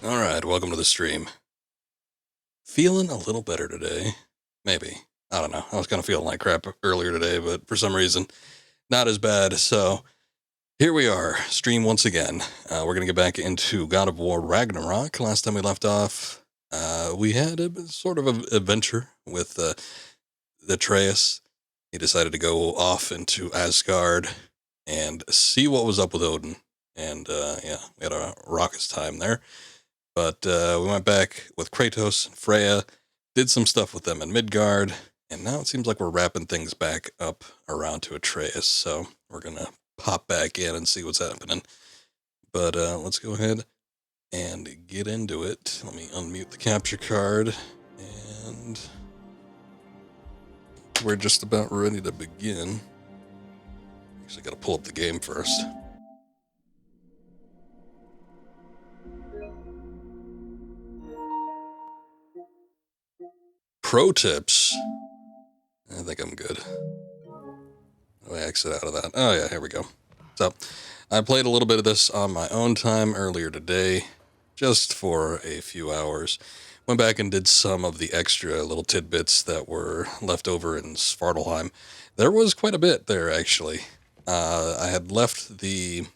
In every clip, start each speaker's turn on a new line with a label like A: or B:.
A: Alright, welcome to the stream. Feeling a little better today. Maybe. I don't know. I was kind of feeling like crap earlier today, but for some reason, not as bad. So, here we are, stream once again. We're going to get back into God of War Ragnarok. Last time we left off, we had a sort of an adventure with Atreus. He decided to go off into Asgard and see what was up with Odin. And, yeah, we had a raucous time there. But we went back with Kratos and Freya, did some stuff with them in Midgard, and now it seems like we're wrapping things back up around to Atreus. So we're going to pop back in and see what's happening. But let's go ahead and get into it. Let me unmute the capture card, and we're just about ready to begin. Actually, got to pull up the game first. Pro tips. I think I'm good. How do I exit out of that? Oh yeah, here we go. So, I played a little bit of this on my own time earlier today, just for a few hours. Went back and did some of the extra little tidbits that were left over in Svartalheim. There was quite a bit there, actually. I had left the...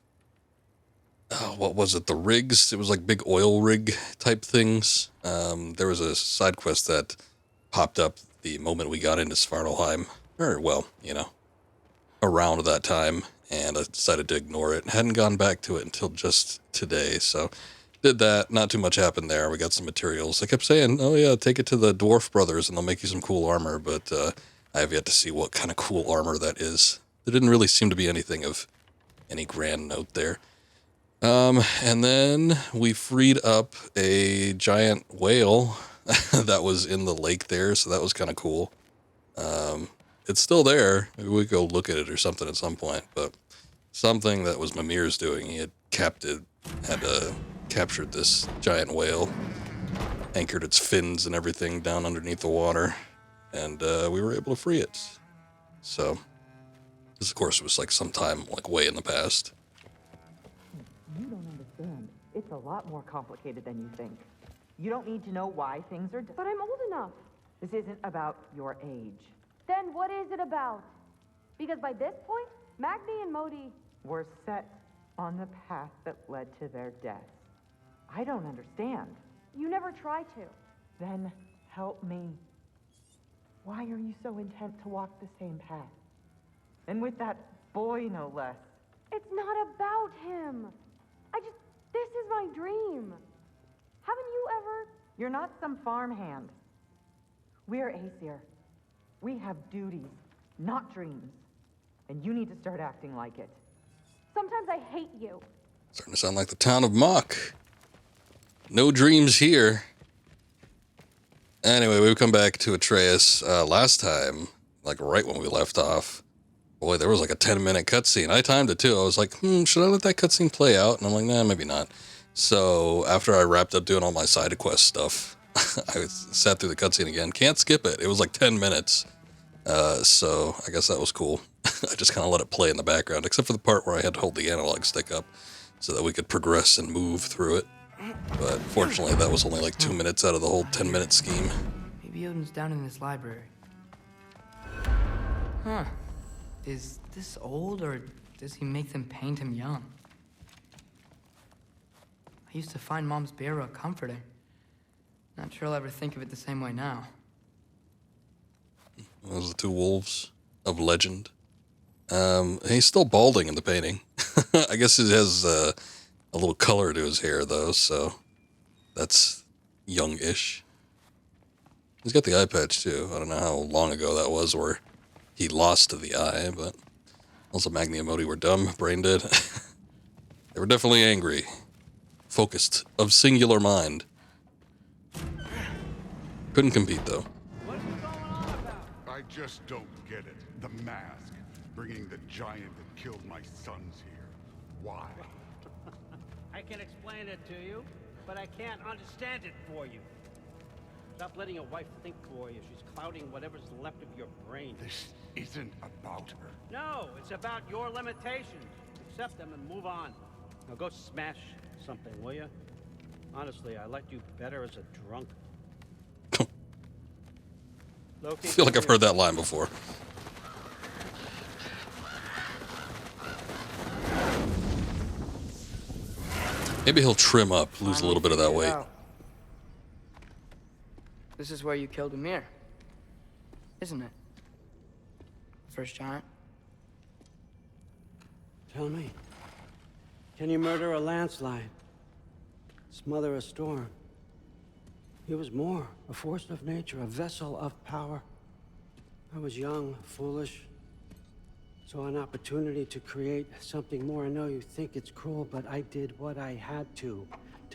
A: what was it? The rigs? It was like big oil rig type things. There was a side quest that popped up the moment we got into Svartalheim. Or, well, you know, around that time, and I decided to ignore it. Hadn't gone back to it until just today, so did that. Not too much happened there. We got some materials. I kept saying, oh yeah, take it to the Dwarf Brothers and they'll make you some cool armor, but I have yet to see what kind of cool armor that is. There didn't really seem to be anything of any grand note there. And then we freed up a giant whale that was in the lake there, so that was kind of cool. It's still there. Maybe we go look at it or something at some point, but something that was Mimir's doing. He had captured this giant whale, anchored its fins and everything down underneath the water, and we were able to free it. So, this of course was like sometime like way in the past.
B: You don't understand. It's a lot more complicated than you think. You don't need to know why things are...
C: But I'm old enough.
B: This isn't about your age.
C: Then what is it about? Because by this point, Magni and Modi...
B: Were set on the path that led to their deaths. I don't understand.
C: You never try to.
B: Then help me. Why are you so intent to walk the same path? And with that boy, no less.
C: It's not about him. This is my dream. Haven't you ever...
B: You're not some farmhand. We're Aesir. We have duties, not dreams. And you need to start acting like it.
C: Sometimes I hate you.
A: Starting to sound like the town of Mock. No dreams here. Anyway, we've come back to Atreus. Last time, like right when we left off, boy, there was like a 10-minute cutscene. I timed it too. I was like, should I let that cutscene play out? And I'm like, nah, maybe not. So after I wrapped up doing all my side quest stuff, I sat through the cutscene again. Can't skip it. It was like 10 minutes. So I guess that was cool. I just kind of let it play in the background, except for the part where I had to hold the analog stick up so that we could progress and move through it. But fortunately, that was only like 2 minutes out of the whole 10-minute scheme.
D: Maybe Odin's down in this library. Huh. Is this old, or does he make them paint him young? I used to find Mom's Beira comforting. Not sure I'll ever think of it the same way now.
A: Those are the two wolves of legend. He's still balding in the painting. I guess he has a little color to his hair, though, so that's young-ish. He's got the eye patch, too. I don't know how long ago that was where he lost the eye, but also Magni and Modi were dumb, brain dead. They were definitely angry. Focused, of singular mind. Couldn't compete, though.
E: I just don't get it. The mask. Bringing the giant that killed my sons here. Why?
F: I can explain it to you, but I can't understand it for you. Stop letting your wife think for you. She's clouding whatever's left of your brain.
E: This isn't about her.
F: No, it's about your limitations. Accept them and move on. Now go smash something, will you? Honestly, I liked you better as a drunk.
A: I feel like I've heard that line before. Maybe he'll trim up, lose a little bit of that weight.
D: This is where you killed Ymir, isn't it? First giant.
F: Tell me, can you murder a landslide? Smother a storm? He was more, a force of nature, a vessel of power. I was young, foolish, saw an opportunity to create something more. I know you think it's cruel, but I did what I had to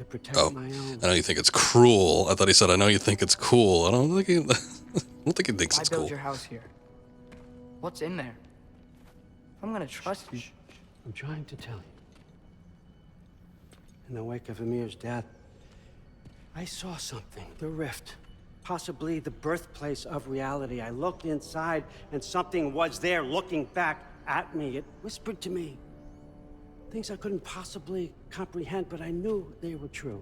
F: protect my own.
A: I know you think it's cruel. I thought he said, I know you think it's cool. I don't think he thinks it's cool.
D: Why build your house here? What's in there? I'm gonna trust you.
F: I'm trying to tell you. In the wake of Ymir's death, I saw something. The rift. Possibly the birthplace of reality. I looked inside, and something was there looking back at me. It whispered to me things I couldn't possibly comprehend, but I knew they were true.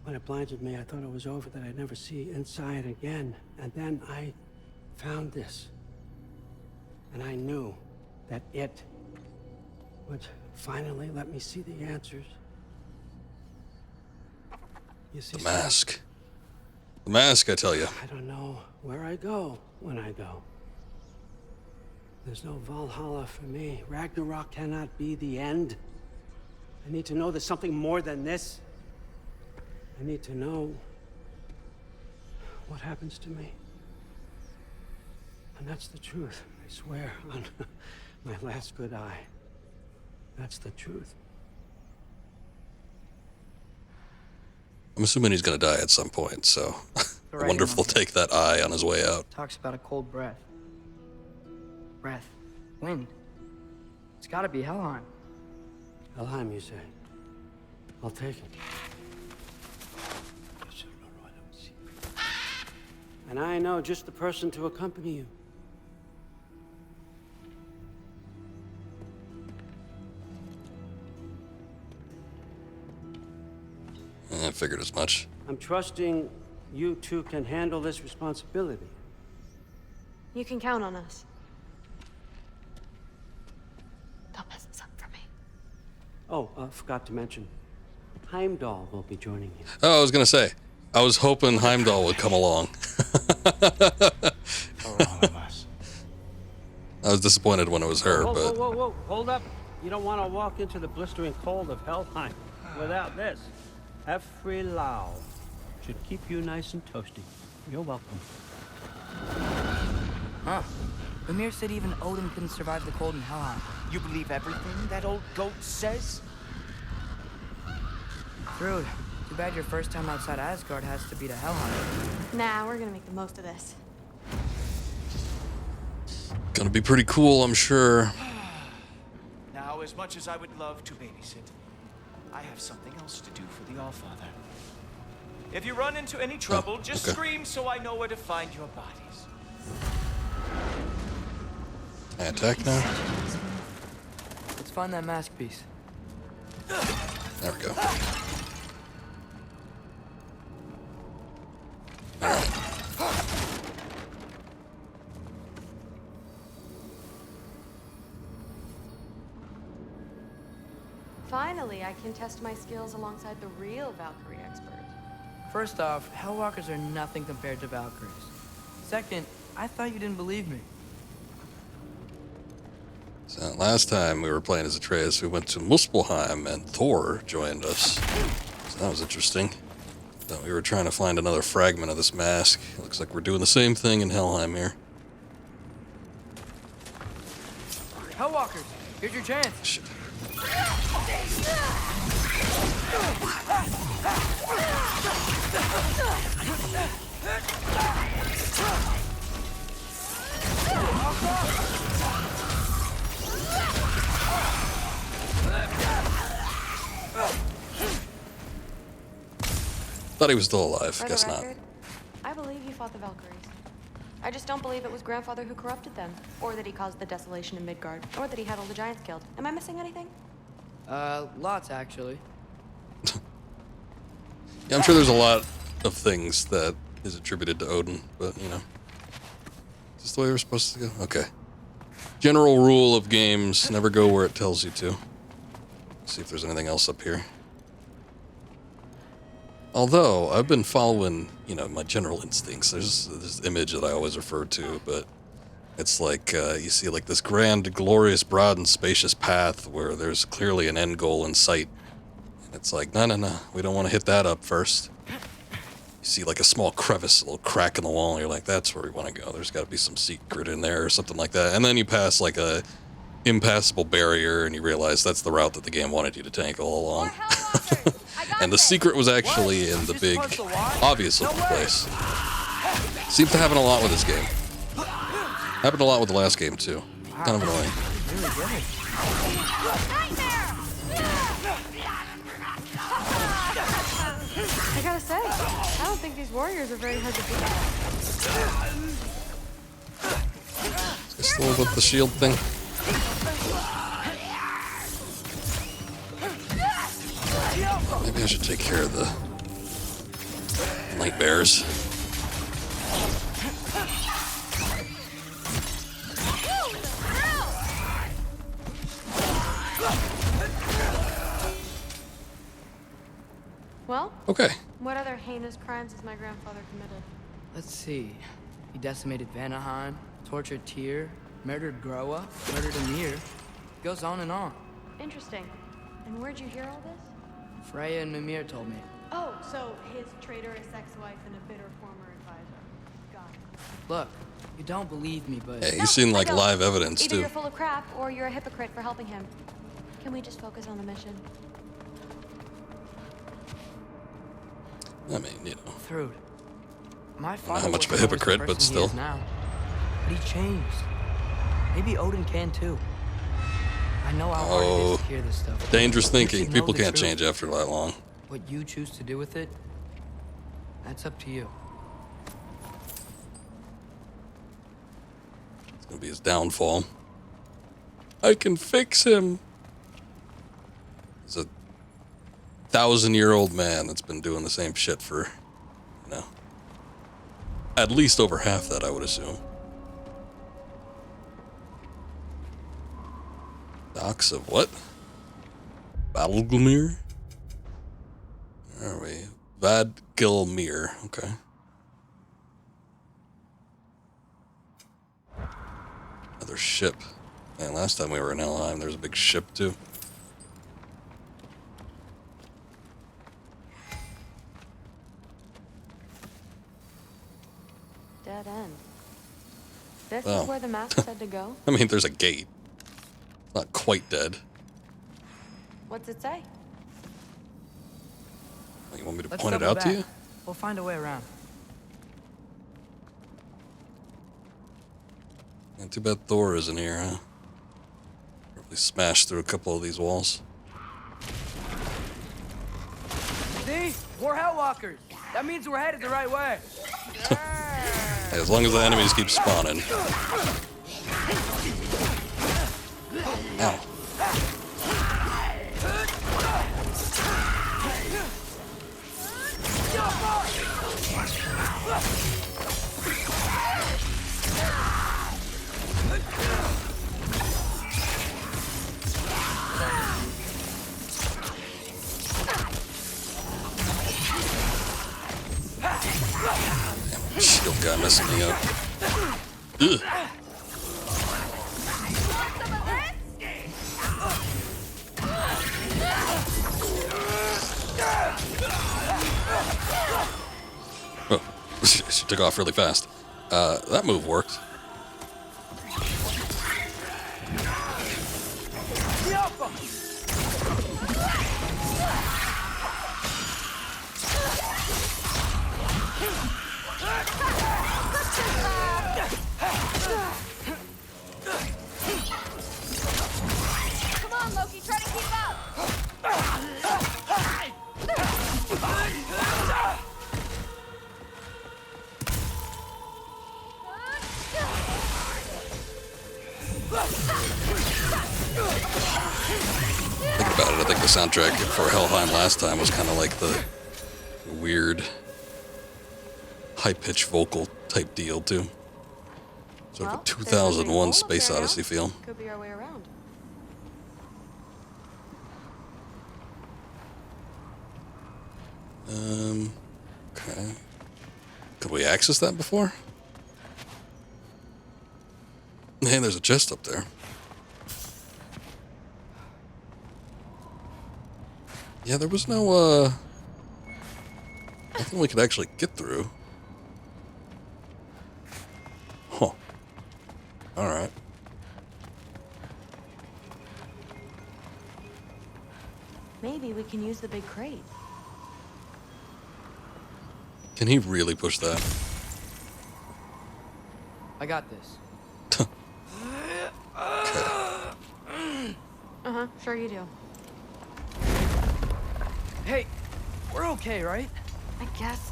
F: When it blinded me, I thought it was over, that I'd never see inside again. And then I found this. And I knew that it would finally let me see the answers. You see,
A: the mask. The mask, I tell you.
F: I don't know where I go when I go. There's no Valhalla for me. Ragnarok cannot be the end. I need to know there's something more than this. I need to know what happens to me. And that's the truth. I swear on my last good eye. That's the truth.
A: I'm assuming he's going to die at some point, so I wonder if he'll take that eye on his way out.
D: Talks about a cold breath. Breath. Wind. It's gotta be Helheim.
F: Helheim, you say? I'll take it. And I know just the person to accompany you.
A: I figured as much.
F: I'm trusting you two can handle this responsibility.
C: You can count on us. Don't mess this up for me.
F: Oh, forgot to mention. Heimdall will be joining you.
A: Oh, I was going to say. I was hoping Heimdall would come along.
G: For all of us.
A: I was disappointed when it was her,
F: Whoa,
A: but...
F: whoa, whoa, whoa, hold up. You don't want to walk into the blistering cold of Helheim without this. Every Lao should keep you nice and toasty. You're welcome.
D: Huh. Ymir said even Odin couldn't survive the cold in Helheim.
G: You believe everything that old goat says?
D: Rude. Too bad your first time outside Asgard has to be to Helheim.
C: Nah, we're gonna make the most of this.
A: Gonna be pretty cool, I'm sure.
G: Now, as much as I would love to babysit, I have something else to do for the Allfather. If you run into any trouble, just scream so I know where to find your bodies.
A: I attack now?
D: Let's find that mask piece.
A: There we go.
C: Finally, I can test my skills alongside the real Valkyrie expert.
D: First off, Hellwalkers are nothing compared to Valkyries. Second, I thought you didn't believe me.
A: So last time we were playing as Atreus, we went to Muspelheim and Thor joined us. So that was interesting. But we were trying to find another fragment of this mask. It looks like we're doing the same thing in Helheim here.
D: Hellwalkers, here's your chance.
A: Shit. Thought he was still alive.
C: For
A: Guess
C: the
A: not.
C: record, I believe you fought the Valkyries. I just don't believe it was Grandfather who corrupted them, or that he caused the desolation in Midgard, or that he had all the giants killed. Am I missing anything?
D: Lots actually.
A: Yeah, I'm sure there's a lot of things that is attributed to Odin, but, you know. Is this the way we're supposed to go? Okay. General rule of games, never go where it tells you to. See if there's anything else up here. Although, I've been following, you know, my general instincts. There's this image that I always refer to, but it's like, you see like this grand, glorious, broad, and spacious path where there's clearly an end goal in sight. And it's like, no, we don't want to hit that up first. You see like a small crevice, a little crack in the wall, and you're like, that's where we want to go. There's got to be some secret in there or something like that. And then you pass like a impassable barrier, and you realize that's the route that the game wanted you to take all along. And the secret was actually in the big, obvious looking place. Seems to happen a lot with this game. Happened a lot with the last game too. Kind of annoying.
C: I gotta say, I don't think these warriors are very hard to beat.
A: Just a little bit the shield thing. Maybe I should take care of the nightmares.
C: Well,
A: Okay.
C: what other heinous crimes has my grandfather committed?
D: Let's see. He decimated Vanaheim, tortured Tyr, murdered Groa, murdered Emir. Goes on and on.
C: Interesting. And where'd you hear all this?
D: Freya and Mimir told me.
C: Oh, so his traitorous ex-wife and a bitter former advisor. Got it.
D: Look, you don't believe me, but...
A: Hey, he's seen like
C: I don't.
A: live evidence
C: Either
A: too.
C: you're full of crap or you're a hypocrite for helping him. Can we just focus on the mission?
A: I mean, you know.
D: Thrud. My
A: Not
D: father
A: how much of a
D: wasn't always the
A: hypocrite, but
D: person he is
A: still.
D: now. But he changed. Maybe Odin can too. I know how hard it is to hear this stuff.
A: Dangerous
D: You
A: thinking.
D: should know
A: People
D: the
A: can't
D: truth.
A: change after that long.
D: What you choose to do with it, that's up to you.
A: It's gonna be his downfall. I can fix him. He's a 1,000-year-old man that's been doing the same shit for, you know, at least over half that, I would assume. Docks of what? Battleglimir? Where are we? Vadgilmir. Okay. Another ship. Man, last time we were in Helheim, there was a big ship too.
C: Dead end. This
A: Oh.
C: is where the mask said to go?
A: I mean, there's a gate. Not quite dead.
C: What's it say?
A: You want me to
D: Let's
A: point it
D: double
A: out to
D: back.
A: you?
D: We'll find a way around.
A: Yeah, too bad Thor isn't here, huh? Probably smashed through a couple of these walls.
D: See? We're Hellwalkers. That means we're headed the right way.
A: Hey, as long as the enemies keep spawning. Ow. Damn, shield guy messing me up. Ugh. Oh, she took off really fast. That move worked.
C: Come on, Loki, try to keep up!
A: Think about it, I think the soundtrack for Helheim last time was kind of like the weird high-pitched vocal type deal too. Sort of a
C: Well, there's a big
A: 2001
C: hole up
A: Space
C: there now.
A: Odyssey feel.
C: Could be our way around.
A: Okay. Could we access that before? Hey, there's a chest up there. Yeah, there was no, nothing we could actually get through. Huh. Alright.
C: Maybe we can use the big crate.
A: Can he really push that?
D: I got this.
C: Uh-huh, sure you do.
D: Hey, we're okay, right?
C: I guess.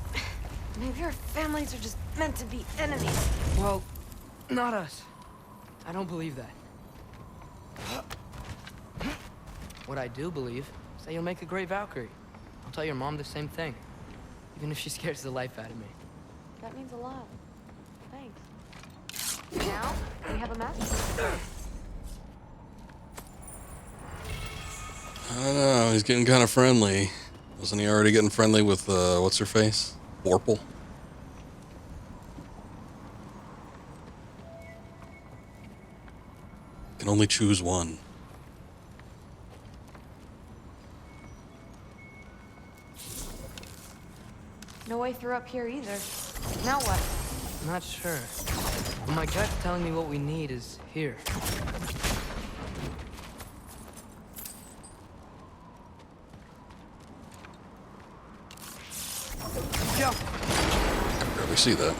C: Maybe our families are just meant to be enemies.
D: Well, not us. I don't believe that. What I do believe is that you'll make a great Valkyrie. I'll tell your mom the same thing, even if she scares the life out of me.
C: That means a lot. Thanks. Now, we have a master.
A: I don't know, he's getting kind of friendly. Wasn't he already getting friendly with, what's her face? Vorpal? Can only choose one.
C: No way through up here either. Now what?
D: I'm not sure. But my gut's telling me what we need is here. Go!
A: I can barely see that.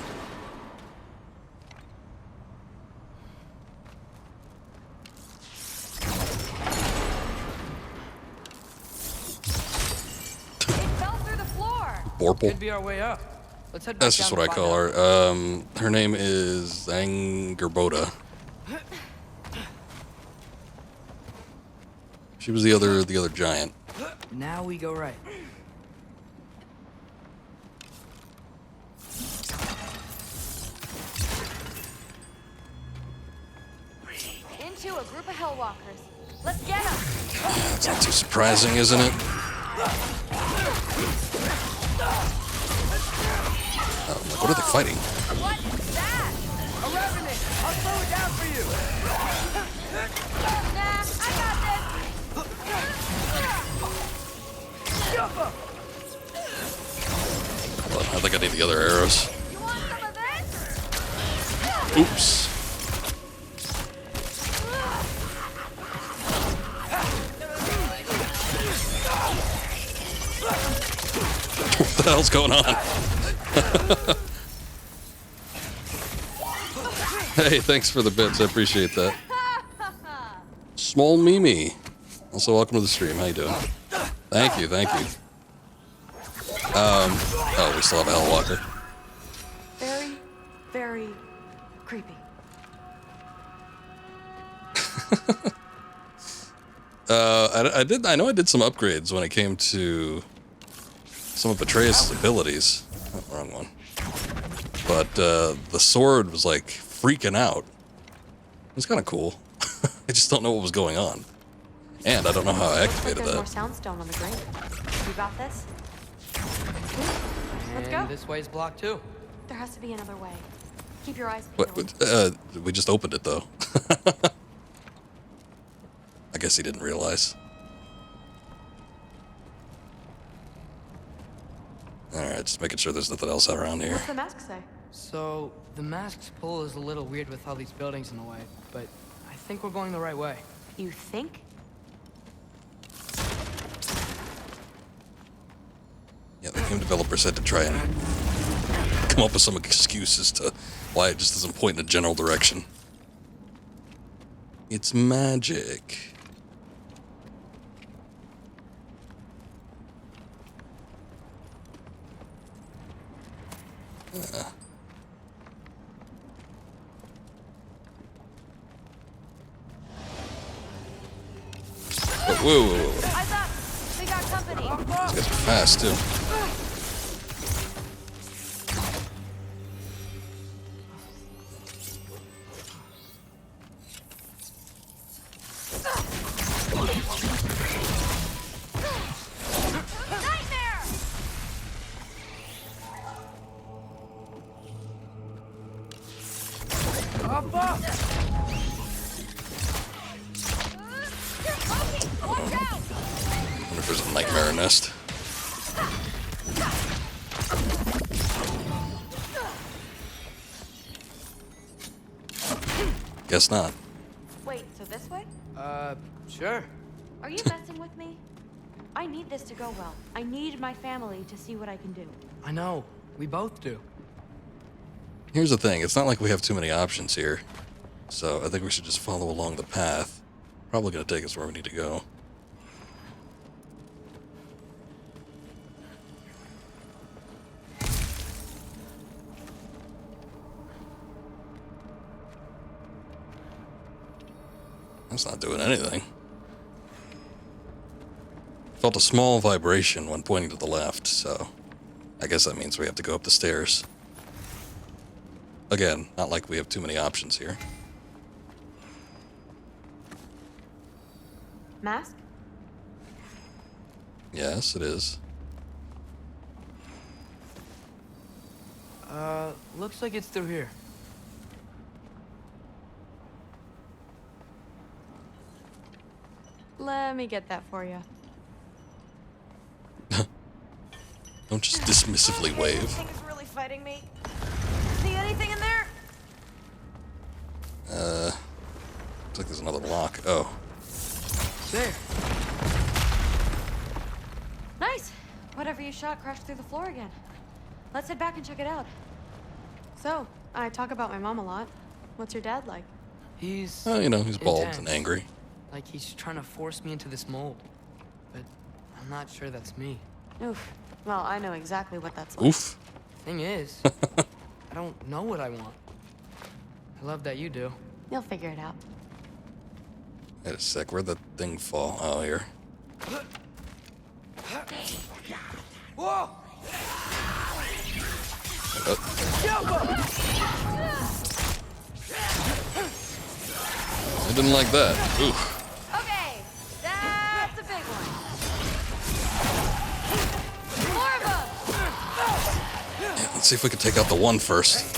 C: It fell through the floor!
A: Vorpal?
D: Could be our way up. Let's head back
A: That's just
D: down
A: what I
D: to
A: call
D: find out.
A: her. Her name is Angerboda. She was the other giant.
D: Now we go right.
C: Into a group of Hellwalkers. Let's get them!
A: That's not too surprising, isn't it? Oh, like, what are they fighting?
C: What is that?
D: A revenant! I'll slow it down for you!
C: Nah, I got this!
A: Hold on, I think I need the other arrows.
C: You want some of this?
A: Oops. What the hell's going on? Hey, thanks for the bits. I appreciate that. Small Mimi. Also, welcome to the stream. How you doing? Thank you, thank you. Oh, we still have a Hellwalker.
C: Very, very creepy.
A: I know I did some upgrades when it came to some of Atreus' abilities. Oh, wrong one. But the sword was like freaking out. It was kind of cool. I just don't know what was going on. And I don't know how I activated
C: There's more
A: that.
C: soundstone on the grave. You got this? Let's go.
D: And this way's blocked too.
C: There has to be another way. Keep your eyes
A: What,
C: peeled.
A: we just opened it though. I guess he didn't realize. Alright, just making sure there's nothing else around here.
C: What's the mask say?
D: So, the mask's pull is a little weird with all these buildings in the way, but I think we're going the right way.
C: You think?
A: Yeah, the game developers had to try and come up with some excuses to why it just doesn't point in a general direction. It's magic. Whoa.
C: Eyes up! We got company!
A: These guys are fast, too. Wonder if there's a nightmare nest. Guess not.
C: Wait, so this way?
D: Sure.
C: Are you messing with me? I need this to go well. I need my family to see what I can do.
D: I know. We both do.
A: Here's the thing, it's not like we have too many options here. So I think we should just follow along the path. Probably gonna take us where we need to go. That's not doing anything. Felt a small vibration when pointing to the left, so I guess that means we have to go up the stairs. Again, not like we have too many options here.
C: Mask?
A: Yes, it is.
D: Looks like it's through here.
C: Let me get that for you.
A: Don't just dismissively wave.
C: This thing is really fighting me. See anything in there?
A: Looks like there's another lock. Oh.
D: There.
C: Nice. Whatever you shot crashed through the floor again. Let's head back and check it out. So, I talk about my mom a lot. What's your dad like?
D: He's...
A: Oh, you know, he's bald
D: intense.
A: and angry.
D: Like he's trying to force me into this mold. But I'm not sure that's me.
C: Oof. Well, I know exactly what that's like.
A: Oof.
D: Thing is, I don't know what I want. I love that you do.
C: You'll figure it out.
A: Wait a sec, where'd that thing fall? Oh, here.
D: Whoa!
A: I didn't like that. Oof.
C: Okay, that's a big one. More of them.
A: Yeah, let's see if we can take out the one first.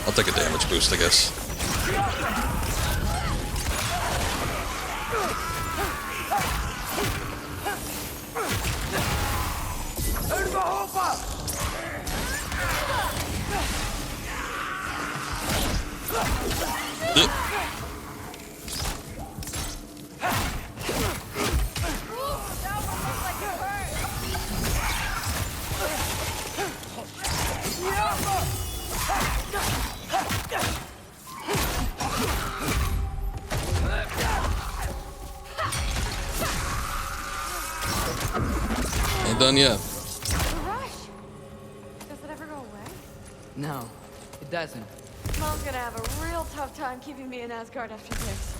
A: I'll take a damage boost, I guess. Ain't done yet.
C: The rush. Does it ever go away?
D: No, it doesn't.
C: Mom's gonna have a real tough time keeping me in Asgard after this.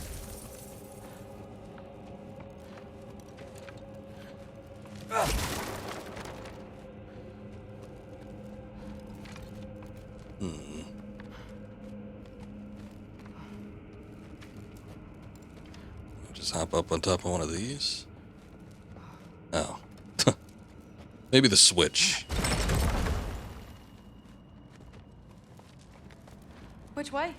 A: Just hop up on top of one of these. Oh. Maybe the switch.
C: Which way?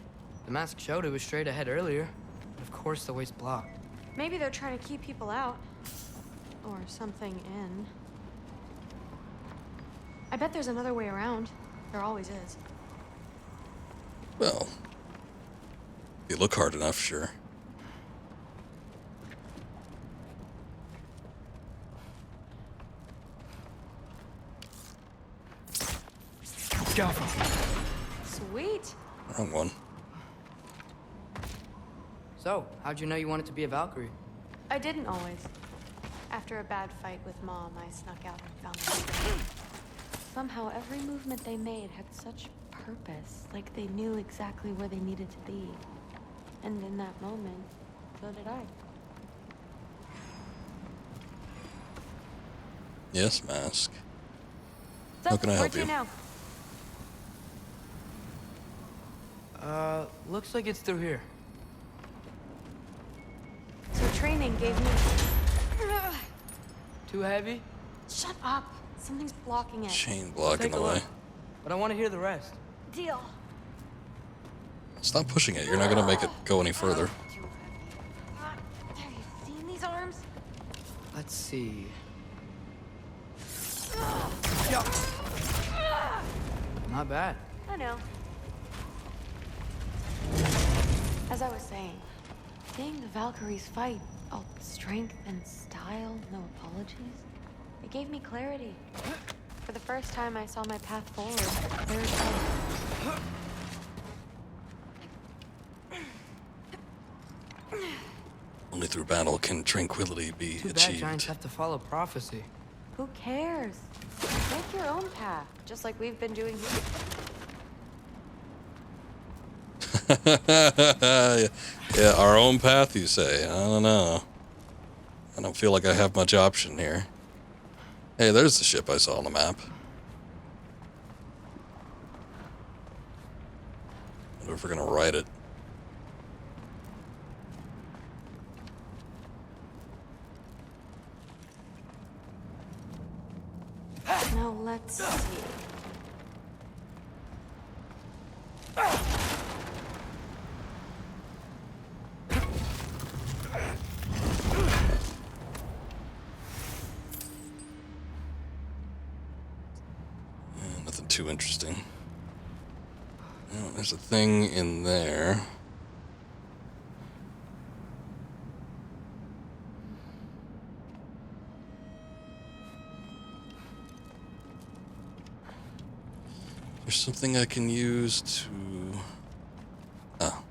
D: The mask showed it was straight ahead earlier. But of course the way's blocked.
C: Maybe they're trying to keep people out. Or something in. I bet there's another way around. There always is.
A: Well, if you look hard enough, sure.
C: Sweet.
A: Wrong one.
D: So, how'd you know you wanted to be a Valkyrie?
C: I didn't always. After a bad fight with Mom, I snuck out and found them. Somehow, every movement they made had such purpose, like they knew exactly where they needed to be. And in that moment, so did I.
A: Yes, Mask.
C: So,
A: How can I help
C: where
A: you?
C: to now?
D: Looks like it's through here.
C: So training gave me...
D: Too heavy?
C: Shut up. Something's blocking it.
A: Chain blocking
D: Take
A: the
D: a
A: way.
D: look, but I want to hear the rest.
C: Deal.
A: Stop pushing it. You're not gonna make it go any further.
C: Too heavy. Have you seen these arms?
D: Let's see. Not bad.
C: I know. As I was saying, seeing the Valkyries fight, all strength and style, no apologies, it gave me clarity. For the first time, I saw my path forward. Clear as day.
A: Only through battle can tranquility be
D: Too bad
A: achieved.
D: giants have to follow prophecy.
C: Who cares? Make your own path, just like we've been doing here.
A: Yeah, our own path, you say? I don't know. I don't feel like I have much option here. Hey, there's the ship I saw on the map. Wonder if we're gonna ride it.
C: Now let's see.
A: Nothing too interesting. Oh, there's a thing in there. There's something I can use to... Oh.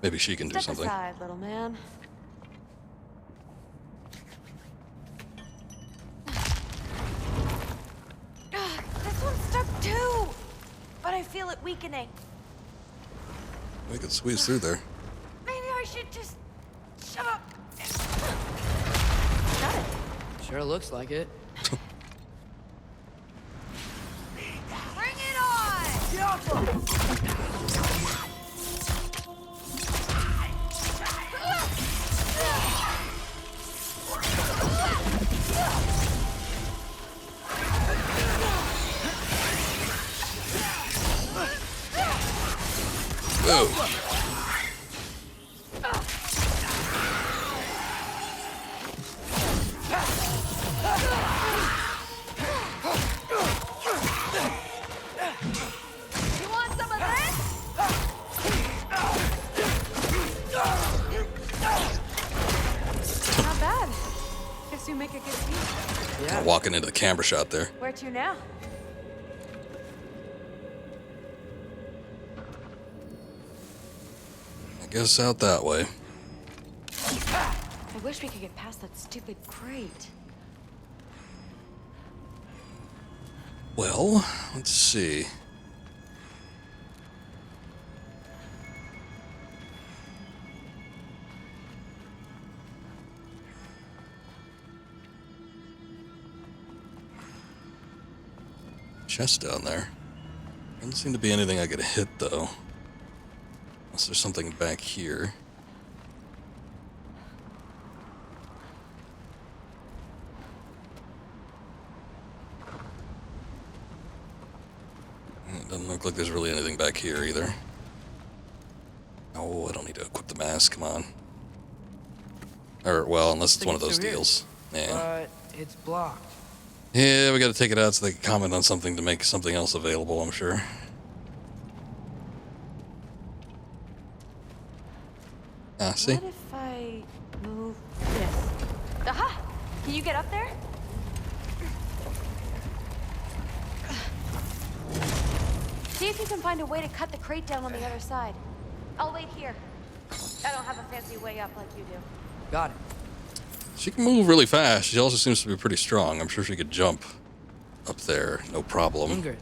A: Maybe she can do
C: Step
A: something.
C: aside, little man. Ugh, this one's stuck too, but I feel it weakening.
A: We could squeeze through there.
C: Maybe I should just shut up. Got it.
D: Sure looks like it.
C: Bring it on!
A: Whoa.
C: You want some of this? Not bad. Guess you make a good team.
D: Yeah.
A: Walking into the camera shot there.
C: Where to now?
A: I guess out that way.
C: I wish we could get past that stupid crate.
A: Well, let's see. Chest down there. Doesn't seem to be anything I could hit, though. Unless there's something back here. It doesn't look like there's really anything back here either. Oh, I don't need to equip the mask, come on. Or, well, unless it's one of those deals. Yeah.
D: But it's blocked.
A: Yeah, we gotta take it out so they can comment on something to make something else available, I'm sure. Ah, see?
C: What if I move this? Aha! Can you get up there? See if you can find a way to cut the crate down on the other side. I'll wait here. I don't have a fancy way up like you do.
D: Got it.
A: She can move really fast. She also seems to be pretty strong. I'm sure she could jump up there, no problem.
D: Ingrid,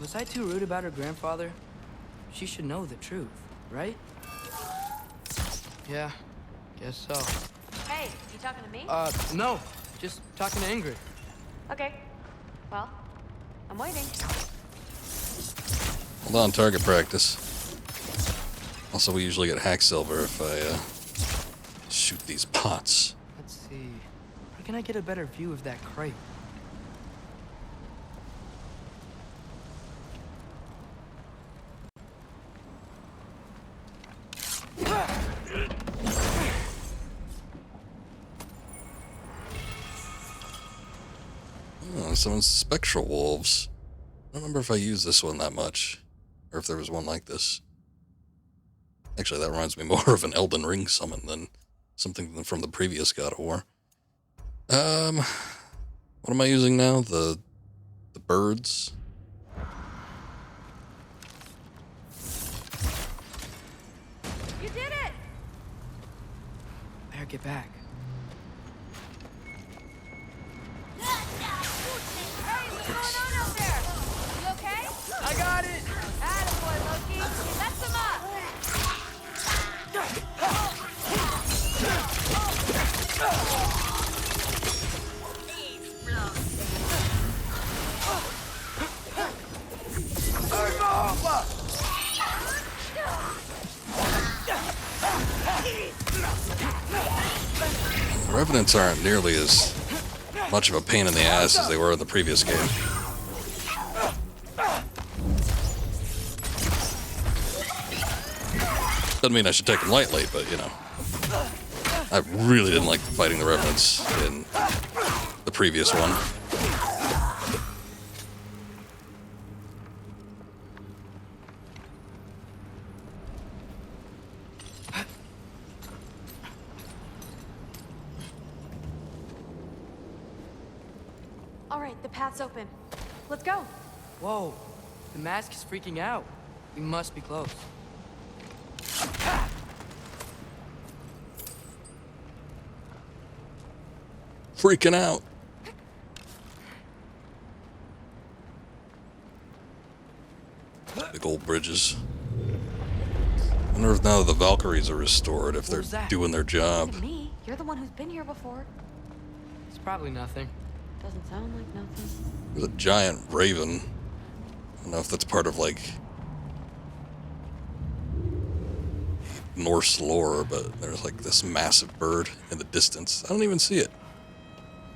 D: was I too rude about her grandfather? She should know the truth, right? Yeah, guess so.
C: Hey, you talking to me?
D: No. Just talking to Ingrid.
C: Okay. Well, I'm waiting.
A: Hold on, target practice. Also, we usually get hack silver if I shoot these pots.
D: Let's see. can I get a better view of that crate?
A: Oh, some spectral wolves. I don't remember if I used this one that much, or if there was one like this. Actually, that reminds me more of an Elden Ring summon than something from the previous God of War. What am I using now? The birds.
C: You did it!
D: Better get back.
C: Hey, what's going on out there? You okay?
D: I got it!
C: Attaboy, Loki. That's him up!
A: The Revenants aren't nearly as much of a pain in the ass as they were in the previous game. Doesn't mean I should take them lightly, but you know, I really didn't like fighting the Revenants in the previous one.
C: All right, the path's open. Let's go.
D: Whoa, the mask is freaking out. We must be close.
A: Freaking out. Big old bridges. I wonder if now that the Valkyries are restored, if they're doing their job.
C: To me, you're the one who's been here before.
D: It's probably nothing.
C: Doesn't sound like nothing.
A: There's a giant raven. I don't know if that's part of, like, Norse lore, but there's, like, this massive bird in the distance. I don't even see it.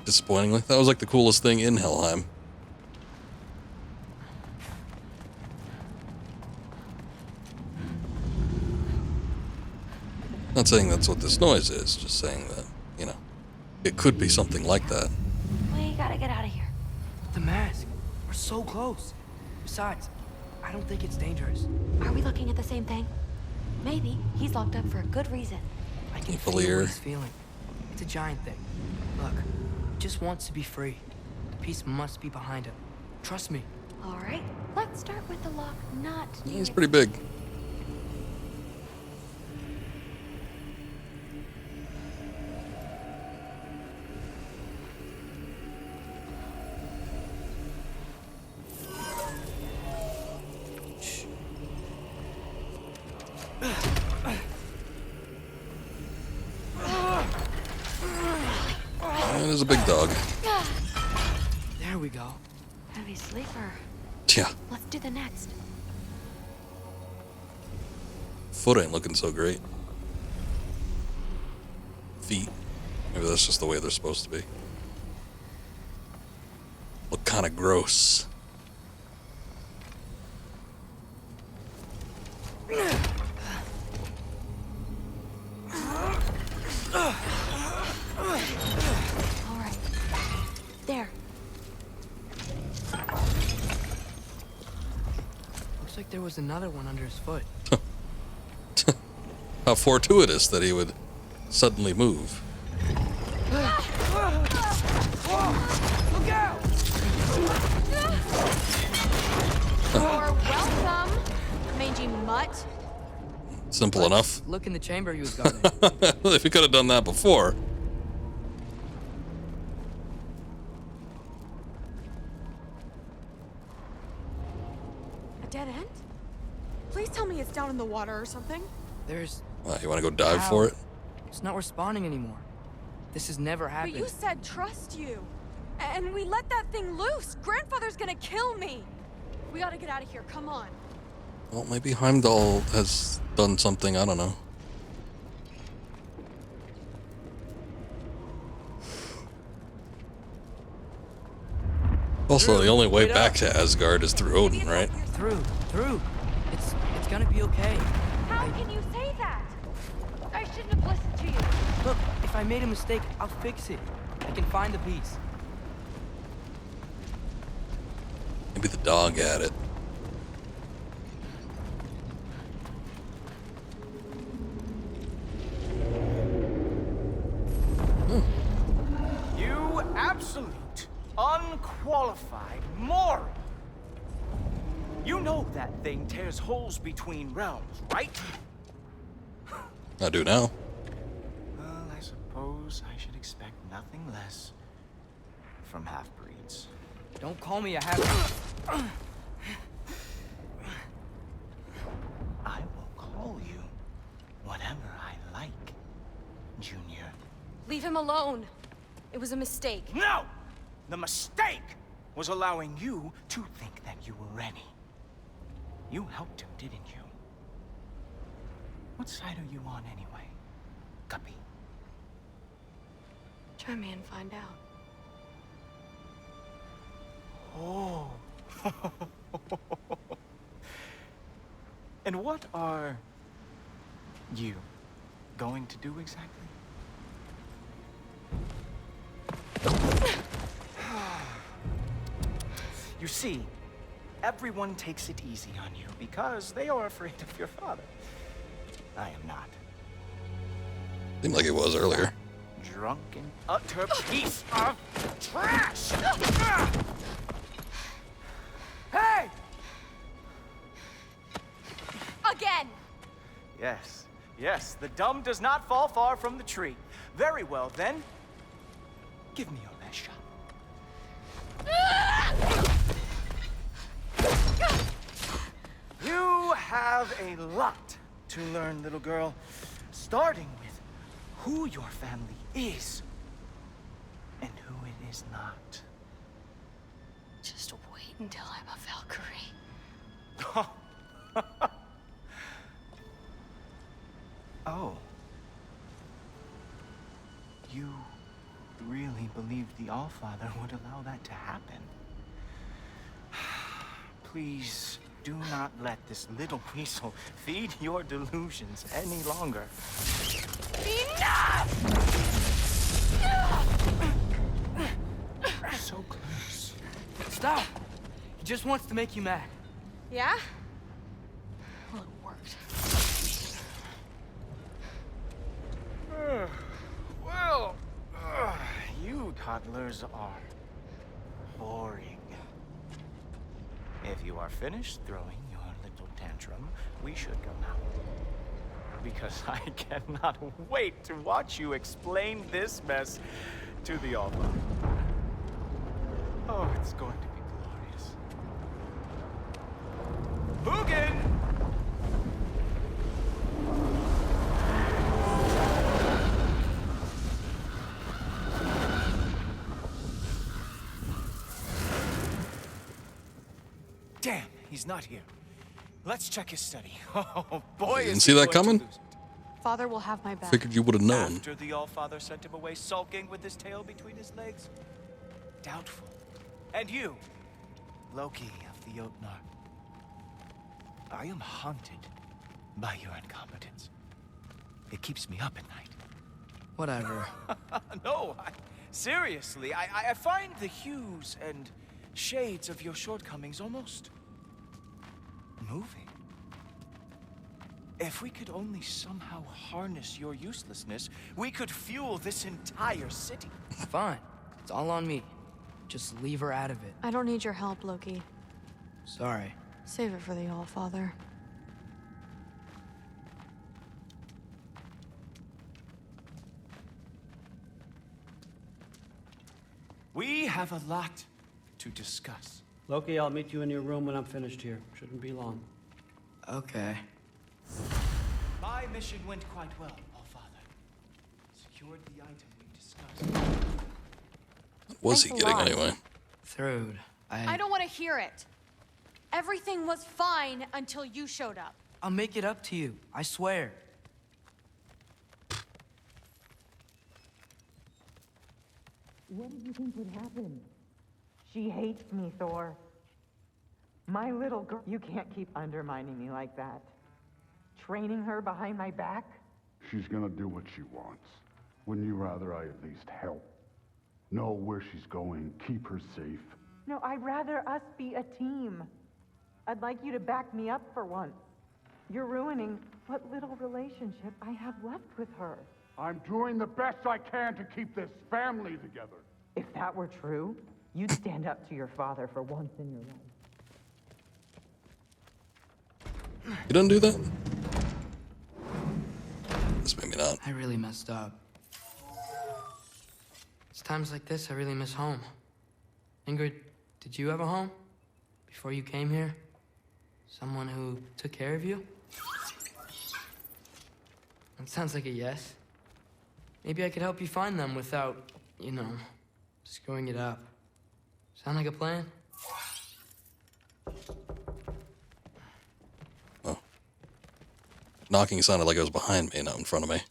A: Disappointingly. That was, like, the coolest thing in Helheim. Not saying that's what this noise is, just saying that, you know, it could be something like that.
C: We gotta get out of here.
D: The mask. We're so close. Besides, I don't think it's dangerous.
C: Are we looking at the same thing? Maybe he's locked up for a good reason.
D: I can
A: People
D: feel
A: here.
D: what he's feeling. It's a giant thing. Look, he just wants to be free. The peace must be behind him. Trust me.
C: All right, let's start with the lock, not
A: He's pretty big. That is a big dog.
D: There we go.
C: Heavy sleeper.
A: Yeah,
C: Let's do the next.
A: foot ain't looking so great. Feet. Maybe that's just the way they're supposed to be. Look kind of gross.
C: All right. There.
D: Looks like there was another one under his foot.
A: How fortuitous that he would suddenly move.
D: Look out!
C: You're welcome, mangy mutt.
A: Simple enough.
D: Look in the chamber he was guarding.
A: If he could have done that before.
H: A dead end? Please tell me it's down in the water or something.
D: There's...
A: You want to go dive for it?
D: It's not responding anymore. This has never happened.
H: But you said trust you. And we let that thing loose. Grandfather's gonna kill me. We gotta get out of here. Come on.
A: Well, maybe Heimdall has done something. I don't know. Also, the only way back to Asgard is through Odin, right?
D: Through. It's gonna be okay.
H: How can you say that? I shouldn't have listened to you.
D: Look, if I made a mistake, I'll fix it. I can find the piece.
A: Maybe the dog had it.
G: You absolute, unqualified moron! You know that thing tears holes between realms, right?
A: I do now.
G: Well, I suppose I should expect nothing less from half-breeds.
D: Don't call me a half.
G: I will call you whatever I like, Junior.
H: Leave him alone. It was a mistake.
G: No! The mistake was allowing you to think that you were Rennie. You helped him, didn't you? What side are you on anyway, Guppy?
C: Try me and find out.
G: Oh. And what are you going to do exactly? You see, everyone takes it easy on you because they are afraid of your father. I am not.
A: Seemed like it was earlier.
G: Drunken, utter piece of trash! Hey!
H: Again!
G: Yes, the dumb does not fall far from the tree. Very well, then. Give me your best shot. You have a lot to learn, little girl. Starting with who your family is and who it is not.
C: Just wait until I'm a Valkyrie.
G: Oh. You really believed the Allfather would allow that to happen? Please do not let this little weasel feed your delusions any longer.
H: Enough!
G: So close.
D: Stop! He just wants to make you mad.
H: Yeah?
C: Well, it worked.
G: Well, you toddlers are boring. If you are finished throwing your little tantrum, we should go now. Because I cannot wait to watch you explain this mess to the Allfather. Oh, it's going to be glorious. Hugin! Damn, he's not here. Let's check his study. Oh boy,
A: You didn't
G: is
A: see
G: he
A: that
G: going to
A: coming?
G: lose it.
C: Father will have my back.
A: Figured you would have known.
G: After the Allfather sent him away sulking with his tail between his legs? Doubtful. And you, Loki of the Jotnar. I am haunted by your incompetence. It keeps me up at night.
D: Whatever.
G: No, seriously, I find the hues and shades of your shortcomings almost moving. If we could only somehow harness your uselessness, we could fuel this entire city.
D: Fine. It's all on me. Just leave her out of it.
C: I don't need your help, Loki.
D: Sorry.
C: Save it for the Allfather.
G: We have a lot to discuss.
F: Loki, I'll meet you in your room when I'm finished here. Shouldn't be long.
D: Okay.
G: My mission went quite well, Allfather. Secured the item we discussed.
A: What was he
C: Thanks a
A: getting
C: lot.
A: anyway?
D: Thrud,
H: I don't want to hear it. Everything was fine until you showed up.
D: I'll make it up to you. I swear.
B: What did you think would happen? She hates me, Thor. My little girl. You can't keep undermining me like that. Training her behind my back?
E: She's gonna do what she wants. Wouldn't you rather I at least help? Know where she's going, keep her safe?
B: No, I'd rather us be a team. I'd like you to back me up for once. You're ruining what little relationship I have left with her.
E: I'm doing the best I can to keep this family together.
B: If that were true, you'd stand up to your father for once in your life.
A: You don't do that? This maybe not.
D: I really messed up. It's times like this I really miss home. Ingrid, did you have a home? Before you came here? Someone who took care of you? That sounds like a yes. Maybe I could help you find them without, you know, screwing it up. Sound like a plan?
A: Oh. Knocking sounded like it was behind me, not in front of me.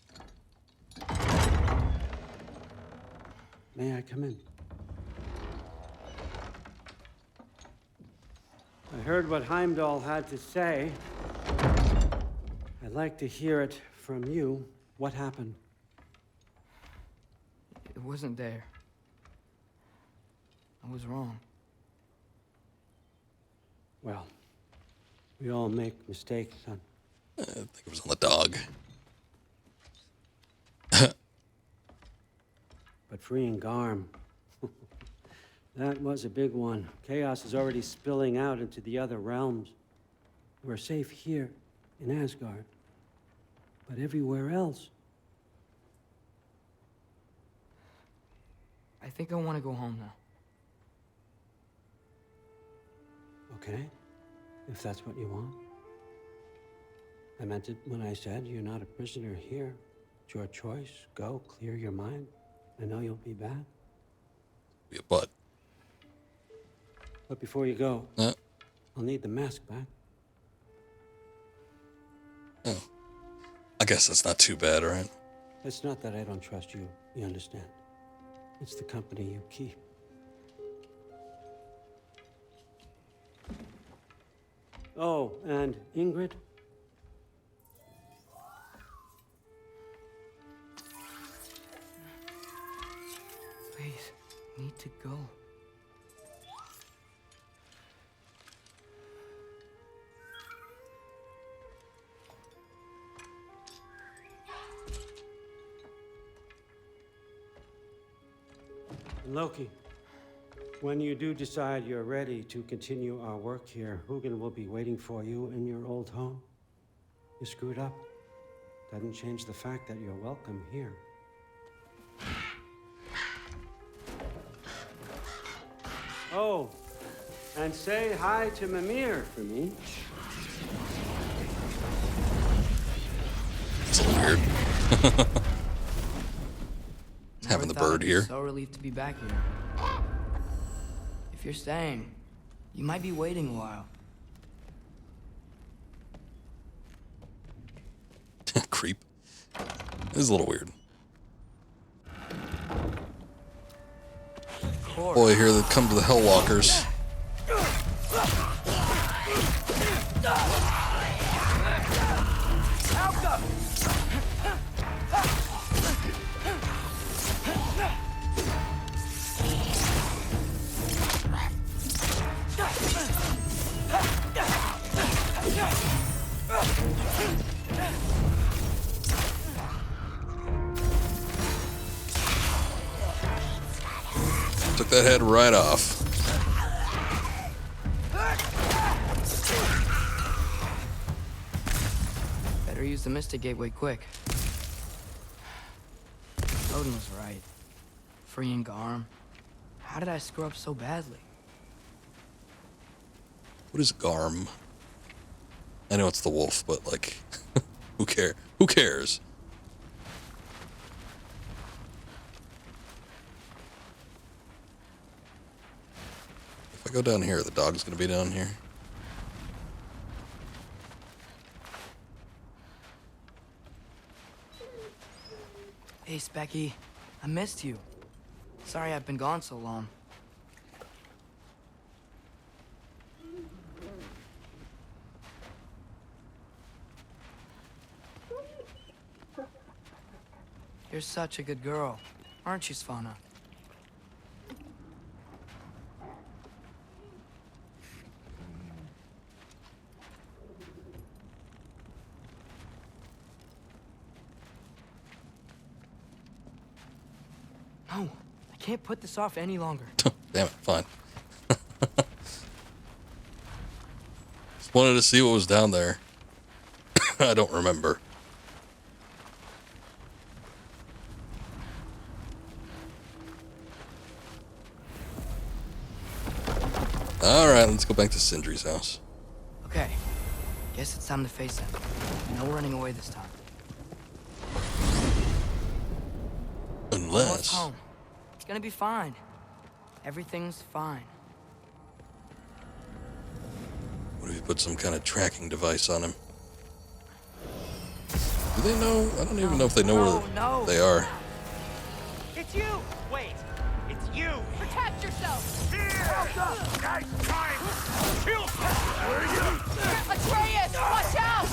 F: May I come in? I heard what Heimdall had to say. I'd like to hear it from you. What happened?
D: It wasn't there. I was wrong.
F: Well, we all make mistakes, son.
A: I think it was on the dog.
F: But freeing Garm, that was a big one. Chaos is already spilling out into the other realms. We're safe here in Asgard, but everywhere else.
D: I think I want to go home now.
F: Okay, if that's what you want. I meant it when I said you're not a prisoner here. It's your choice. Go, clear your mind. I know you'll be back.
A: Be a butt.
F: But before you go, I'll need the mask back.
A: Oh. I guess that's not too bad, right?
F: It's not that I don't trust you. You understand? It's the company you keep. Oh, and Ingrid?
D: Please, need to go.
F: Loki, when you do decide you're ready to continue our work here, Hugin will be waiting for you in your old home. You screwed up. Doesn't change the fact that you're welcome here. Oh, and say hi to Mimir for me.
A: It's a little weird. Having the bird here.
D: So relieved to be back here. If you're staying, you might be waiting a while.
A: Creep. This is a little weird. Boy, here that come to the Hellwalkers. Took that head right off.
D: Better use the Mystic Gateway quick. Odin was right. Freeing Garm. How did I screw up so badly?
A: What is Garm? I know it's the wolf, but like, who cares? Who cares? If I go down here, the dog's gonna be down here.
D: Hey, Specky. I missed you. Sorry I've been gone so long. You're such a good girl, aren't you, Svanna? No, I can't put this off any longer.
A: Damn it, fine. Just wanted to see what was down there. I don't remember. Alright, let's go back to Sindri's house.
D: Okay, guess it's time to face him. No running away this time. Almost
A: Unless...
D: home. It's gonna be fine. Everything's fine.
A: What if you put some kind of tracking device on him? Do they know? I don't even know if they know where they are.
G: It's you! Wait, it's you!
H: Protect yourself!
E: Nice time! Kill!
H: Atreus, watch out!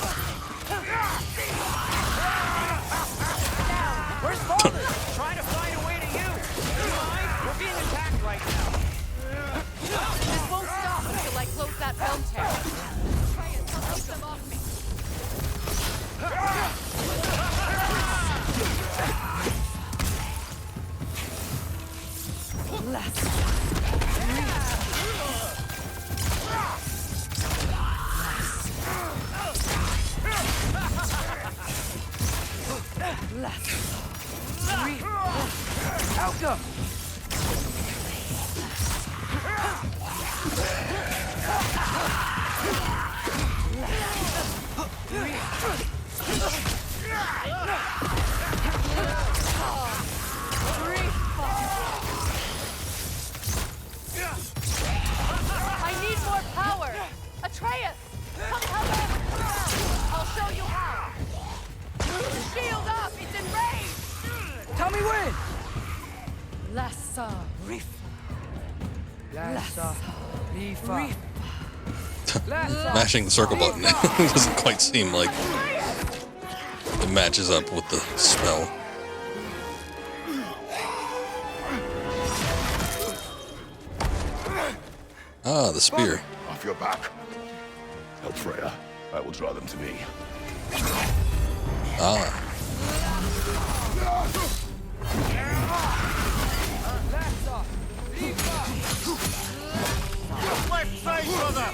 G: Where's Father? Trying to find a way to you! Do you mind? We're being attacked right now.
H: This won't stop until I close that bone tear. Atreus, help keep them off me. I need more power! Atreus! Come help me! I'll show you how! Shield up! It's enraged!
D: Tell me when!
H: Lassa.
D: Lassa. Rifa.
A: Mashing the circle button doesn't quite seem like it matches up with the spell. Ah, the spear.
E: Off your back. Help Freya. I will draw them to me.
A: Ah.
E: Left side, brother!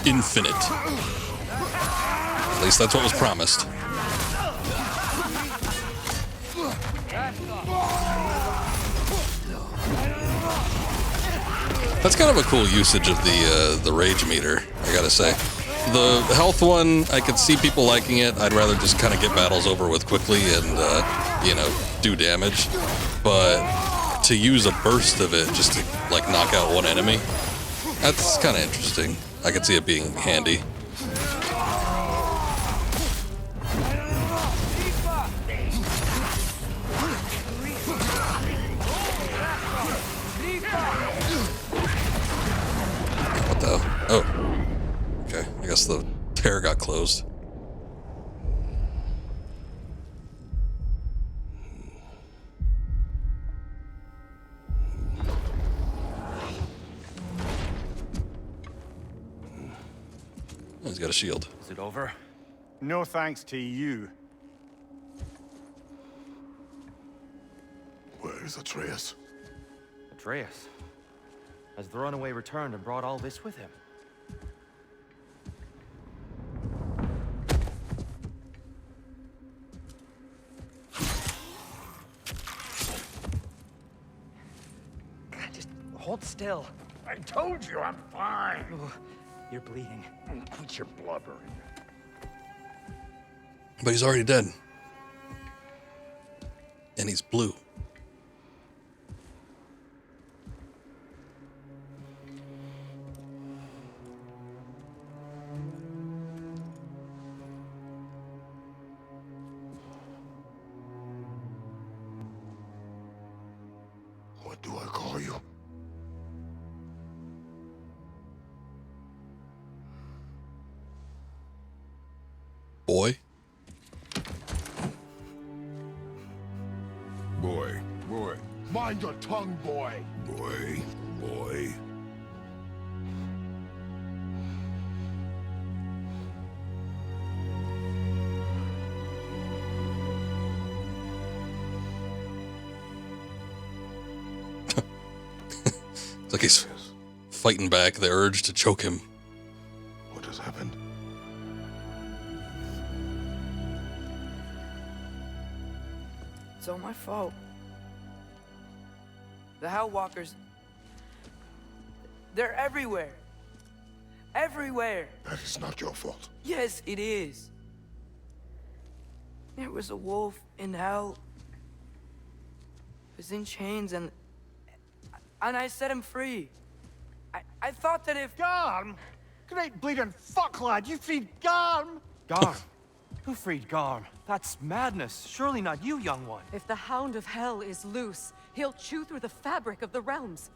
A: Infinite. At least that's what was promised. That's kind of a cool usage of the rage meter, I gotta say. The health one, I could see people liking it. I'd rather just kind of get battles over with quickly and, you know, do damage. But to use a burst of it just to, like, knock out one enemy, that's kind of interesting. I could see it being handy. What the? Oh. Okay, I guess the tear got closed. He's got a shield.
E: Is it over? No thanks to you. Where's Atreus?
I: Atreus? Has the runaway returned and brought all this with him?
G: Just hold still.
E: I told you I'm fine.
G: Oh, you're bleeding.
E: Quit your blubbering.
A: But he's already dead. And he's blue.
E: What do I call you? Mind your tongue, boy.
J: Boy.
A: It's like he's fighting back the urge to choke him.
J: What has happened?
D: It's all my fault. The Hellwalkers... they're everywhere. Everywhere.
J: That is not your fault.
D: Yes, it is. There was a wolf in hell. He was in chains and I set him free. I thought that if...
K: Garm? Great bleeding fuck, lad. You freed Garm.
I: Garm? Who freed Garm? That's madness. Surely not you, young one.
H: If the Hound of Hell is loose, he'll chew through the fabric of the realms.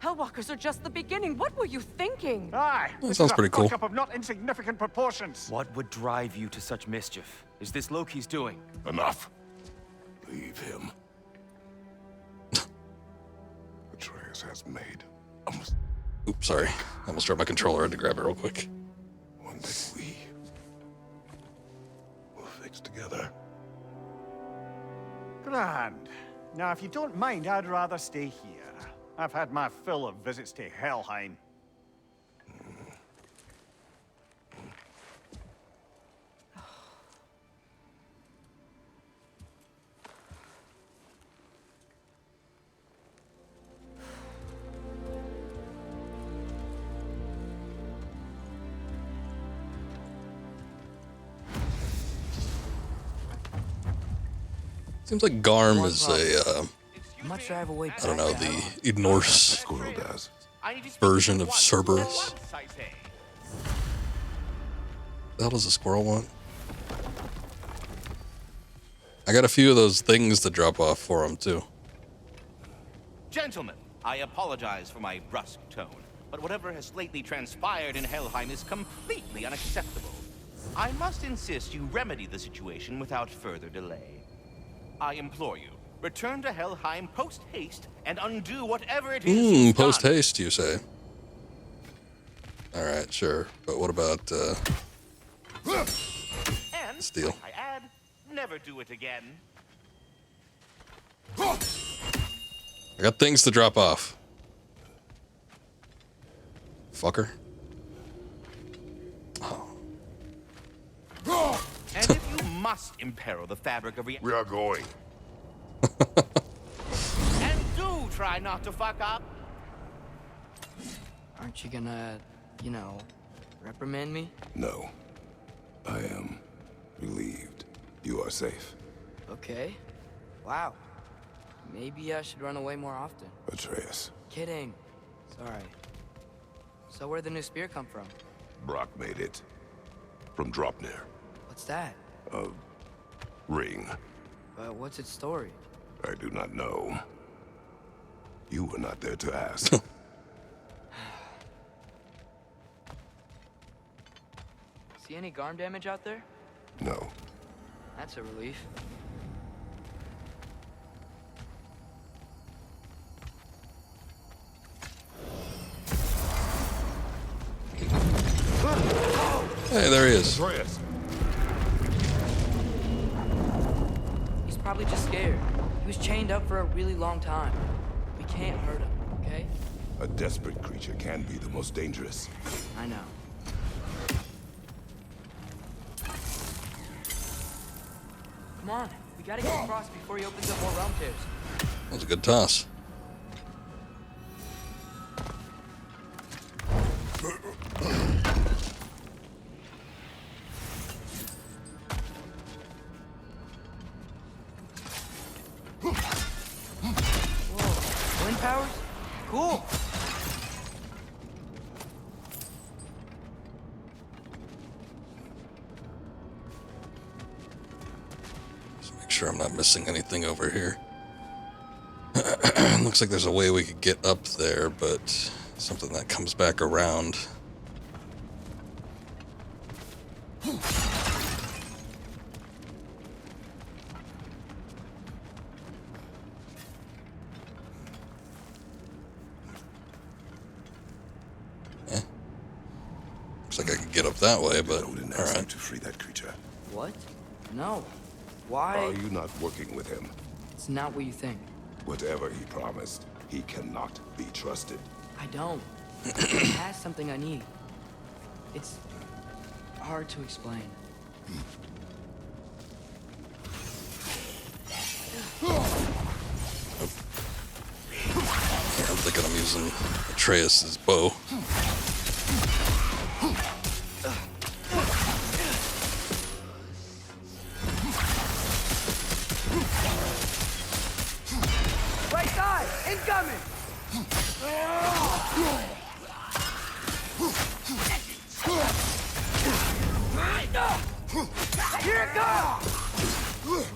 H: Hellwalkers are just the beginning. What were you thinking?
K: Aye.
A: That sounds pretty cool.
K: Fuck up of not insignificant proportions.
I: What would drive you to such mischief? Is this Loki's doing?
J: Enough. Leave him. Atreus has made a mistake.
A: Oops, sorry. I almost dropped my controller. I had to grab it real quick.
J: One that we will fix together.
K: Grand. Now, if you don't mind, I'd rather stay here. I've had my fill of visits to Helheim.
A: Seems like Garm is a,
D: I'm not sure I have a way back.
A: I don't know, the Norse
J: Squirrel does.
A: version of Cerberus. The hell does a squirrel want? I got a few of those things to drop off for him, too.
L: Gentlemen, I apologize for my brusque tone, but whatever has lately transpired in Helheim is completely unacceptable. I must insist you remedy the situation without further delay. I implore you, return to Helheim post-haste and undo whatever it is you've done.
A: Post-haste, you say? Alright, sure. But what about,
L: And,
A: steal?
L: I add, never do it again.
A: I got things to drop off. Fucker.
L: And if you must imperil the fabric of reality...
J: We are going.
L: And do try not to fuck up.
D: Aren't you gonna, you know, reprimand me?
J: No. I am relieved. You are safe.
D: Okay. Wow. Maybe I should run away more often.
J: Atreus.
D: Kidding. Sorry. So where'd the new spear come from?
J: Brock made it. From Dropnir.
D: What's that?
J: A ring.
D: But what's its story?
J: I do not know. You were not there to ask.
D: See any Garm damage out there?
J: No.
D: That's a relief.
A: Hey, there he is.
J: Atreus.
D: He's probably just scared. He was chained up for a really long time. We can't hurt him, okay?
J: A desperate creature can be the most dangerous.
D: I know. Come on, we gotta get across before he opens up more realm tears.
A: That was a good toss.
D: Whoa, wind powers? Cool.
A: Just make sure I'm not missing anything over here. Looks like there's a way we could get up there, but something that comes back around. could get up that way, but
J: Odin
A: all
J: asked you
A: right.
J: to free that creature.
D: What? No. Why?
J: Are you not working with him?
D: It's not what you think.
J: Whatever he promised, he cannot be trusted.
D: I don't. He has something I need. It's hard to explain.
A: I'm thinking I'm using Atreus' bow.
D: Right side! Incoming! Here it comes!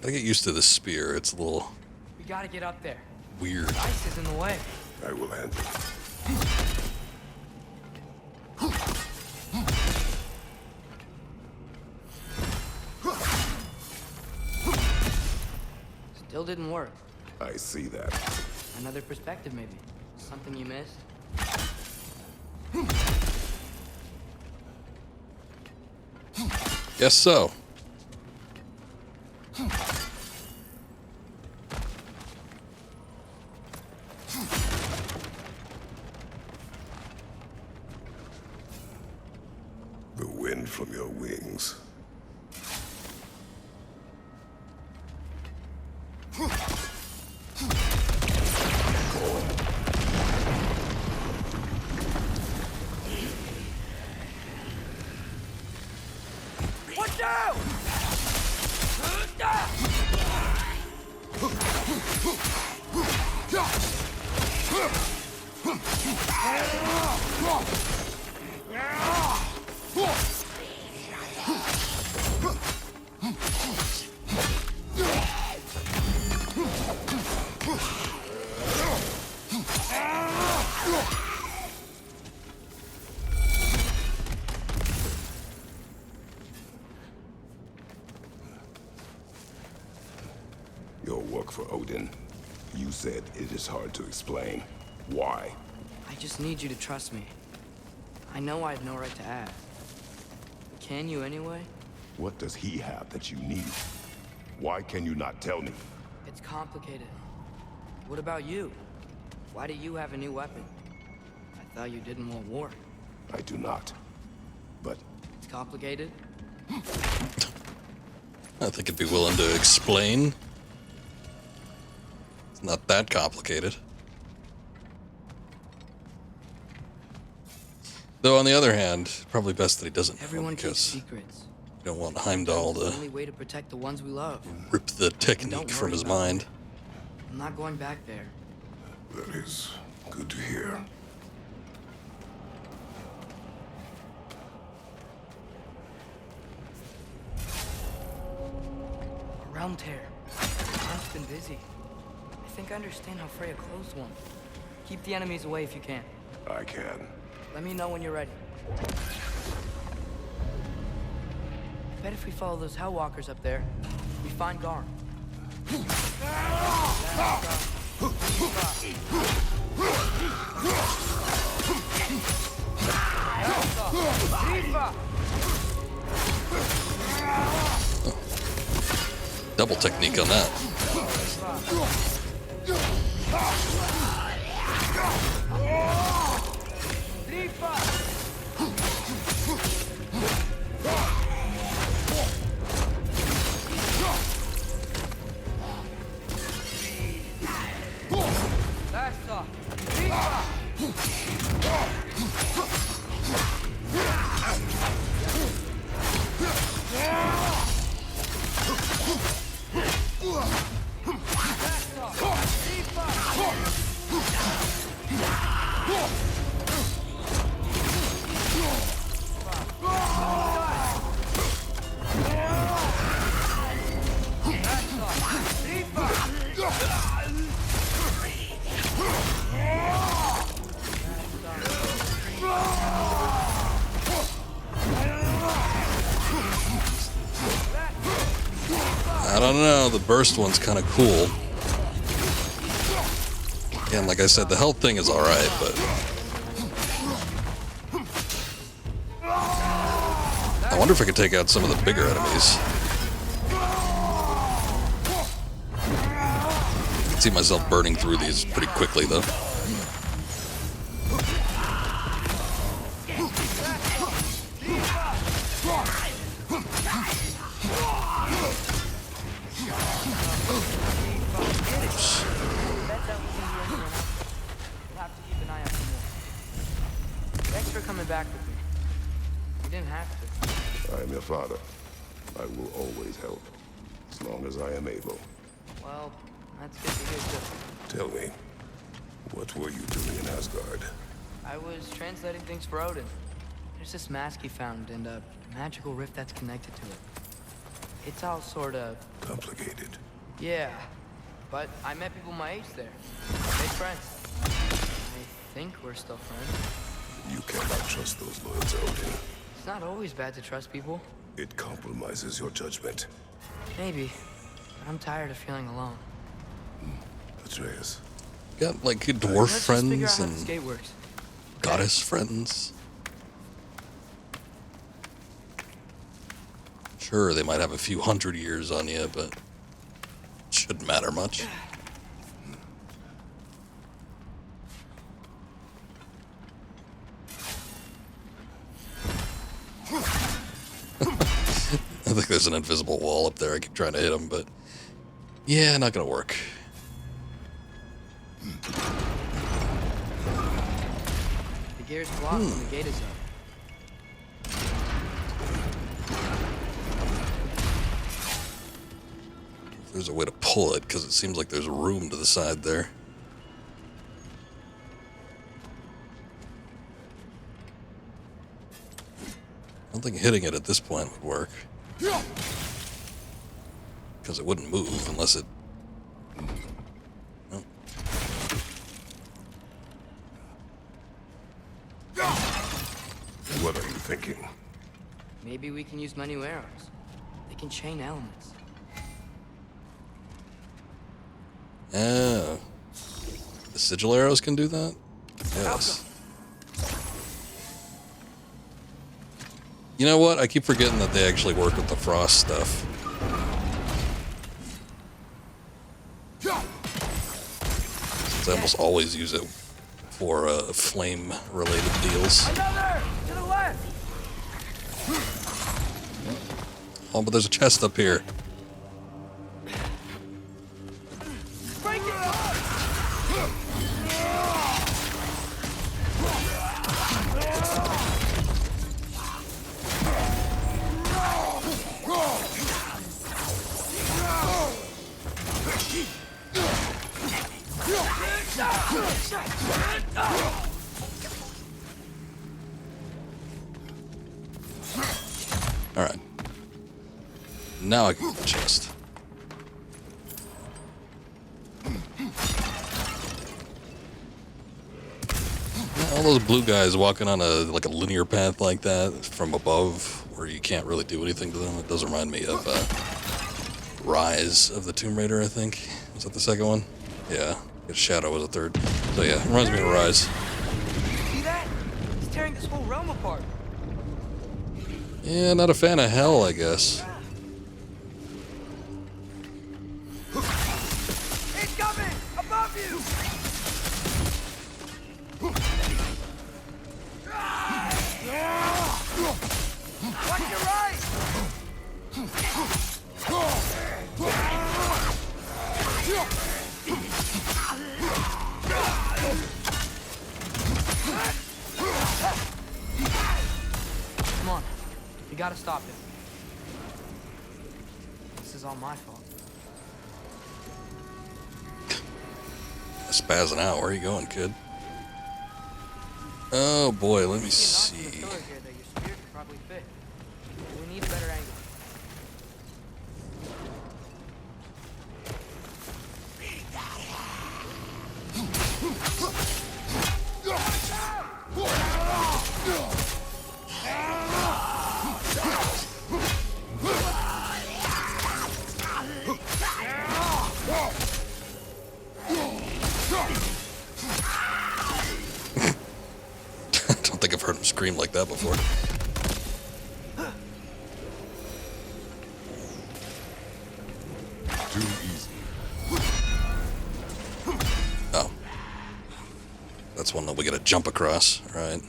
A: I get used to the spear. It's a little
D: We gotta get up there.
A: weird.
D: Ice is in the way.
J: I will handle it.
D: Still didn't work.
J: I see that.
D: Another perspective, maybe. Something you missed?
A: Guess so.
J: The wind from your wings.
D: Watch out!
J: Your work for Odin. You said it is hard to explain. Why?
D: I just need you to trust me. I know I have no right to ask. Can you anyway?
J: What does he have that you need? Why can you not tell me?
D: It's complicated. What about you? Why do you have a new weapon? I thought you didn't want war.
J: I do not. But
D: It's complicated?
A: I think I'd be willing to explain. It's not that complicated. Though on the other hand, probably best that he doesn't know,
D: Everyone keeps
A: because
D: secrets.
A: you don't want Heimdall
D: It's the
A: to
D: only way to protect the ones we love.
A: rip the
D: Don't
A: technique from
D: worry
A: his
D: about
A: mind.
D: it. I'm not going back there.
J: that is good to hear.
D: A realm tear. I've been busy. I think I understand how Freya closed one. Keep the enemies away if you can.
J: I can.
D: Let me know when you're ready. Bet if we follow those Hellwalkers up there, we find Garm.
A: Double technique on that. I don't know, the burst one's kind of cool. Again, like I said, the health thing is alright, but... I wonder if I could take out some of the bigger enemies. I can see myself burning through these pretty quickly, though.
D: Thanks for coming back with me. You didn't have to.
J: I am your father. I will always help, as long as I am able.
D: Well, that's good to hear, too.
J: Tell me, what were you doing in Asgard?
D: I was translating things for Odin. There's this mask he found and a magical rift that's connected to it. It's all sort of...
J: complicated.
D: Yeah, but I met people my age there. Big friends. I think we're still friends.
J: You cannot trust those loyal to Odin.
D: It's not always bad to trust people.
J: It compromises your judgment.
D: Maybe, but I'm tired of feeling alone.
J: Atreus.
A: Got like dwarf
D: Let's just figure out
A: friends
D: how
A: and
D: the skate works.
A: goddess friends. Sure, they might have a few 100 years on you, but it shouldn't matter much. I think there's an invisible wall up there. I keep trying to hit him, but yeah, not gonna work.
D: The gear's blocked and the gate is up.
A: There's a way to pull it, because it seems like there's room to the side there. I don't think hitting it at this point would work. Because it wouldn't move unless it... Oh.
J: What are you thinking?
D: Maybe we can use my new arrows. They can chain elements.
A: Oh. The sigil arrows can do that? Yes. You know what? I keep forgetting that they actually work with the frost stuff. Since I almost always use it for flame-related deals.
H: Another! To the left!
A: Oh, but there's a chest up here.
H: Break it up!
A: Alright. Now I can get the chest. All those blue guys walking on a linear path like that from above, where you can't really do anything to them. It does remind me of Rise of the Tomb Raider, I think. Was that the second one? Yeah. Shadow was a third. So yeah, it reminds me of Rise.
D: See that? He's tearing this whole realm apart.
A: Yeah, not a fan of hell, I guess.
H: It's coming! Above you! Watch your right!
D: Come on. You gotta stop him. This is all my fault.
A: Spazzing out. Where are you going, kid? Oh boy, let me see.
D: Here that your spear could probably fit. We need a better angle.
A: screamed like that before.
E: Too easy.
A: Oh. That's one that we gotta jump across, right?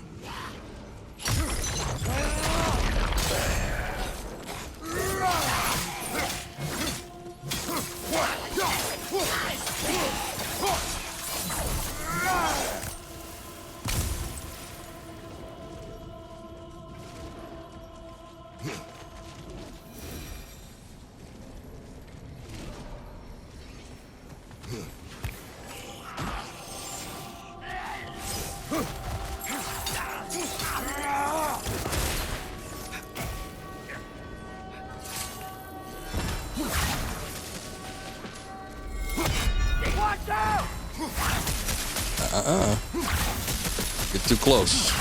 A: Get too close.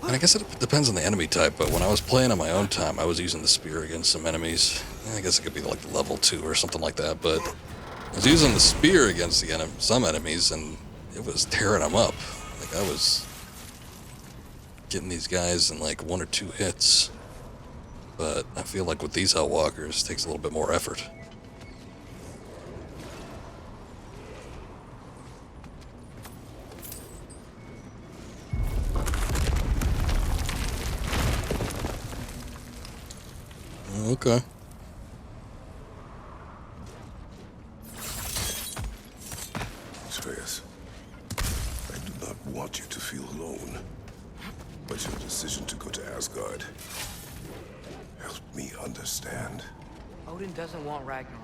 A: And I guess it depends on the enemy type, but when I was playing on my own time, I was using the spear against some enemies. I guess it could be like level 2 or something like that, but I was using the spear against the some enemies, and it was tearing them up. Like, I was getting these guys in like 1 or 2 hits. But I feel like with these Hellwalkers, it takes a little bit more effort. Okay.
J: Atreus, I do not want you to feel alone. But your decision to go to Asgard helped me understand.
D: Odin doesn't want Ragnarok.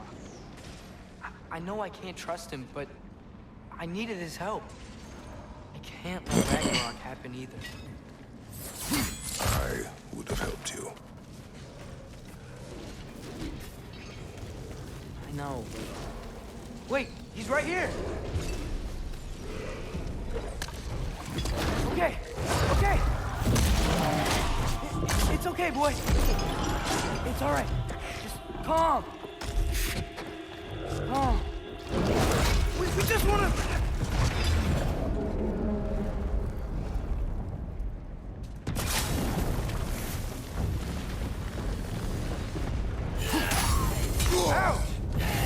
D: I know I can't trust him, but I needed his help. I can't let Ragnarok happen either.
J: I would have helped you.
D: I know. Wait, he's right here. Okay, okay. It's okay, boy. It's all right. Just calm. Calm. We just want to... Ouch!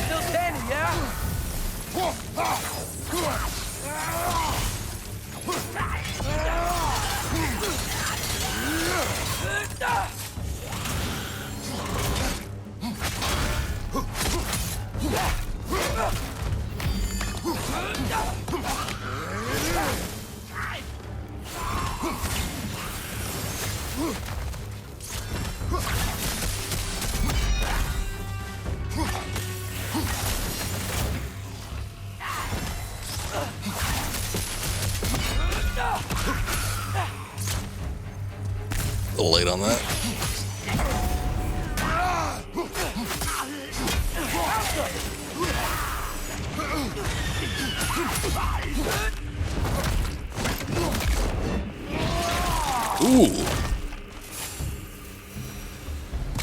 D: Still standing, yeah?
A: A little late on that. Ooh.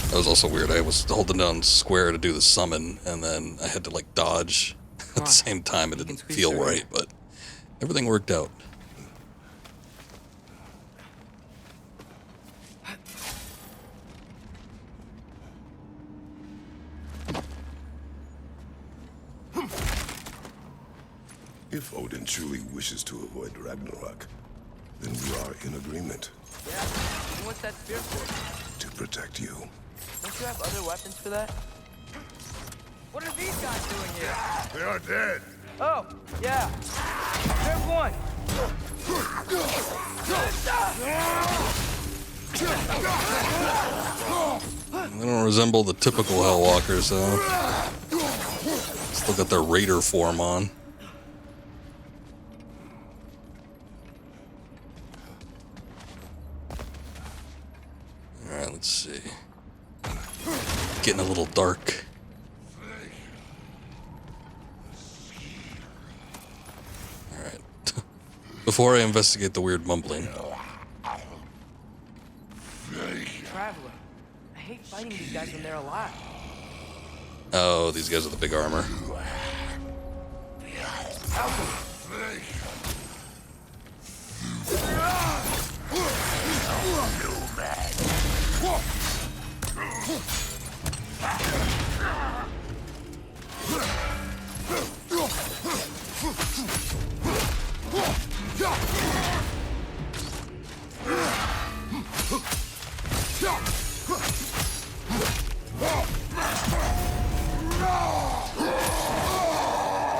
A: That was also weird. I was holding down square to do the summon, and then I had to like dodge at the same time. It didn't feel right, but everything worked out.
J: If Odin truly wishes to avoid Ragnarok, then we are in agreement.
D: Yeah, what's that spear for?
J: To protect you.
D: Don't you have other weapons for that? What are these guys doing here?
E: They are dead.
D: Oh, yeah. There's one.
A: They don't resemble the typical Hellwalkers, though. Still got their raider form on. Alright, let's see. Getting a little dark. Alright. Before I investigate the weird mumbling.
D: Traveler, I hate fighting these guys when they're alive.
A: Oh, these guys are the big armor.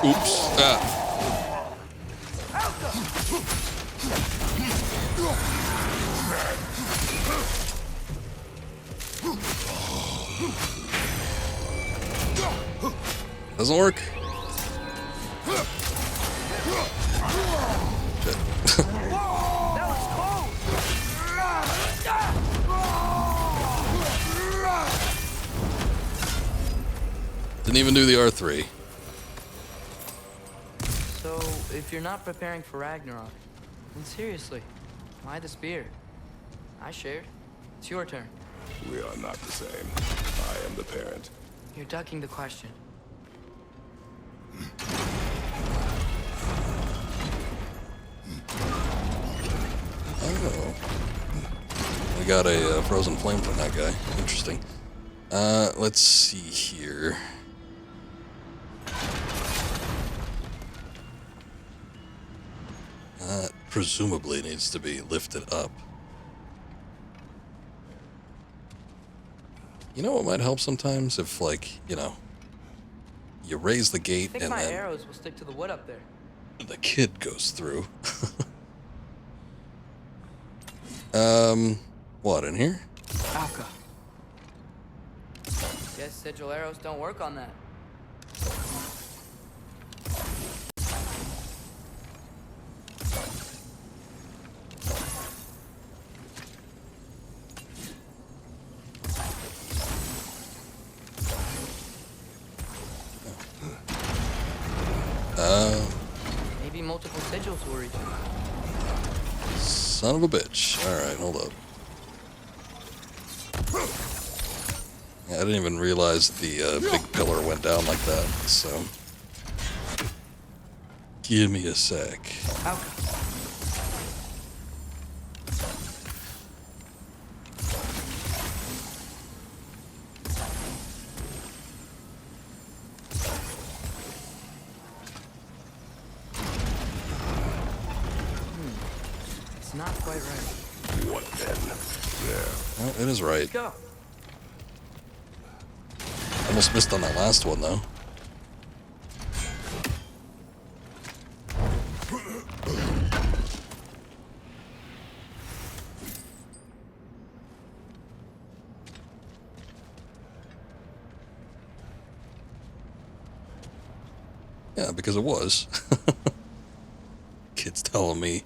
A: Oops. Ah. Doesn't work. Shit. Didn't even do the R3.
D: So, if you're not preparing for Ragnarok, then seriously, why the spear? I shared. It's your turn.
J: We are not the same. I am the parent.
D: You're ducking the question.
A: Oh. We got a frozen flame from that guy. Interesting. Let's see here. Presumably needs to be lifted up. You know what might help sometimes? If, like, you know, you raise the gate
D: I think
A: and
D: my
A: then
D: arrows will stick to the wood up there.
A: the kid goes through. What, in here?
D: Alka. Guess sigil arrows don't work on that. Maybe multiple sigils will reach you.
A: Son of a bitch. Alright, hold up. Yeah, I didn't even realize the big pillar went down like that, so... Give me a sec.
D: Alka. It's not quite right.
J: What then? There.
A: Well, it is right.
D: Let's go.
A: Almost missed on that last one, though. Yeah, because it was. Kids telling me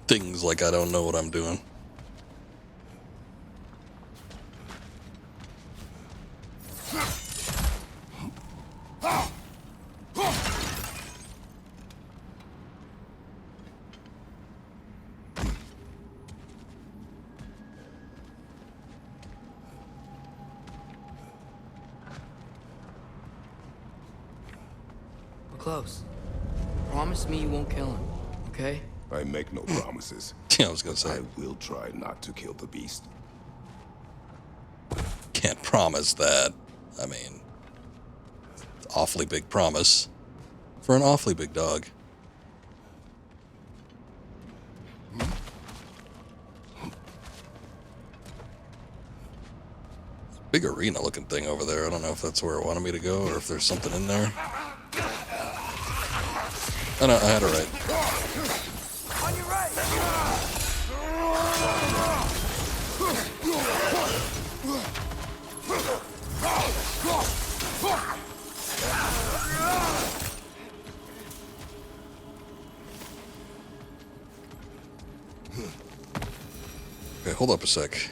A: things like I don't know what I'm doing.
D: We're close. Promise me you won't kill him, okay?
J: I make no promises.
A: Yeah, I was gonna say.
J: I will try not to kill the beast.
A: Can't promise that. I mean, awfully big promise for an awfully big dog. Big arena looking thing over there. I don't know if that's where it wanted me to go or if there's something in there. Oh no, I had it right.
H: On your right.
A: Okay, hold up a sec.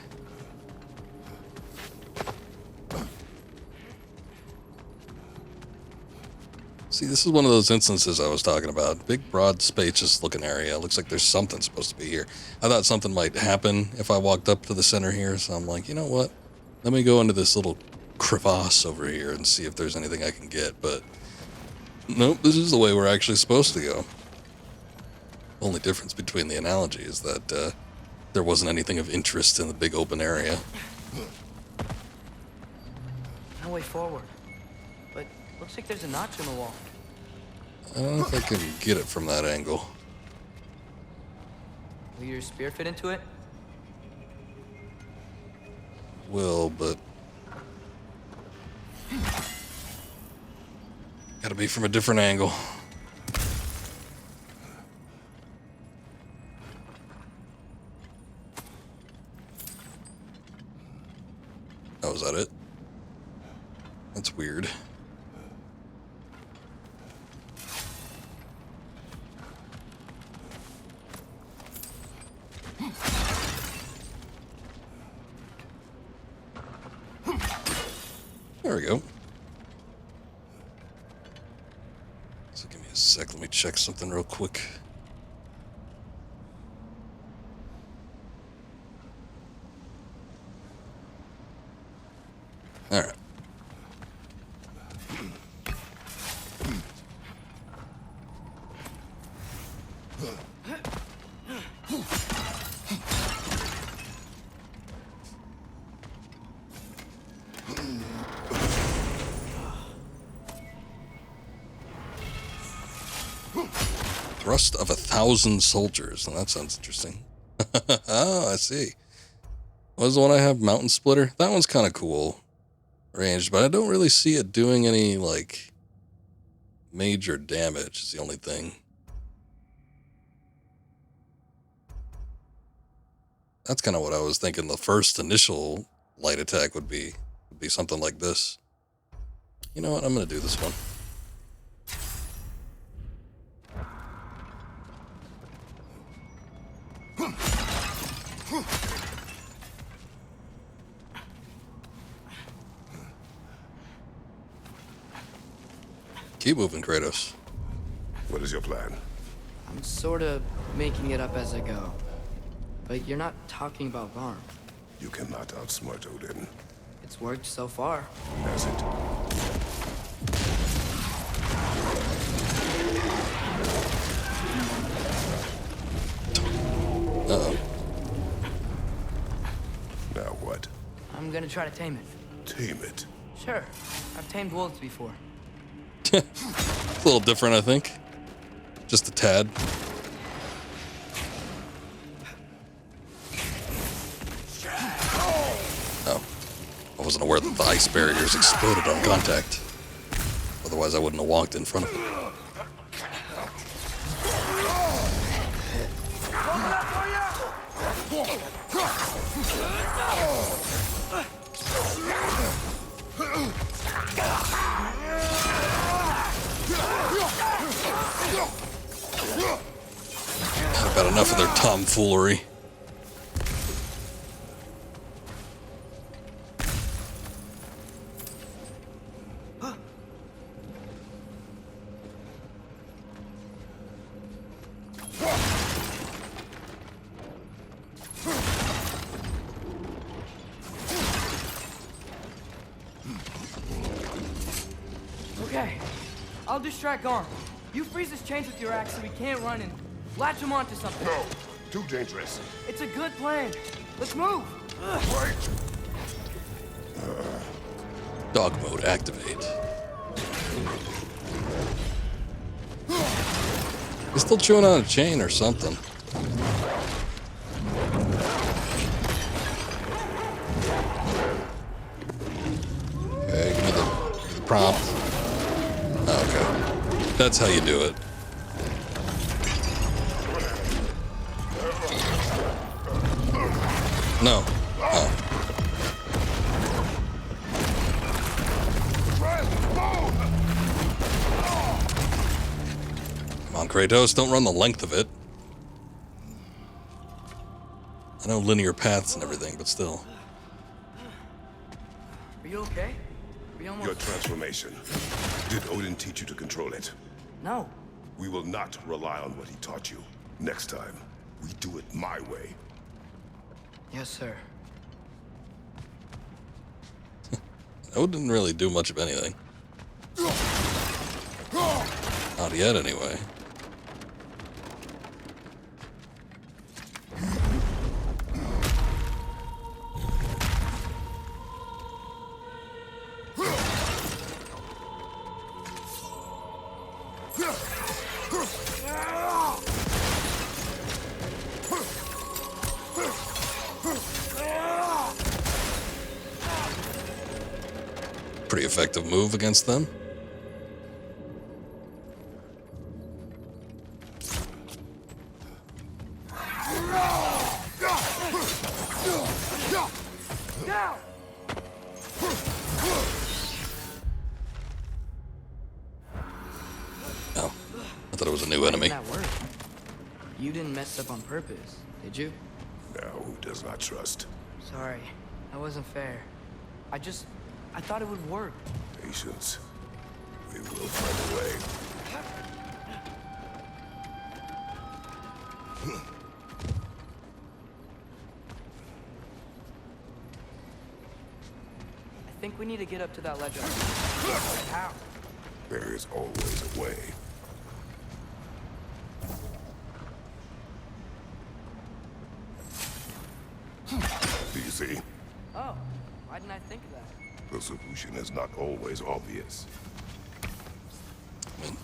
A: See, this is one of those instances I was talking about. Big, broad, spacious looking area. Looks like there's something supposed to be here. I thought something might happen if I walked up to the center here, so I'm like, you know what? Let me go into this little crevasse over here and see if there's anything I can get, but nope, this is the way we're actually supposed to go. Only difference between the analogy is that there wasn't anything of interest in the big open area.
D: No way forward. But looks like there's a notch in the wall.
A: I don't know if I can get it from that angle.
D: Will your spear fit into it?
A: Will, but gotta be from a different angle. Oh, is that it? That's weird. There we go. So give me a sec, let me check something real quick. All right. Thrust of 1,000 soldiers. Well, that sounds interesting. Oh, I see. What was the one I have? Mountain Splitter? That one's kind of cool. Ranged, but I don't really see it doing any, like, major damage is the only thing. That's kind of what I was thinking the first initial light attack would be something like this. You know what? I'm going to do this one. Keep moving, Kratos.
J: What is your plan?
D: I'm sort of making it up as I go. But you're not talking about Garm.
J: You cannot outsmart Odin.
D: It's worked so far.
J: Has it?
A: Uh-oh.
J: Now what?
D: I'm gonna try to tame it.
J: Tame it?
D: Sure. I've tamed wolves before.
A: It's a little different, I think. Just a tad. Oh. I wasn't aware that the ice barriers exploded on contact. Otherwise, I wouldn't have walked in front of it. I've got enough of their tomfoolery.
D: Okay, I'll distract Garm. You freeze his chains with your axe so he can't run and latch him onto something.
J: No, too dangerous.
D: It's a good plan. Let's move.
J: Wait.
A: Dog mode activate. He's still chewing on a chain or something. Okay, give me the prompt. Okay. That's how you do it. No. Oh. Come on, Kratos, don't run the length of it. I know linear paths and everything, but still.
D: Are you okay? We almost...
J: Your transformation. Did Odin teach you to control it?
D: No.
J: We will not rely on what he taught you. Next time, we do it my way.
D: Yes, sir.
A: That didn't really do much of anything. Not yet, anyway. Pretty effective move against them. Oh, I thought it was a new enemy.
D: That work? You didn't mess up on purpose, did you?
J: Now, who does not trust?
D: Sorry, that wasn't fair. I thought it would work.
J: Patience. We will find a way.
D: I think we need to get up to that ledge. How?
J: There is always a way. Do you see?
D: Oh, why didn't I think of that?
J: The solution is not always obvious.
A: I mean,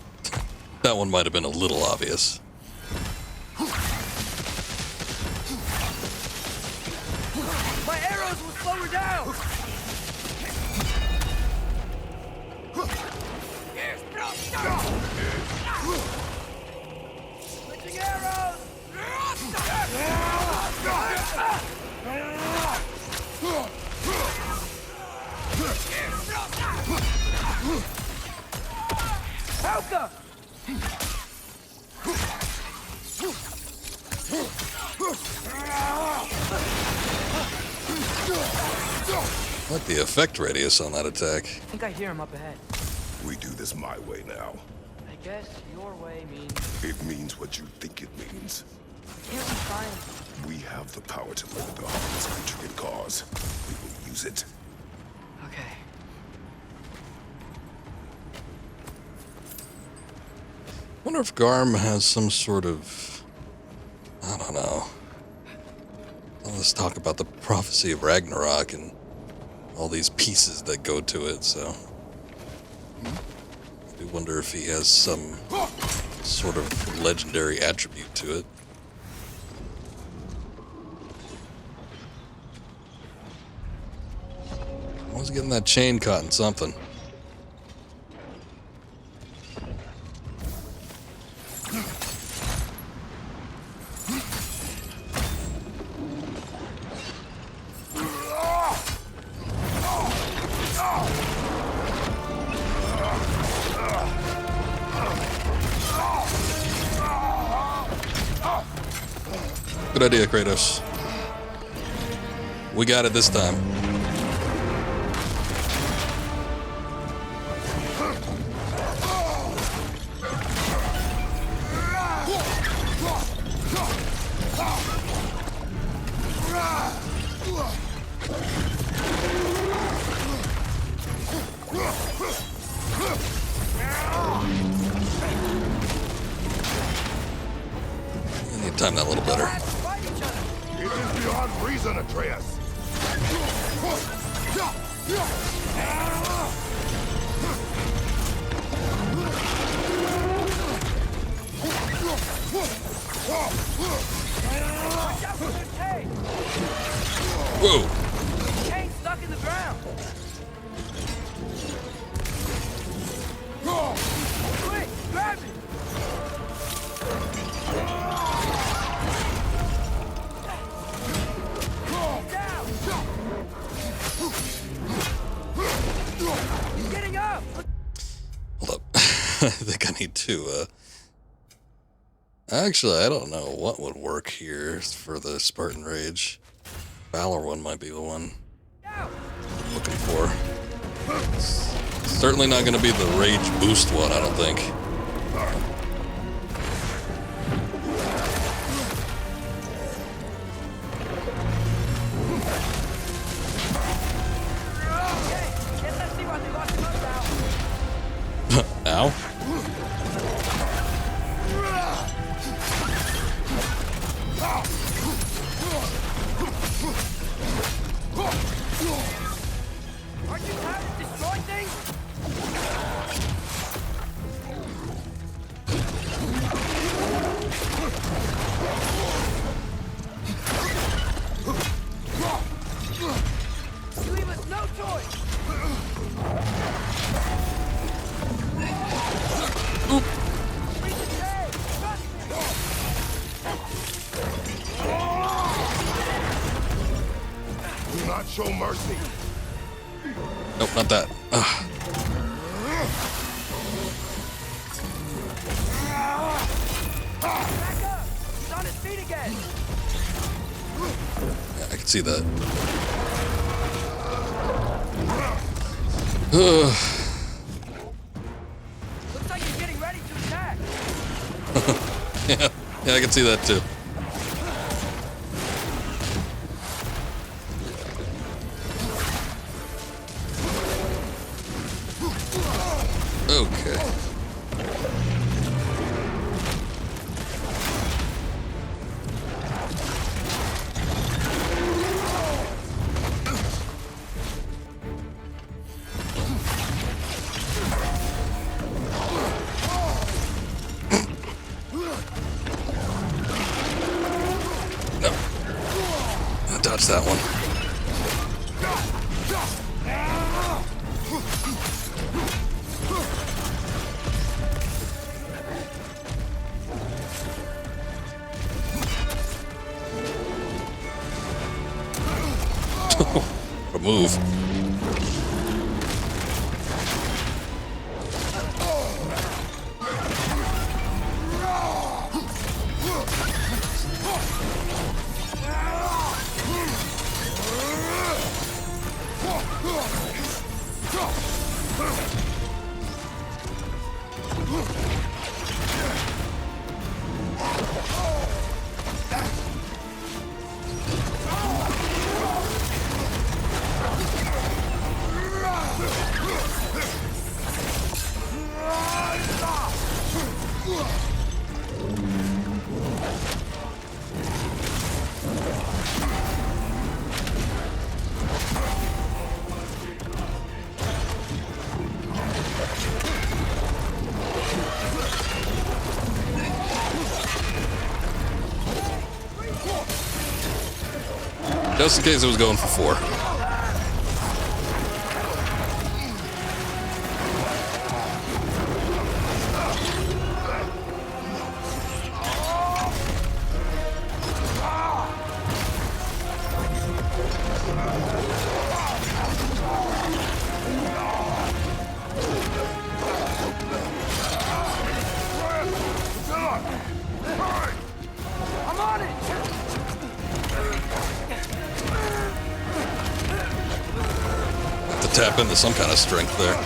A: that one might have been a little obvious.
D: My arrows will slow her down! Switching arrows! Helka!
A: I like the effect radius on that attack.
D: I think I hear him up ahead.
J: We do this my way now.
D: I guess your way means...
J: It means what you think it means.
D: Can't we find...
J: We have the power to limit the harm this country can cause. We will use it.
D: Okay.
A: I wonder if Garm has some sort of... I don't know. All this talk about the prophecy of Ragnarok and all these pieces that go to it, so... I do wonder if he has some sort of legendary attribute to it. I was getting that chain caught in something. Good idea, Kratos. We got it this time. I need to time that a little better.
J: It is beyond reason, Atreus.
A: Whoa!
D: Chain stuck in the ground. Quick, grab it. He's getting up.
A: Hold up. I think I need to, Actually, I don't know what would work here for the Spartan Rage. Valor one might be the one I'm looking for. It's certainly not going to be the Rage Boost one, I don't think.
D: Get that Aren't you tired of destroying things? You leave us no choice.
J: Do not show mercy.
A: Nope, not that. Ugh.
D: Back up! He's on his feet again!
A: Yeah, I can see that. Ugh.
D: Looks like he's getting ready to attack.
A: Yeah, I can see that too. Okay. No. I dodged that one. What a move. Just in case it was going for 4.
D: I'm on it!
A: Have to tap into some kind of strength there.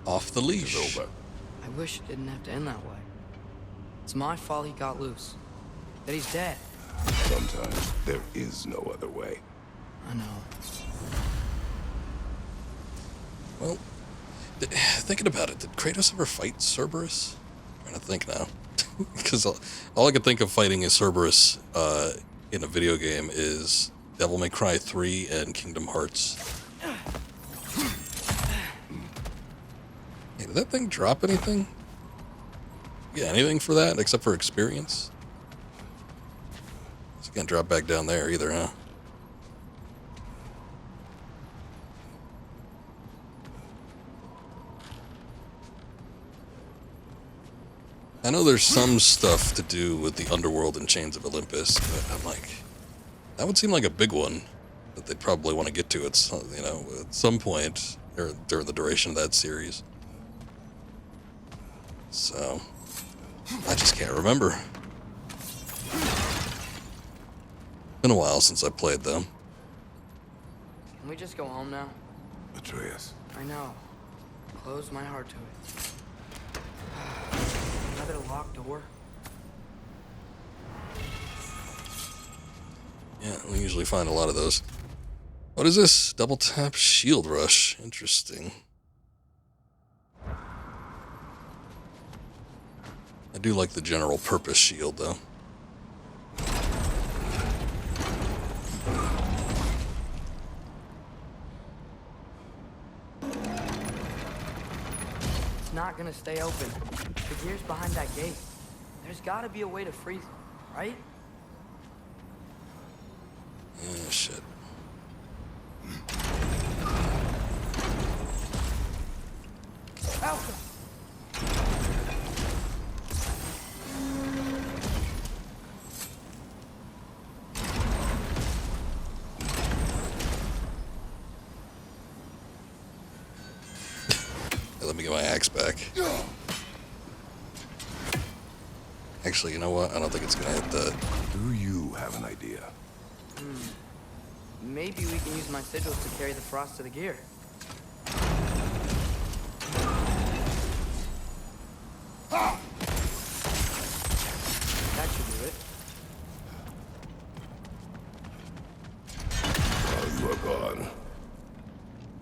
A: Off the leash.
J: It's over.
D: I wish it didn't have to end that way. It's my fault he got loose. That he's dead.
J: Sometimes there is no other way.
D: I know.
A: Well, thinking about it, did Kratos ever fight Cerberus? I'm trying to think now. Because all I could think of fighting is Cerberus in a video game is Devil May Cry 3 and Kingdom Hearts. Hey, did that thing drop anything? Yeah, anything for that except for experience? It's can't drop back down there either, huh? I know there's some stuff to do with the underworld and Chains of Olympus, but I'm like, that would seem like a big one that they'd probably want to get to at some, at some point or during the duration of that series. So, I just can't remember. Been a while since I played them.
D: Can we just go home now?
J: Atreus.
D: I know. Close my heart to it. Another locked door.
A: Yeah, we usually find a lot of those. What is this? Double tap shield rush. Interesting. I do like the general purpose shield, though.
D: It's not gonna stay open. The gear's behind that gate. There's gotta be a way to freeze it, right?
A: Oh, shit.
D: Alpha!
A: Let me get my axe back. Actually, you know what? I don't think it's gonna hit that.
J: Do you have an idea?
D: Maybe we can use my sigils to carry the frost to the gear. That should do it.
J: While you are gone,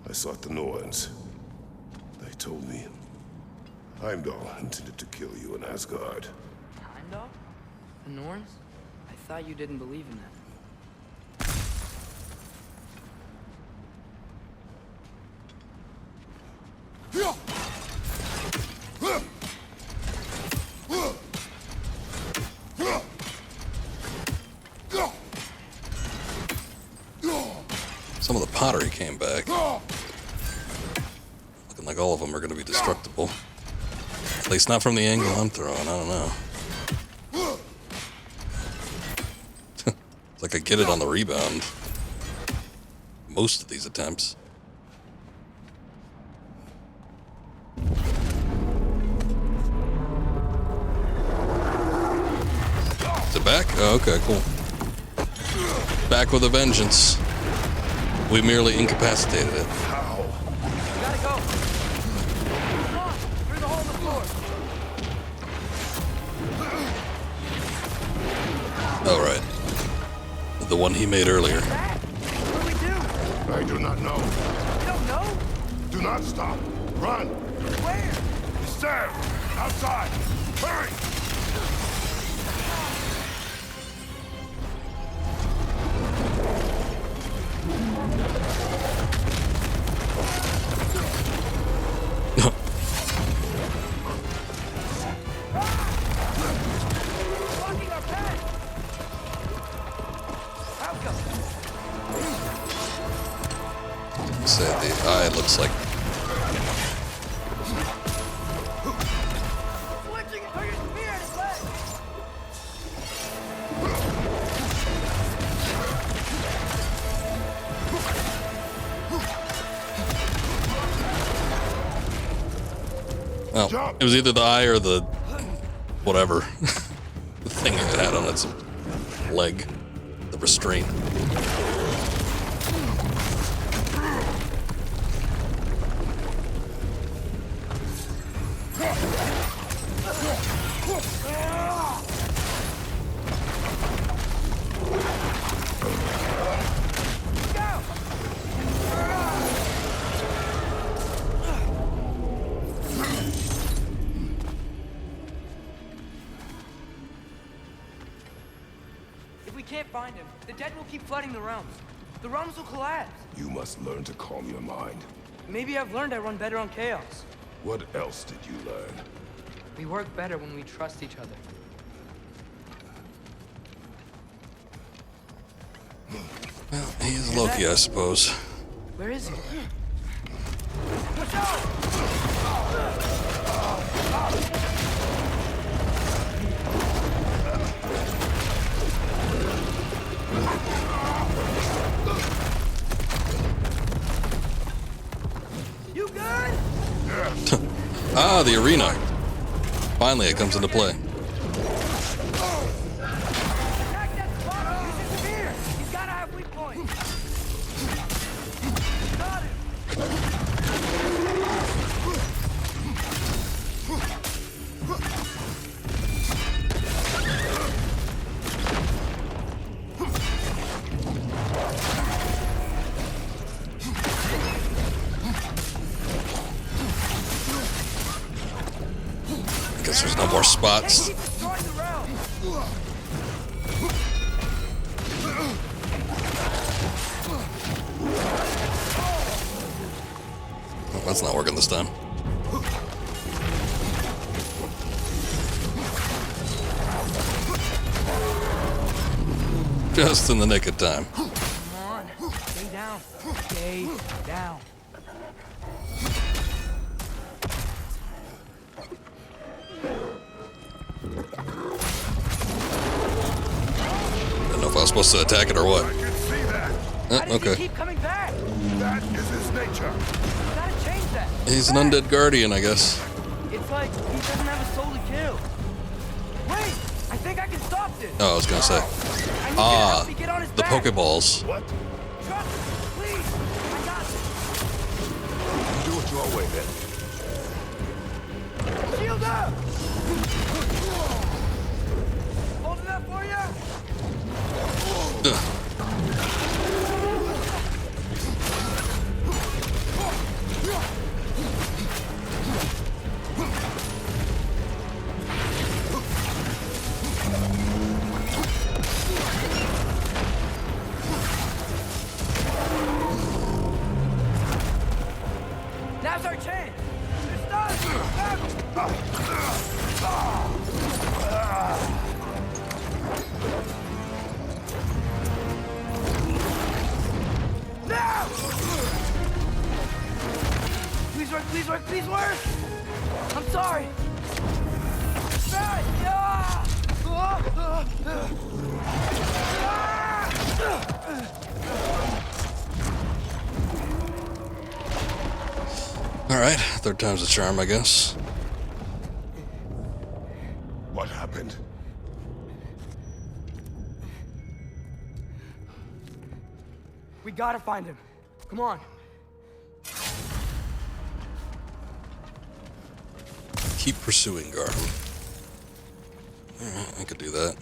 J: I sought the Norns. They told me Heimdall intended to kill you in Asgard.
D: Heimdall? The Norns? I thought you didn't believe in that.
A: Some of the pottery came back. Looking like all of them are going to be destructible. At least not from the angle I'm throwing, I don't know. It's like I get it on the rebound. Most of these attempts. Is it back? Oh, okay, cool. Back with a vengeance. We merely incapacitated it.
J: How?
D: You gotta go. Come on, through the hole in the floor.
A: All right. The one he made earlier.
D: What do we do?
J: I do not know.
D: You don't know?
J: Do not stop. Run.
D: Where?
J: It's there. Outside. Hurry.
D: Blocking our path. Outcome.
A: Say the eye looks like.
D: Switching it. Throw your spear at his leg.
A: Well, it was either the eye or the whatever the thing it had on its leg, the restraint.
D: If we can't find him, the dead will keep flooding the realms. The realms will collapse.
J: You must learn to calm your mind.
D: Maybe I've learned I run better on chaos.
J: What else did you learn?
D: We work better when we trust each other.
A: Well, he is Loki, I suppose.
D: Where is he? You good?
A: Ah, the arena. Finally, it comes into play.
D: Attack that spot! Use his spear! He's gotta have weak points! Got him!
A: Guess there's no more spots. Oh, that's not working this time. Just in the nick of time.
D: Come on, stay down. Stay down.
A: I don't know if I was supposed to attack it or what.
E: I can see that.
A: Okay.
D: Keep coming back.
E: That is his nature.
D: You gotta change that.
A: He's an undead guardian, I guess.
D: It's like he doesn't have a soul to kill. Wait, I think I can stop this.
A: Oh, I was gonna say.
D: I need you to help me get on his
A: The
D: back.
A: Pokeballs.
E: What?
D: Trust me, please. I got this.
E: Do it your way then.
D: Shield up. Holding up for you.
A: Ugh.
D: Now's our chance. It's done. Now! Please work, please work, please work! I'm sorry.
A: Alright, third time's a charm, I guess.
E: What happened?
D: We gotta find him. Come on.
A: Keep pursuing Garm. Alright, I could do that.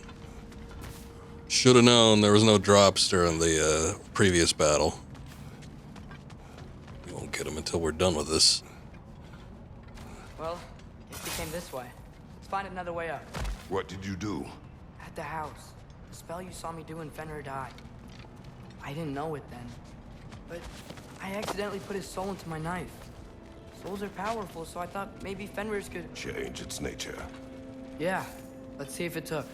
A: Should have known there was no drops during the previous battle. We won't get them until we're done with this.
D: Well, guess we came this way. Let's find another way up.
E: What did you do?
D: At the house. The spell you saw me do when Fenrir died. I didn't know it then. But I accidentally put his soul into my knife. Souls are powerful, so I thought maybe Fenrir's could...
J: Change its nature.
D: Yeah. Let's see if it took.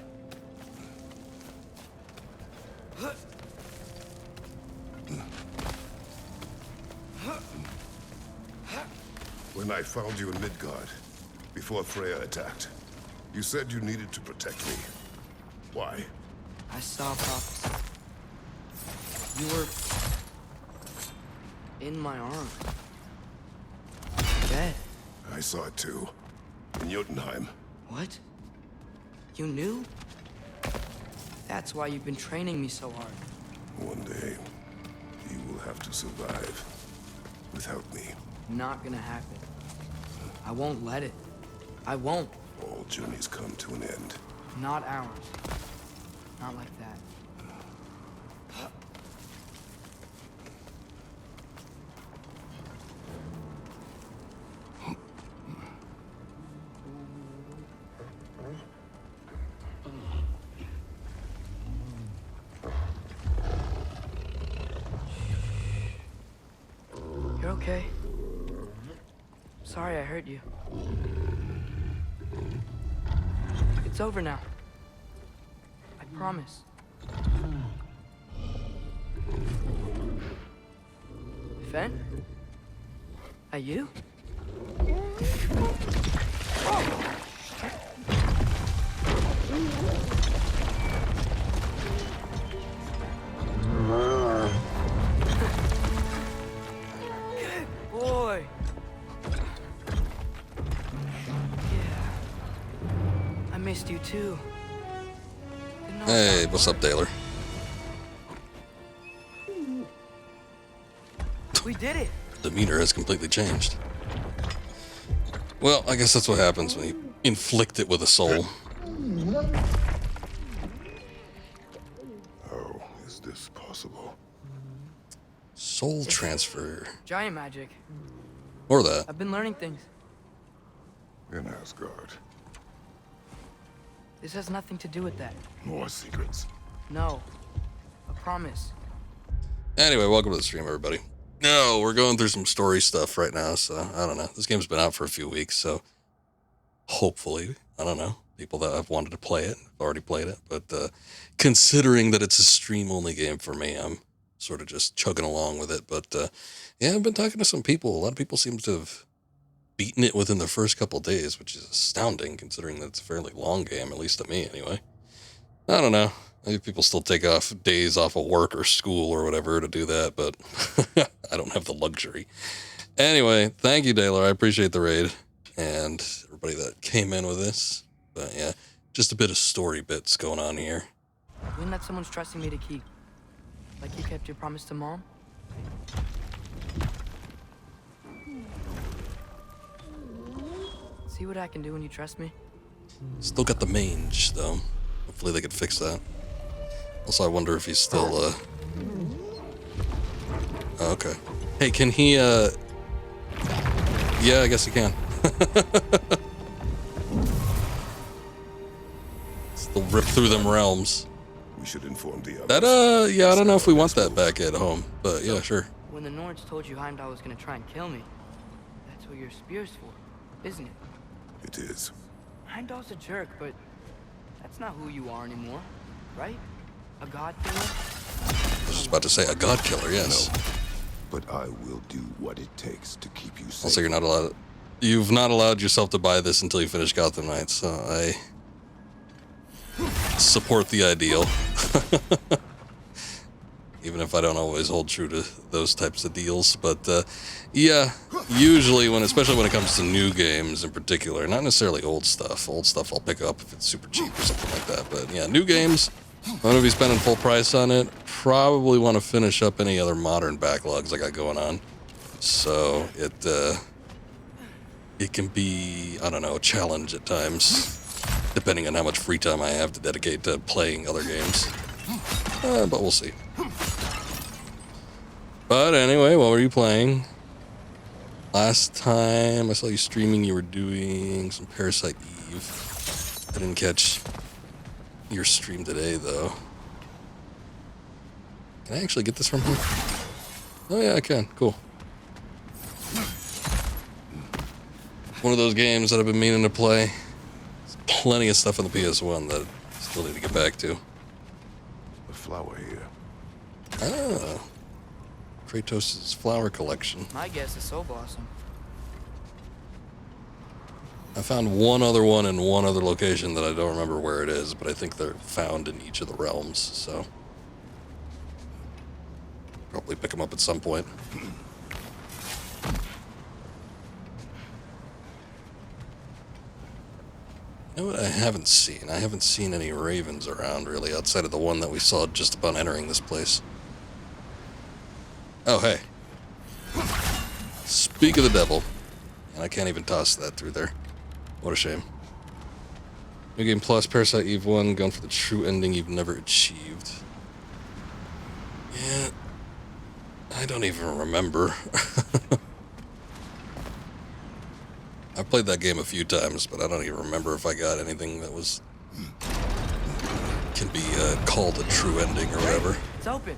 J: When I found you in Midgard, before Freya attacked, you said you needed to protect me. Why?
D: I saw prophecy. You were... in my arms. Dead.
J: I saw it too. In Jotunheim.
D: What? You knew? That's why you've been training me so hard.
J: One day, you will have to survive without me.
D: Not gonna happen. I won't let it. I won't.
J: All journeys come to an end.
D: Not ours. Not like that. You're okay. Sorry I hurt you. It's over now. I promise. Fen? Are you? Boy. Yeah. I missed you too.
A: Hey, what's up, Taylor?
D: We did it.
A: Demeanor has completely changed. Well, I guess that's what happens when you inflict it with a soul.
J: How is this possible?
A: Soul transfer.
D: Giant magic.
A: Or that.
D: I've been learning things.
J: In Asgard,
D: This has nothing to do with that.
J: More secrets.
D: No. A promise.
A: Anyway, welcome to the stream, everybody. No, we're going through some story stuff right now, so I don't know. This game's been out for a few weeks, so hopefully, I don't know, people that have wanted to play it have already played it, but considering that it's a stream-only game for me, I'm sort of just chugging along with it. But yeah, I've been talking to some people. A lot of people seem to have beaten it within the first couple days, which is astounding considering that it's a fairly long game, at least to me anyway. I don't know. Maybe people still take off days off of work or school or whatever to do that, but I don't have the luxury. Anyway, thank you, Daylor. I appreciate the raid and everybody that came in with this. But yeah, just a bit of story bits going on here.
D: One that someone's trusting me to keep. Like you kept your promise to Mom? See what I can do when you trust me?
A: Still got the mange, though. Hopefully they could fix that. Also, I wonder if he's still, Oh, okay. Hey, can he, Yeah, I guess he can. Still rip through them realms.
J: We should inform the others.
A: That, yeah, I don't know if we want that back at home, but yeah, sure.
D: When the Nords told you Heimdall was gonna try and kill me, that's what your spear's for, isn't it?
J: It is.
D: Heimdall's a jerk, but that's not who you are anymore, right? A god killer?
A: I was just about to say a god killer, yes.
J: No, but I will do what it takes to keep you safe.
A: Also, you're not allowed. You've not allowed yourself to buy this until you finish Gotham Knights, so I support the ideal. Even if I don't always hold true to those types of deals. But yeah, usually especially when it comes to new games in particular, not necessarily old stuff. Old stuff I'll pick up if it's super cheap or something like that. But yeah, new games, I'm going to be spending full price on it. Probably want to finish up any other modern backlogs I got going on. So it can be, I don't know, a challenge at times, depending on how much free time I have to dedicate to playing other games. But we'll see. But anyway, what were you playing? Last time I saw you streaming, you were doing some Parasite Eve. I didn't catch your stream today, though. Can I actually get this from here? Oh yeah, I can. Cool. One of those games that I've been meaning to play. There's plenty of stuff on the PS1 that I still need to get back to.
J: A flower here.
A: Oh. Kratos' flower collection.
D: My guess is Soul Blossom.
A: I found one other one in one other location that I don't remember where it is, but I think they're found in each of the realms, so probably pick them up at some point. You know what I haven't seen? I haven't seen any ravens around, really, outside of the one that we saw just upon entering this place. Oh, hey. Speak of the devil. And I can't even toss that through there. What a shame. New Game Plus, Parasite Eve 1, going for the true ending you've never achieved. Yeah. I don't even remember. I've played that game a few times, but I don't even remember if I got anything that was... can be called a true ending or whatever.
D: It's open.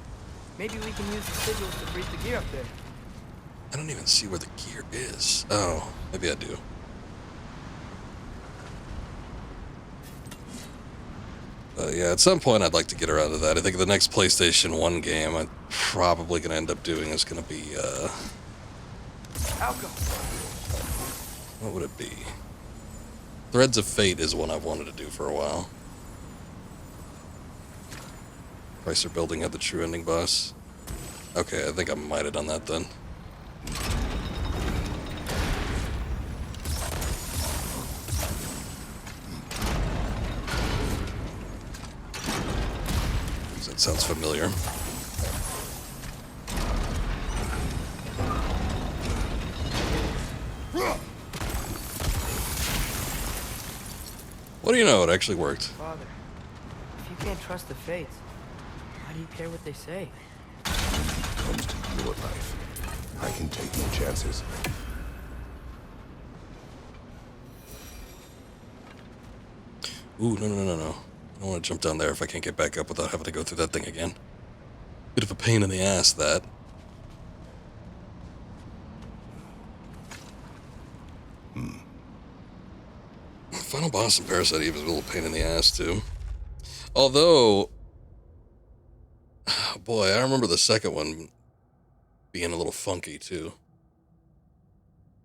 D: Maybe we can use the sigils to freeze the gear up there.
A: I don't even see where the gear is. Oh, maybe I do. Yeah, at some point I'd like to get around to that. I think the next PlayStation 1 game I'm probably going to end up doing is going to be,
D: Alcohol.
A: What would it be? Threads of Fate is one I've wanted to do for a while. Chrysler Building had the true ending boss. Okay, I think I might have done that then. That sounds familiar. What do you know? It actually worked.
D: Father, if you can't trust the fates, why do you care what they say?
J: When it comes to your life, I can take no chances.
A: Ooh, no. I don't want to jump down there if I can't get back up without having to go through that thing again. Bit of a pain in the ass, that. Final boss in Parasite Eve is a little pain in the ass, too. Although, boy, I remember the second one being a little funky, too.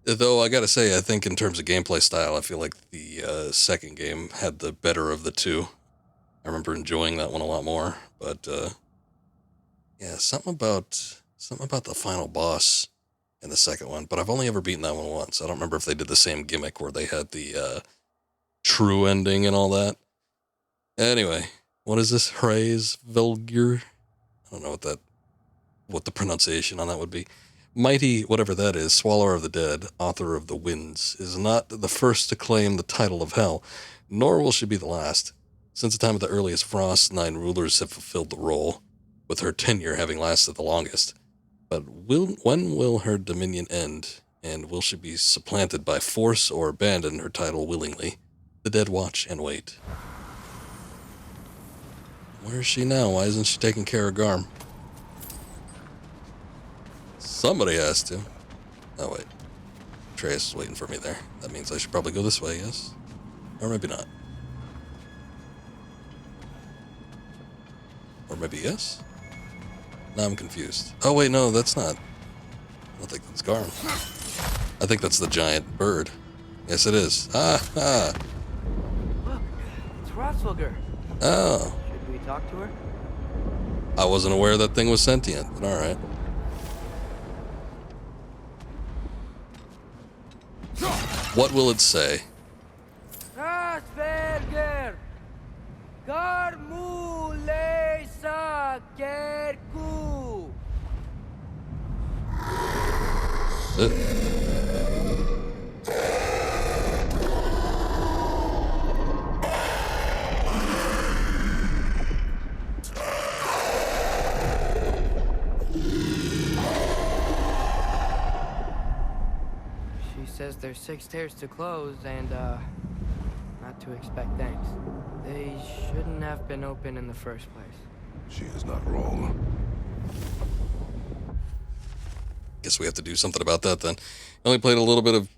A: Though, I gotta say, I think in terms of gameplay style, I feel like the second game had the better of the two. I remember enjoying that one a lot more, but, yeah, something about the final boss in the second one, but I've only ever beaten that one once. I don't remember if they did the same gimmick where they had the, true ending and all that. Anyway, what is this? Hraes Velgir? I don't know what the pronunciation on that would be. Mighty, whatever that is, Swallower of the Dead, author of The Winds, is not the first to claim the title of Hell, nor will she be the last. Since the time of the earliest frost, 9 rulers have fulfilled the role, with her tenure having lasted the longest. But when will her dominion end, and will she be supplanted by force or abandon her title willingly? The dead watch and wait. Where is she now? Why isn't she taking care of Garm? Somebody has to. Oh, wait. Atreus is waiting for me there. That means I should probably go this way, yes? Or maybe not. Or maybe yes? Now I'm confused. Oh, wait, no, that's not. I don't think that's Garm. I think that's the giant bird. Yes, it is. Ah.
D: Look, it's Hrothgar.
A: Oh.
D: Should we talk to her?
A: I wasn't aware that thing was sentient, but alright. What will it say?
D: Hrothgar! Garmu leisa kerku. She says there's 6 stairs to close and, not to expect thanks. They shouldn't have been open in the first place.
J: She is not wrong.
A: Guess we have to do something about that then. I only played a little bit of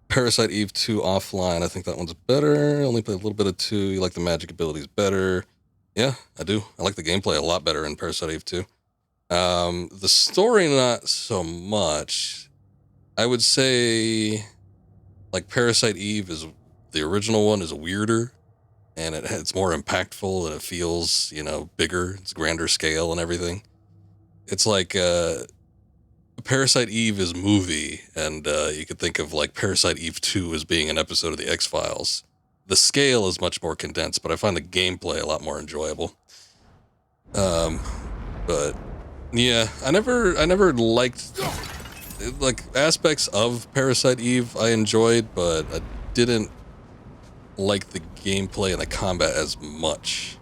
A: Parasite Eve 2 offline. I think that one's better. I only played a little bit of 2. You like the magic abilities better? Yeah, I do. I like the gameplay a lot better in Parasite Eve 2. The story, not so much. I would say, like, Parasite Eve is, the original one is weirder, and it's more impactful, and it feels, bigger. It's grander scale and everything. It's like, Parasite Eve is movie, and you could think of like Parasite Eve 2 as being an episode of the X-Files. The scale is much more condensed, but I find the gameplay a lot more enjoyable. But yeah, I never liked like aspects of Parasite Eve I enjoyed, but I didn't like the gameplay and the combat as much.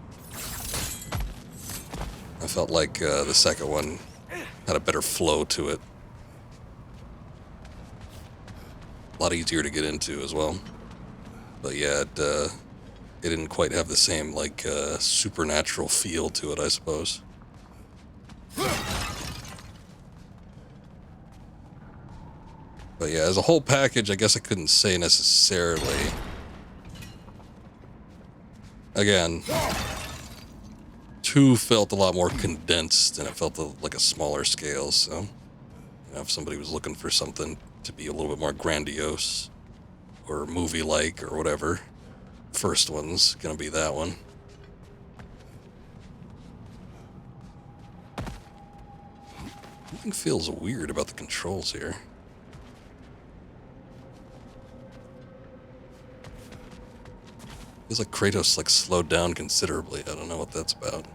A: I felt like the second one had a better flow to it. A lot easier to get into as well. But yeah, it didn't quite have the same, like, supernatural feel to it, I suppose. But yeah, as a whole package, I guess I couldn't say necessarily. Again, 2 felt a lot more condensed, and it felt like a smaller scale, so if somebody was looking for something to be a little bit more grandiose or movie-like or whatever, first one's gonna be that one. Something feels weird about the controls here. Feels like Kratos slowed down considerably. I don't know what that's about.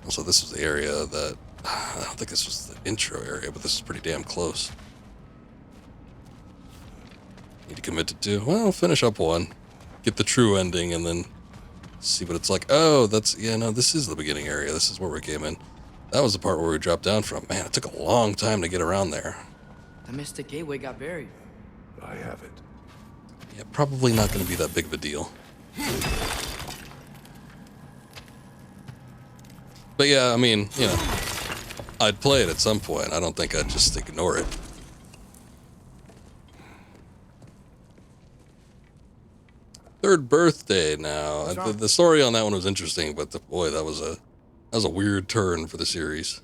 A: Also, this was the area that... I don't think this was the intro area, but this is pretty damn close. Need to commit to 2. Well, finish up 1. Get the true ending, and then see what it's like. Oh, that's... Yeah, no, this is the beginning area. This is where we came in. That was the part where we dropped down from. Man, it took a long time to get around there.
D: The Mystic Gateway got buried.
J: I have it.
A: Yeah, probably not going to be that big of a deal. But yeah, I mean, you know, I'd play it at some point. I don't think I'd just ignore it. Third birthday now. The story on that one was interesting, but boy, that was a weird turn for the series.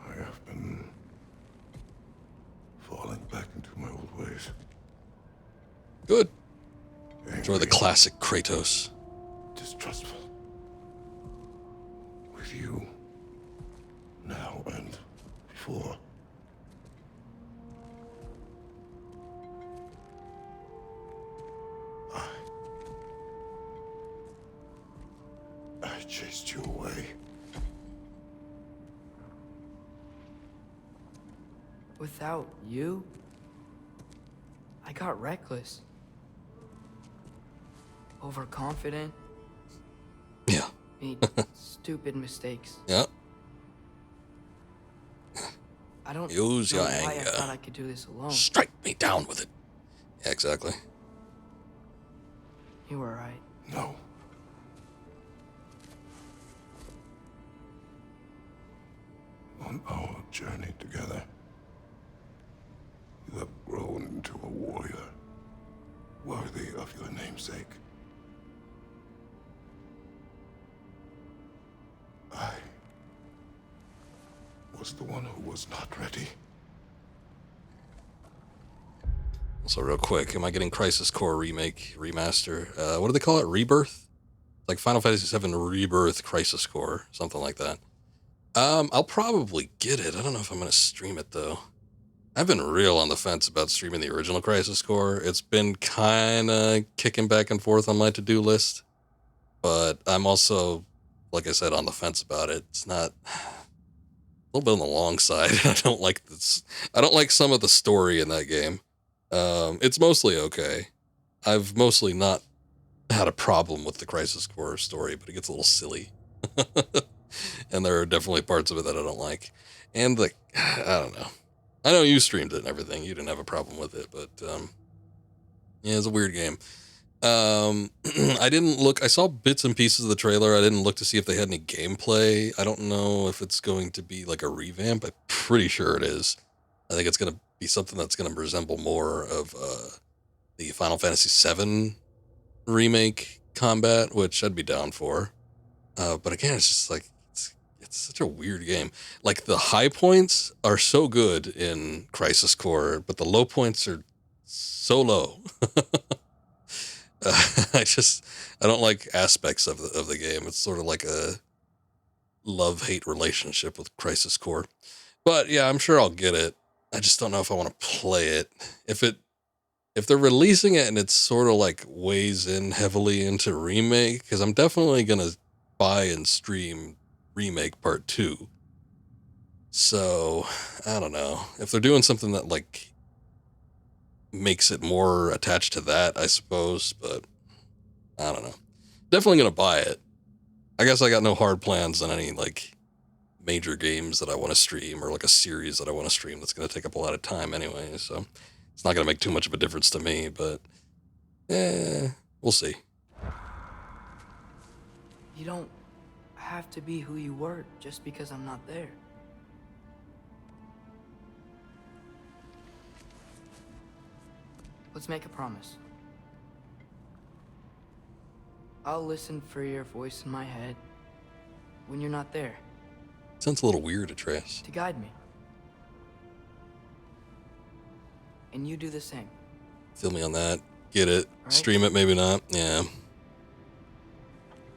J: I have been falling back into my old ways.
A: Good. Enjoy the classic Kratos.
J: Distrustful. With you. Now and before. I chased you away.
D: Without you, I got reckless. Overconfident.
A: Yeah.
D: Made stupid mistakes.
A: Yeah.
D: I don't
A: Use
D: know
A: your
D: why
A: anger.
D: I thought I could do this alone.
A: Strike me down with it. Yeah, exactly.
D: You were right.
J: No. On our journey together, you have grown into a warrior, worthy of your namesake. I was the one who was not ready.
A: Also, real quick, am I getting Crisis Core remake, remaster? What do they call it? Rebirth? Like Final Fantasy VII Rebirth Crisis Core, something like that. I'll probably get it. I don't know if I'm going to stream it, though. I've been real on the fence about streaming the original Crisis Core. It's been kind of kicking back and forth on my to-do list. But I'm also, like I said, on the fence about it. It's not... a little bit on the long side. I don't like this. I don't like some of the story in that game. It's mostly okay. I've mostly not had a problem with the Crisis Core story, but it gets a little silly. And there are definitely parts of it that I don't like. And I don't know. I know you streamed it and everything. You didn't have a problem with it, but yeah, it's a weird game. I didn't look. I saw bits and pieces of the trailer. I didn't look to see if they had any gameplay. I don't know if it's going to be like a revamp. I'm pretty sure it is. I think it's going to be something that's going to resemble more of the Final Fantasy VII remake combat, which I'd be down for. But again, it's just like it's such a weird game. Like the high points are so good in Crisis Core, but the low points are so low. I don't like aspects of the game. It's sort of like a love-hate relationship with Crisis Core. But yeah, I'm sure I'll get it. I just don't know if I want to play it. If they're releasing it and it's sort of like weighs in heavily into remake, because I'm definitely gonna buy and stream remake part 2. So I don't know if they're doing something that like makes it more attached to that, I suppose, but I don't know. Definitely gonna buy it. I guess I got no hard plans on any like major games that I want to stream or like a series that I want to stream that's gonna take up a lot of time anyway, so it's not gonna make too much of a difference to me, but we'll see.
D: You don't have to be who you were just because I'm not there. Let's make a promise. I'll listen for your voice in my head when you're not there.
A: Sounds a little weird, Atreus.
D: To guide me. And you do the same.
A: Feel me on that. Get it.
D: Right.
A: Stream it, maybe not. Yeah.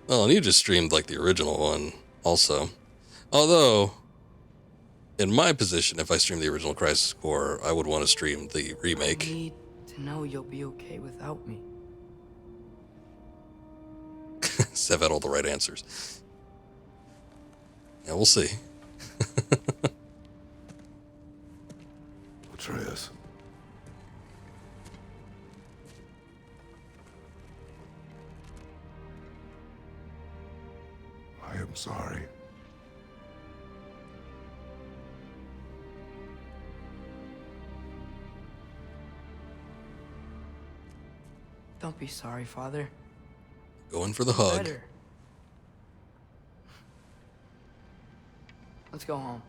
A: Well, and you just streamed like the original one also. Although, in my position, if I stream the original Crisis Core, I would want to stream the remake.
D: I need to know you'll be okay without me.
A: I've had all the right answers. Yeah, we'll see.
J: Atreus. I am sorry.
D: Don't be sorry, Father.
A: Going for the hug.
D: Better. Let's go home.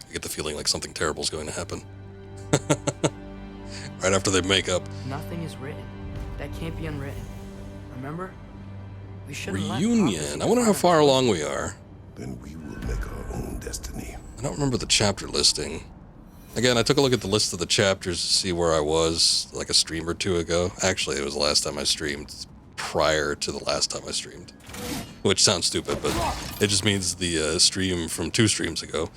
A: I get the feeling like something terrible is going to happen. Right after they make up.
D: Nothing is written. That can't be unwritten. Remember? We shouldn't
A: Reunion. I wonder how far along we are.
J: Then we will make our own destiny.
A: I don't remember the chapter listing. Again, I took a look at the list of the chapters to see where I was like a stream or two ago. Actually, it was the last time I streamed prior to the last time I streamed. Which sounds stupid, but it just means the stream from 2 streams ago.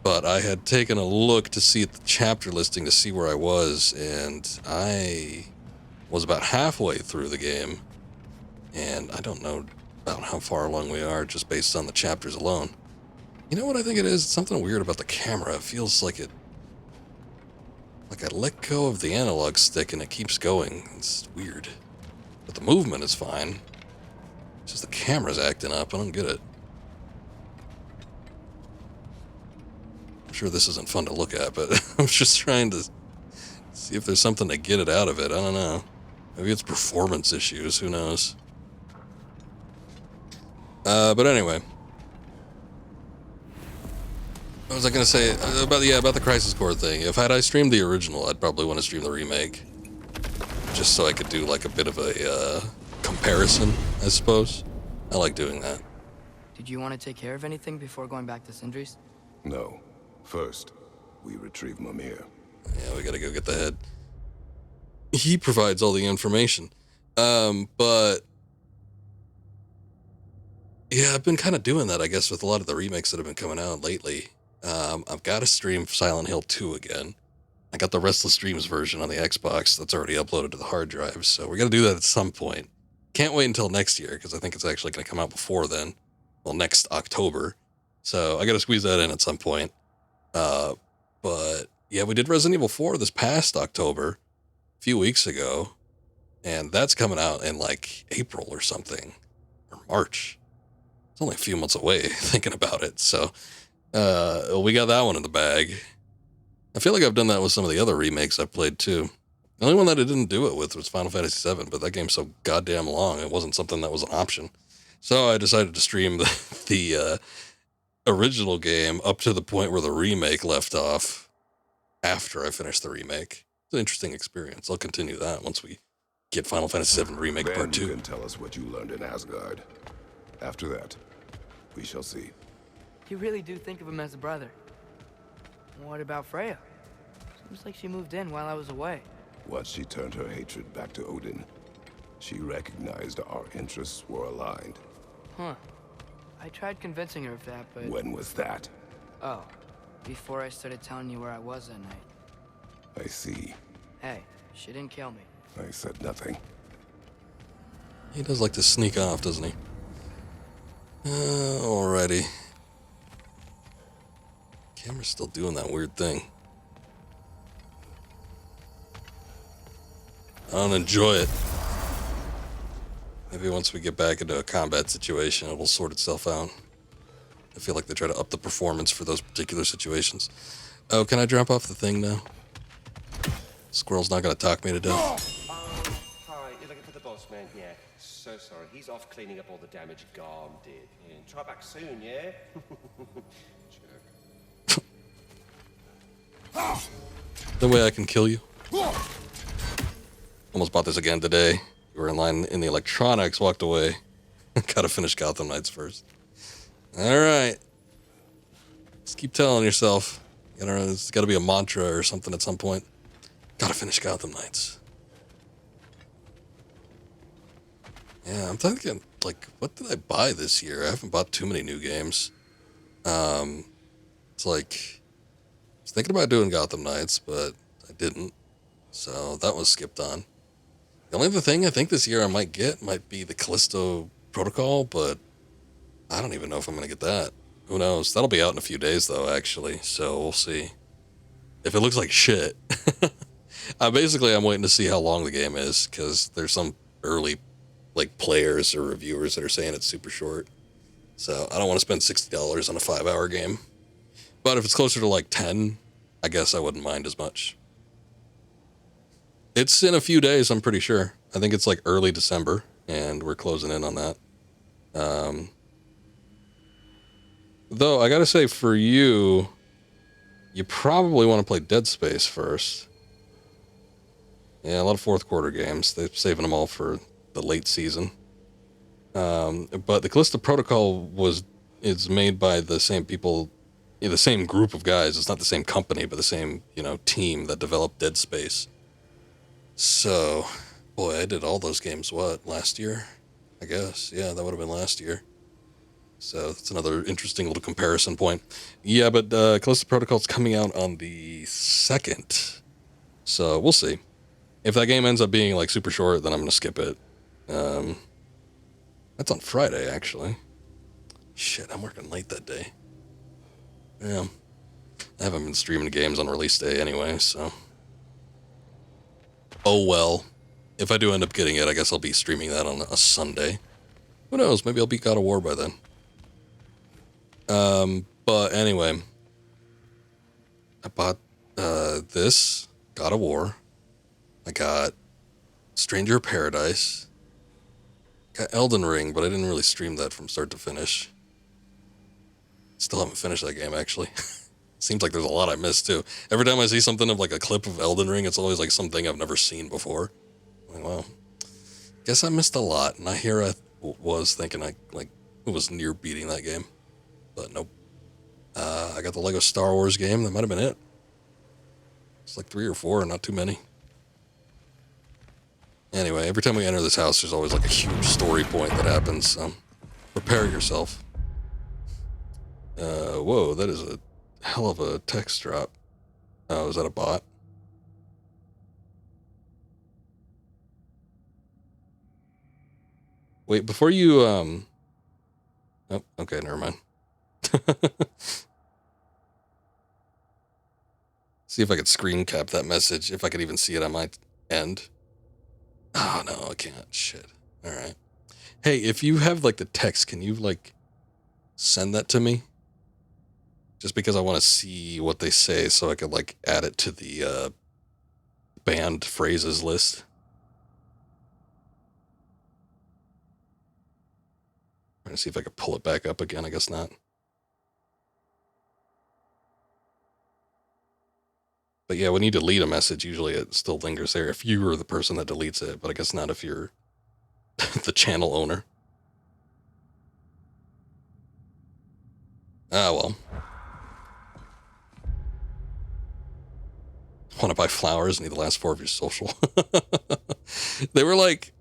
A: But I had taken a look to see at the chapter listing to see where I was, and I was about halfway through the game. And I don't know about how far along we are just based on the chapters alone. You know what I think it is? It's something weird about the camera. It feels like it... like I let go of the analog stick and it keeps going. It's weird. But the movement is fine. It's just the camera's acting up. I don't get it. I'm sure this isn't fun to look at, but I'm just trying to see if there's something to get it out of it. I don't know. Maybe it's performance issues. Who knows? But anyway. What was I going to say? About the Crisis Core thing. If I streamed the original, I'd probably want to stream the remake. Just so I could do like a bit of a comparison, I suppose. I like doing that.
D: Did you want to take care of anything before going back to Sindri's?
J: No. First, we retrieve Mimir.
A: Yeah, we gotta go get the head. He provides all the information. But... yeah, I've been kind of doing that, I guess, with a lot of the remakes that have been coming out lately. I've got to stream Silent Hill 2 again. I got the Restless Dreams version on the Xbox that's already uploaded to the hard drive, so we're going to do that at some point. Can't wait until next year, because I think it's actually going to come out before then. Well, next October. So I got to squeeze that in at some point. But, yeah, we did Resident Evil 4 this past October, a few weeks ago, and that's coming out in, like, April or something, or March. It's only a few months away, thinking about it, so we got that one in the bag. I feel like I've done that with some of the other remakes I've played, too. The only one that I didn't do it with was Final Fantasy VII, but that game's so goddamn long, it wasn't something that was an option. So I decided to stream the original game up to the point where the remake left off after I finished the remake. It's an interesting experience. I'll continue that once we get Final Fantasy VII Remake Part 2.
J: You can tell us what you learned in Asgard. After that, we shall see.
D: You really do think of him as a brother. What about Freya? Seems like she moved in while I was away.
J: Once she turned her hatred back to Odin, she recognized our interests were aligned.
D: Huh. I tried convincing her of that, but...
J: When was that?
D: Oh, before I started telling you where I was that night.
J: I see.
D: Hey, she didn't kill me.
J: I said nothing.
A: He does like to sneak off, doesn't he? Alrighty. Camera's still doing that weird thing. I don't enjoy it. Maybe once we get back into a combat situation, it will sort itself out. I feel like they try to up the performance for those particular situations. Oh, can I drop off the thing now? Squirrel's not gonna talk me to death.
M: Hi, you're looking for the boss man? Yeah, so sorry. He's off cleaning up all the damage Garm did. Yeah, try back soon, yeah?
A: No way I can kill you. Almost bought this again today. We were in line in the electronics, walked away. Gotta finish Gotham Knights first. Alright. Just keep telling yourself. It's gotta be a mantra or something at some point. Gotta finish Gotham Knights. Yeah, I'm thinking, like, what did I buy this year? I haven't bought too many new games. It's like, I was thinking about doing Gotham Knights, but I didn't. So that was skipped on. The only other thing I think this year I might get might be the Callisto Protocol, but I don't even know if I'm going to get that. Who knows? That'll be out in a few days, though, actually, so we'll see. If it looks like shit. I'm waiting to see how long the game is, because there's some early like players or reviewers that are saying it's super short. So I don't want to spend $60 on a 5-hour game. But if it's closer to like 10, I guess I wouldn't mind as much. It's in a few days, I'm pretty sure. I think it's like early December, and we're closing in on that. Though, I gotta say, for you, you probably want to play Dead Space first. Yeah, a lot of fourth quarter games. They're saving them all for the late season. But the Callisto Protocol is made by the same people, the same group of guys. It's not the same company, but the same, team that developed Dead Space. So, boy, I did all those games, last year? I guess. Yeah, that would have been last year. So that's another interesting little comparison point. Yeah, but Callisto Protocol's coming out on the 2nd. So we'll see. If that game ends up being like super short, then I'm going to skip it. That's on Friday, actually. Shit, I'm working late that day. Yeah. I haven't been streaming games on release day anyway, so. Oh well. If I do end up getting it, I guess I'll be streaming that on a Sunday. Who knows? Maybe I'll beat God of War by then. But anyway. I bought this, God of War. I got Stranger of Paradise. Got Elden Ring, but I didn't really stream that from start to finish. Still haven't finished that game, actually. Seems like there's a lot I missed, too. Every time I see something of, like, a clip of Elden Ring, it's always, like, something I've never seen before. I'm like, well, guess I missed a lot. And I was thinking I was near beating that game. But nope. I got the Lego Star Wars game. That might have been it. It's like 3 or 4, not too many. Anyway, every time we enter this house, there's always like a huge story point that happens. So prepare yourself. Whoa, that is a hell of a text drop. Oh, is that a bot? Wait, before you, oh, okay, never mind. See if I could screen cap that message, if I could even see it on my end. Oh, no, I can't. Shit. All right. Hey, if you have, like, the text, can you, like, send that to me? Just because I want to see what they say so I could, like, add it to the banned phrases list. I'm going to see if I could pull it back up again. I guess not. But yeah, when you delete a message, usually it still lingers there if you were the person that deletes it, but I guess not if you're the channel owner. Ah, well. Want to buy flowers? Need the last 4 of your social. They were like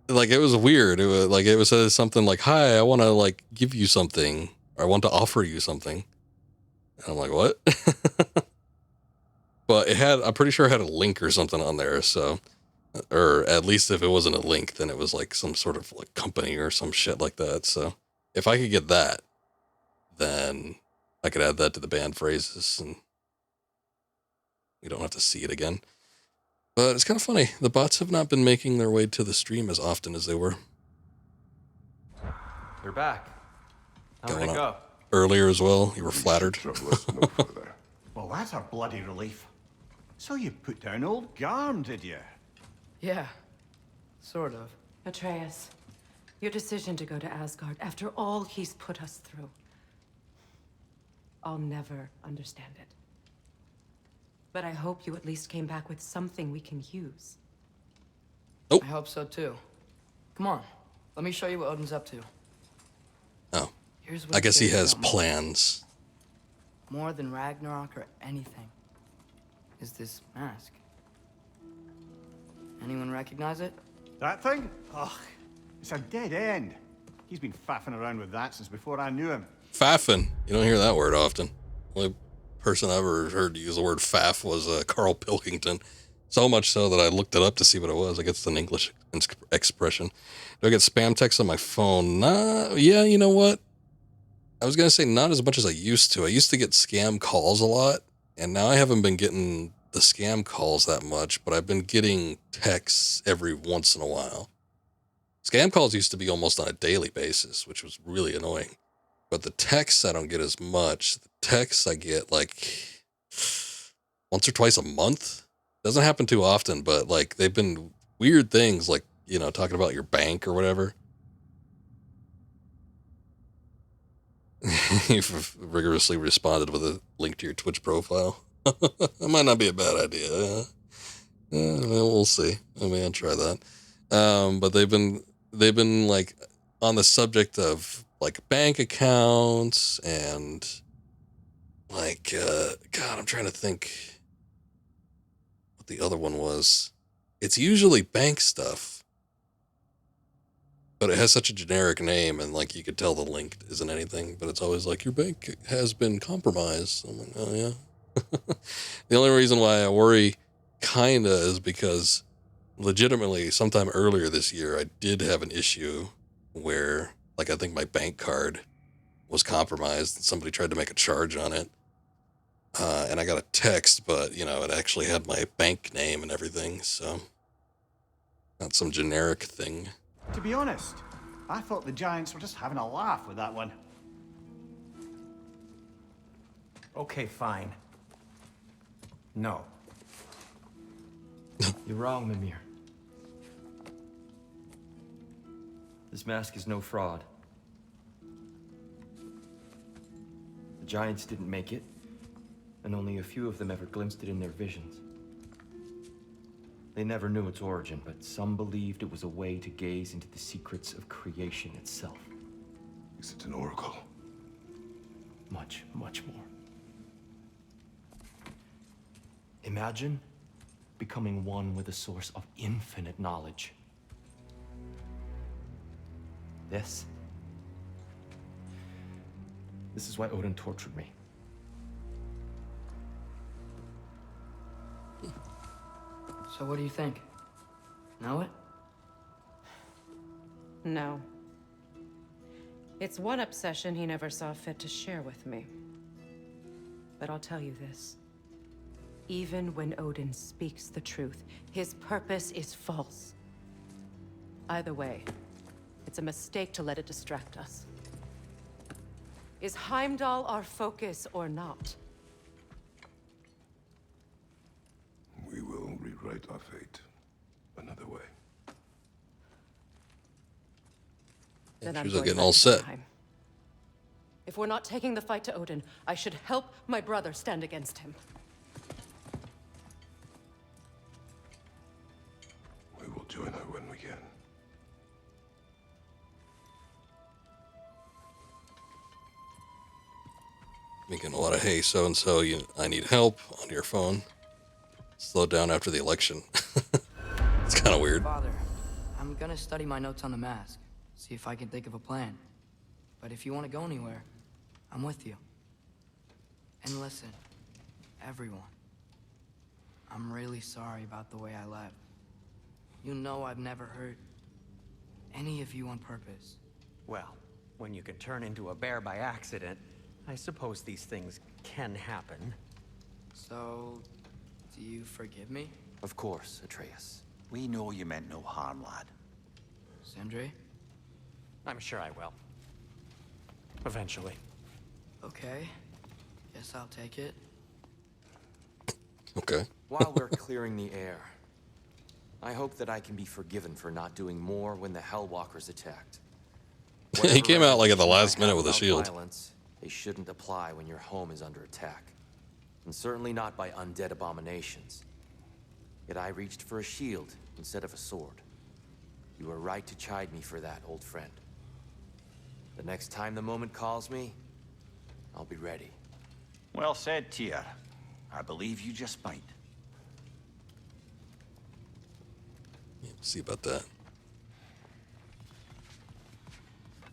A: it was weird. It was something like, "Hi, I want to like give you something, or I want to offer you something." And I'm like, "What?" But I'm pretty sure it had a link or something on there. So, or at least if it wasn't a link, then it was like some sort of like company or some shit like that. So if I could get that, then I could add that to the banned phrases and we don't have to see it again. But it's kind of funny. The bots have not been making their way to the stream as often as they were.
I: You're back. How did it go?
A: Earlier as well. You were flattered.
K: Well, that's a bloody relief. So you put down old Garm, did you?
D: Yeah, sort of.
B: Atreus, your decision to go to Asgard after all he's put us through. I'll never understand it. But I hope you at least came back with something we can use.
A: Oh.
D: I hope so too. Come on, let me show you what Odin's up to.
A: Oh.
D: Here's what
A: I guess he has
D: about me.
A: plans.
D: More than Ragnarok or anything is this mask. Anyone recognize it?
K: That thing? Ugh, it's a dead end. He's been faffing around with that since before I knew him.
A: Faffing. You don't hear that word often. Only person I ever heard use the word faff was Carl Pilkington. So much so that I looked it up to see what it was. I guess it's an English expression. Do I get spam texts on my phone? Nah, yeah, you know what? I was going to say not as much as I used to. I used to get scam calls a lot, and now I haven't been getting the scam calls that much, but I've been getting texts every once in a while. Scam calls used to be almost on a daily basis, which was really annoying. But the texts I don't get as much. The texts I get like once or twice a month. Doesn't happen too often, but like they've been weird things, like, you know, talking about your bank or whatever. You've rigorously responded with a link to your Twitch profile. That might not be a bad idea. We'll see. I mean, I'll try that. But they've been like on the subject of like bank accounts and like, God, I'm trying to think what the other one was. It's usually bank stuff, but it has such a generic name, and like you could tell the link isn't anything, but it's always like your bank has been compromised. I'm like, oh yeah. The only reason why I worry kinda is because legitimately sometime earlier this year I did have an issue where like I think my bank card was compromised and somebody tried to make a charge on it. And I got a text, but you know, it actually had my bank name and everything, so not some generic thing.
K: To be honest, I thought the Giants were just having a laugh with that one.
N: Okay, fine. No.
I: You're wrong, Mimir. This mask is no fraud. The Giants didn't make it, and only a few of them ever glimpsed it in their visions. They never knew its origin, but some believed it was a way to gaze into the secrets of creation itself.
J: Is it an oracle?
I: Much, much more. Imagine becoming one with a source of infinite knowledge. This is why Odin tortured me.
D: So what do you think? Know it?
O: No. It's one obsession he never saw fit to share with me. But I'll tell you this. Even when Odin speaks the truth, his purpose is false. Either way, it's a mistake to let it distract us. Is Heimdall our focus or not?
J: We will rewrite our fate another way.
O: Then
A: She
O: I'm
A: was
O: going
A: getting
O: back
A: all
O: to
A: set.
O: Helheim. If we're not taking the fight to Odin, I should help my brother stand against him.
J: We will join her when we can.
A: Making a lot of hay, so-and-so, I need help on your phone. Slow down after the election. It's kind of weird.
D: Father, I'm gonna study my notes on the mask, see if I can think of a plan. But if you want to go anywhere, I'm with you. And listen, everyone, I'm really sorry about the way I left. You know I've never hurt any of you on purpose.
N: Well, when you can turn into a bear by accident, I suppose these things can happen.
D: So, do you forgive me?
P: Of course, Atreus. We know you meant no harm, lad.
D: Sindri?
N: I'm sure I will. Eventually.
D: Okay. Guess I'll take it.
A: Okay.
I: While we're clearing the air, I hope that I can be forgiven for not doing more when the Hellwalkers attacked.
A: He came out like at the last minute with a
I: About
A: shield.
I: Violence, they shouldn't apply when your home is under attack. And certainly not by undead abominations. Yet I reached for a shield instead of a sword. You were right to chide me for that, old friend. The next time the moment calls me, I'll be ready.
P: Well said, Tyr. I believe you just might.
A: Yeah, see about that.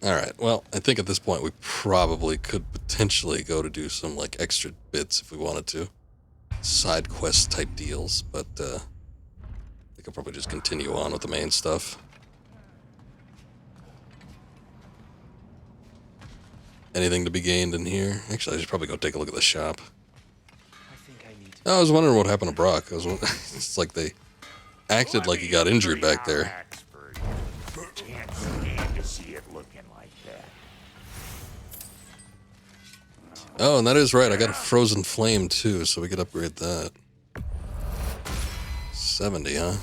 A: Alright, well, I think at this point we probably could potentially go to do some, like, extra bits if we wanted to. Side quest type deals, but, I think I'll probably just continue on with the main stuff. Anything to be gained in here? Actually, I should probably go take a look at the shop.
G: I think I need to
A: I was wondering what happened to Brock. It's like they acted like he got injured back there.
Q: Can't stand to see it looking like that.
A: Oh, and that is right. I got a frozen flame too, so we could upgrade that. 70, huh?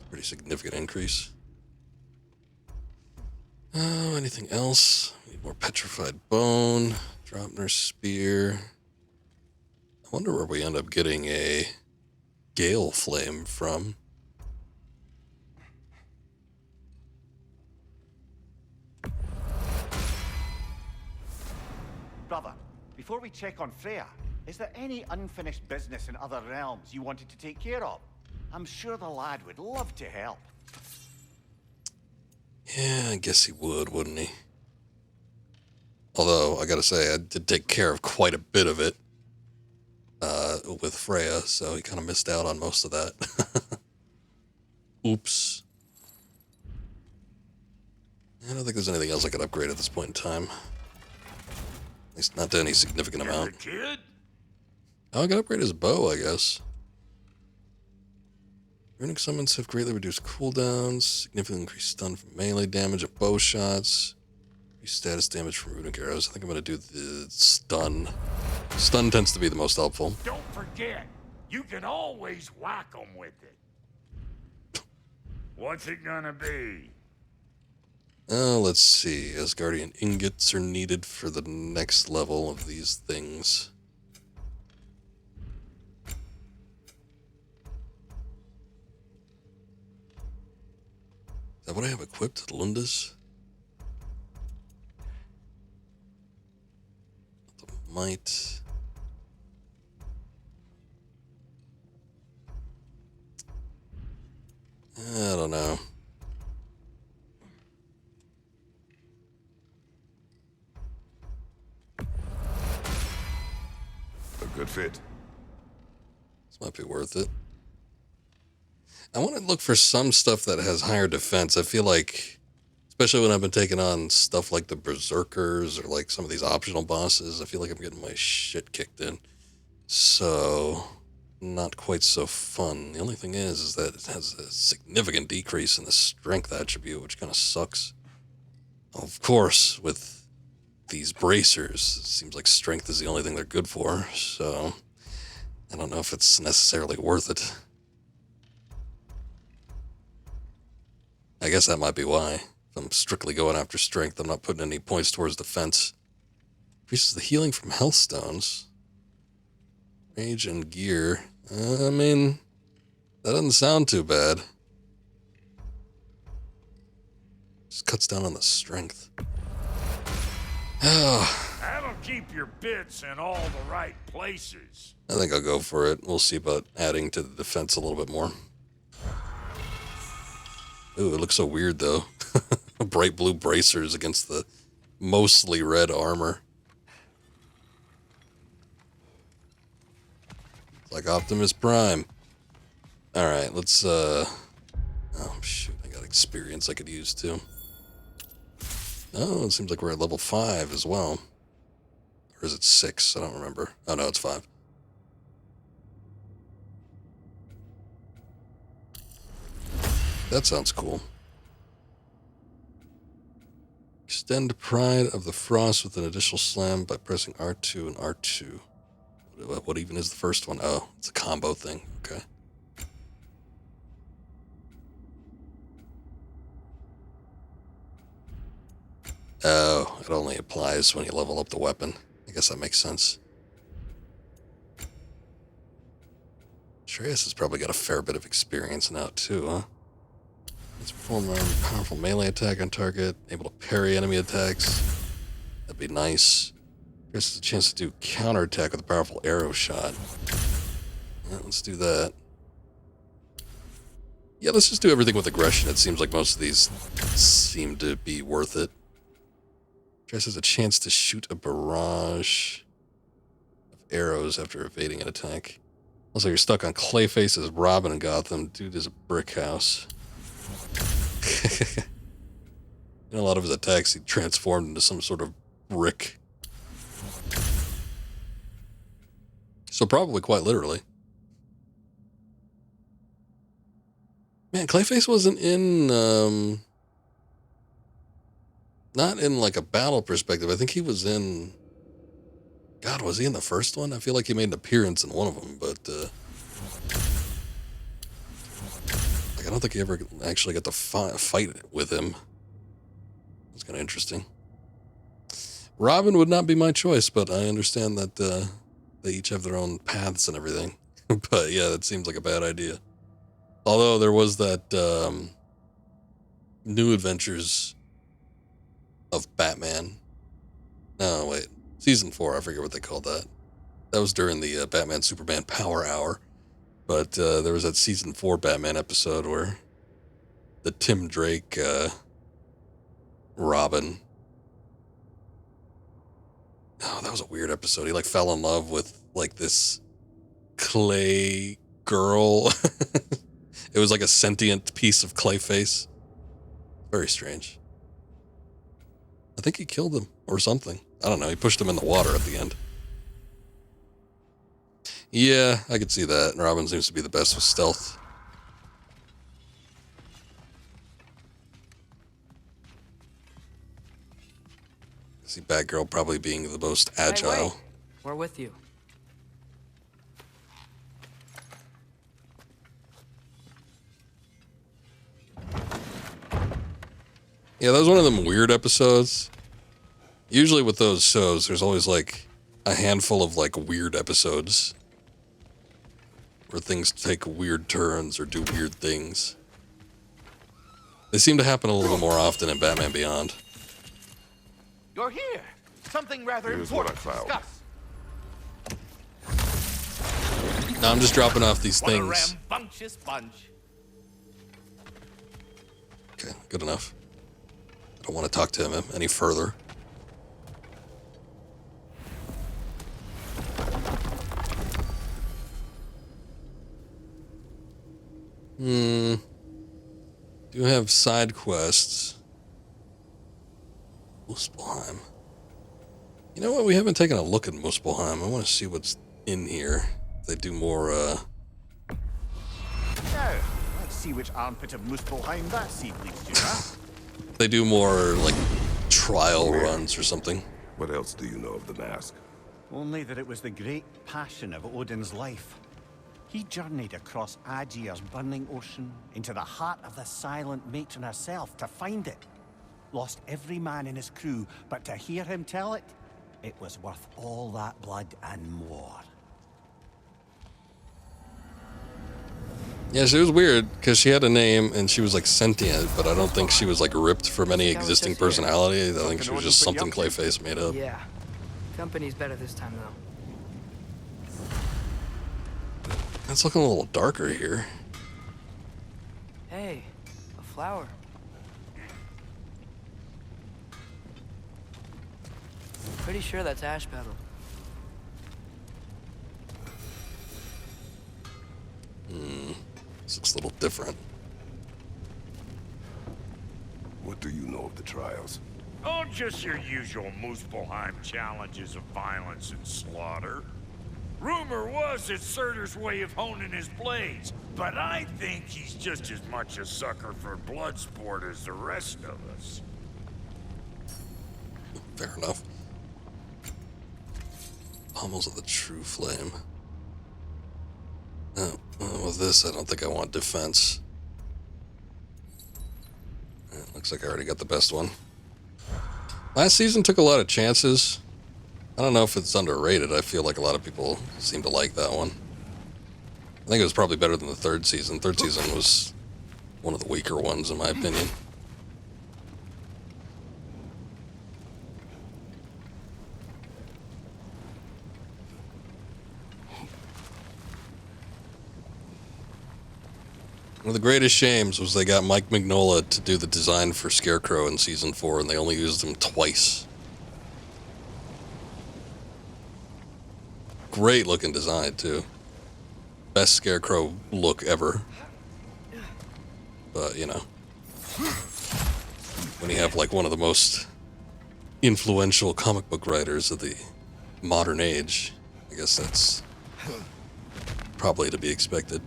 A: Pretty significant increase. Oh, anything else? Need more petrified bone. Dropner spear. I wonder where we end up getting a gale flame from.
K: Brother, before we check on Freya, is there any unfinished business in other realms you wanted to take care of? I'm sure the lad would love to help.
A: Yeah, I guess he would, wouldn't he? Although, I gotta say, I did take care of quite a bit of it with Freya, so he kind of missed out on most of that. Oops. I don't think there's anything else I could upgrade at this point in time. At least not to any significant amount. Oh, I can upgrade his bow, I guess. Runic summons have greatly reduced cooldowns, significantly increased stun from melee damage of bow shots, increased status damage from runic arrows. I think I'm going to do the stun. Stun tends to be the most helpful.
Q: Don't forget, you can always whack them with it. What's it gonna be?
A: Let's see. Asgardian ingots are needed for the next level of these things. Is that what I have equipped? Lundas? The might. I don't know.
J: A good fit.
A: This might be worth it. I want to look for some stuff that has higher defense. I feel like, especially when I've been taking on stuff like the Berserkers or like some of these optional bosses, I feel like I'm getting my shit kicked in. So, not quite so fun. The only thing is that it has a significant decrease in the strength attribute, which kind of sucks. Of course, with these bracers, it seems like strength is the only thing they're good for, so I don't know if it's necessarily worth it. I guess that might be why. If I'm strictly going after strength, I'm not putting any points towards defense. Increases the healing from health stones. Rage and gear. I mean, that doesn't sound too bad. Just cuts down on the strength.
Q: That'll keep your bits in all the right places.
A: I think I'll go for it. We'll see about adding to the defense a little bit more. Ooh, it looks so weird, though. Bright blue bracers against the mostly red armor. It's like Optimus Prime. Alright, let's, oh, shoot, I got experience I could use, too. Oh, it seems like we're at level 5 as well. Or is it 6? I don't remember. Oh, no, it's 5. That sounds cool. Extend Pride of the Frost with an additional slam by pressing R2 and R2. What even is the first one? Oh, it's a combo thing. Okay. Oh, it only applies when you level up the weapon. I guess that makes sense. Atreus has probably got a fair bit of experience now, too, huh? Let's perform a powerful melee attack on target, able to parry enemy attacks. That'd be nice. Atreus has a chance to do counterattack with a powerful arrow shot. Well, let's do that. Yeah, let's just do everything with aggression. It seems like most of these seem to be worth it. Atreus has a chance to shoot a barrage of arrows after evading an attack. Also, you're stuck on Clayface as Robin in Gotham. Dude is a brick house. In a lot of his attacks, he transformed into some sort of brick. So probably quite literally. Man, Clayface wasn't in, not in like a battle perspective. I think he was in, God, was he in the first one? I feel like he made an appearance in one of them, but, like, I don't think he ever actually got to fight with him. It's kind of interesting. Robin would not be my choice, but I understand that, they each have their own paths and everything. But yeah, that seems like a bad idea. Although there was that New Adventures of Batman. No, wait. Season 4, I forget what they called that. That was during the Batman Superman Power Hour. But there was that Season 4 Batman episode where the Tim Drake Robin. Oh, that was a weird episode. He like fell in love with like this clay girl. It was like a sentient piece of Clayface. Very strange. I think he killed him or something. I don't know. He pushed him in the water at the end. Yeah, I could see that. Robin seems to be the best with stealth. I see Batgirl probably being the most agile.
D: Hey, wait. We're with you.
A: Yeah, that was one of them weird episodes. Usually with those shows, there's always like a handful of like weird episodes where things take weird turns or do weird things. They seem to happen a little bit more often in Batman Beyond.
L: You're here. Something rather
J: Here's what
L: important
J: I
L: to
J: found.
L: discuss.
A: Now I'm just dropping off these
L: What
A: things.
L: a rambunctious bunch.
A: Okay, good enough. I don't want to talk to him any further. Do have side quests. Muspelheim. You know what? We haven't taken a look at Muspelheim. I want to see what's in here. If they do more,
K: Now, let's see which armpit of Muspelheim that seed leads to, huh?
A: they do more, like, trial runs or something.
J: What else do you know of the mask?
K: Only that it was the great passion of Odin's life. He journeyed across Aegir's burning ocean into the heart of the silent matron herself to find it. Lost every man in his crew, but to hear him tell it, it was worth all that blood and more.
A: Yeah, she was weird, because she had a name, and she was, like, sentient, but I don't think she was, like, ripped from any existing personality. I think she was just something Clayface made up.
D: Yeah. Company's better this time, though.
A: It's looking a little darker here.
D: Hey, a flower. Pretty sure that's ash petal.
A: This looks a little different.
J: What do you know of the trials?
Q: Oh, just your usual Muspelheim challenges of violence and slaughter. Rumor was it's Surtur's way of honing his blades, but I think he's just as much a sucker for blood sport as the rest of us.
A: Fair enough. Pommels of the True Flame. With this, I don't think I want defense. Looks like I already got the best one. Last season took a lot of chances. I don't know if it's underrated. I feel like a lot of people seem to like that one. I think it was probably better than the third season. Third season was one of the weaker ones, in my opinion. One of the greatest shames was they got Mike Mignola to do the design for Scarecrow in Season 4, and they only used him twice. Great looking design, too. Best Scarecrow look ever. But, you know. When you have, like, one of the most influential comic book writers of the modern age, I guess that's Probably to be expected.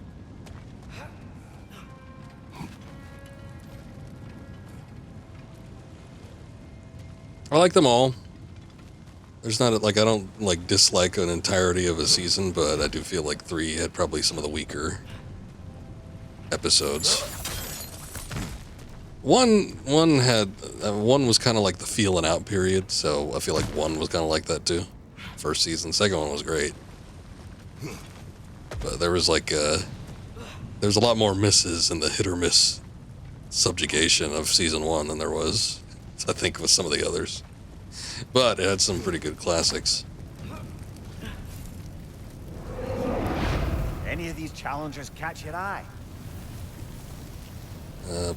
A: I like them all. There's not like I don't like dislike an entirety of a season, but I do feel like 3 had probably some of the weaker episodes. One was kind of like the feeling out period, so I feel like 1 was kind of like that too. First season, second one was great, but there was like there's a lot more misses in the hit or miss subjugation of season 1 than there was, I think, with some of the others. But it had some pretty good classics.
K: Any of these challengers catch your eye?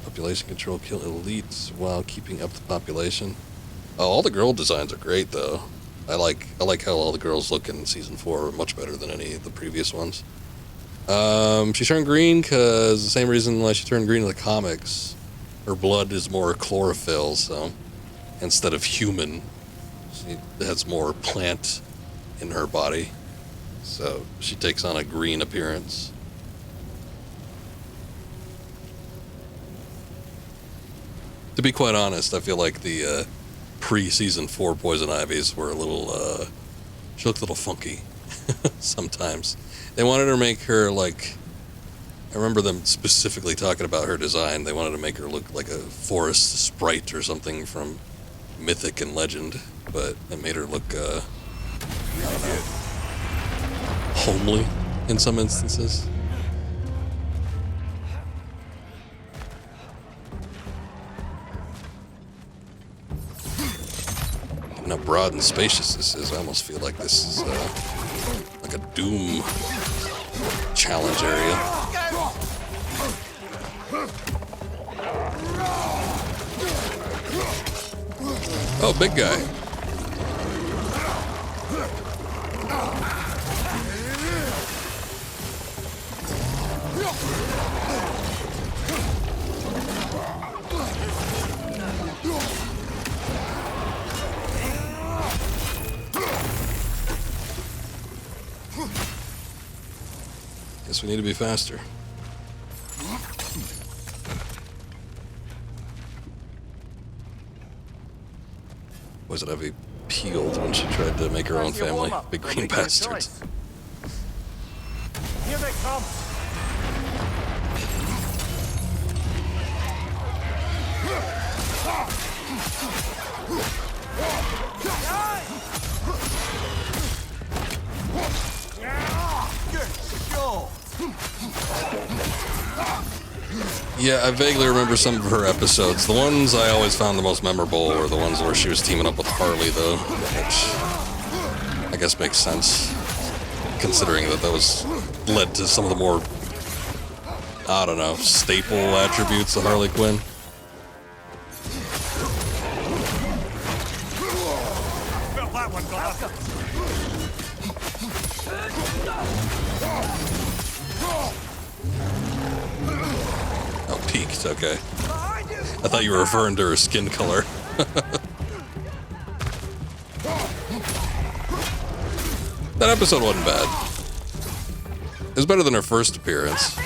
A: Population control, kill elites while keeping up the population. Oh, all the girl designs are great though. I like how all the girls look in season 4 much better than any of the previous ones. She turned green because the same reason why she turned green in the comics. Her blood is more chlorophyll, so instead of human, she has more plant in her body. So she takes on a green appearance. To be quite honest, I feel like the pre-season 4 Poison Ivies were a little, she looked a little funky sometimes. They wanted to make her like, I remember them specifically talking about her design. They wanted to make her look like a forest sprite or something from Mythic and Legend, but it made her look homely in some instances. How broad and spacious this is. I almost feel like this is like a Doom challenge area. Oh, big guy. Guess we need to be faster. Was it Evie peeled when she tried to make her own family? Big green bastards.
K: Here they come.
A: Yeah, I vaguely remember some of her episodes. The ones I always found the most memorable were the ones where she was teaming up with Harley, though, which I guess makes sense, considering that was led to some of the more, I don't know, staple attributes of Harley Quinn.
K: Felt that one, Garm.
A: Oh, peaked, okay. I thought you were referring to her skin color. That episode wasn't bad. It was better than her first appearance.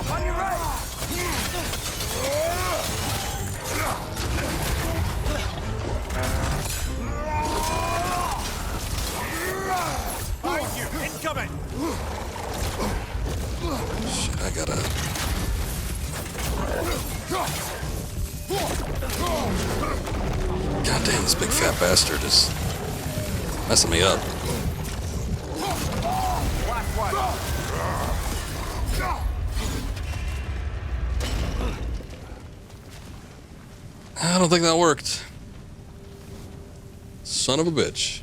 K: On your right. Behind you, incoming.
A: Shit, I gotta. God damn, this big fat bastard is messing me up. I don't think that worked. Son of a bitch.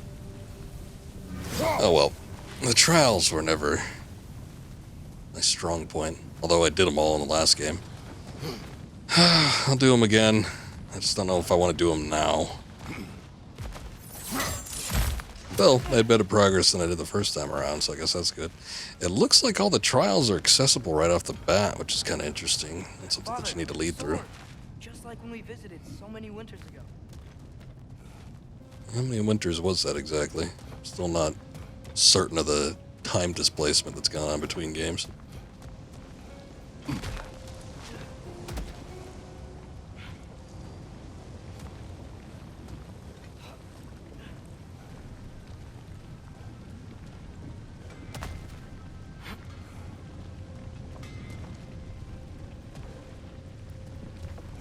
A: Oh well. The trials were never my strong point. Although I did them all in the last game. I'll do them again. I just don't know if I want to do them now. Well, I made better progress than I did the first time around, so I guess that's good. It looks like all the trials are accessible right off the bat, which is kind of interesting. That's something that you need to lead through.
D: Just like when we visited so many winters ago.
A: How many winters was that exactly? Still not certain of the time displacement that's gone on between games.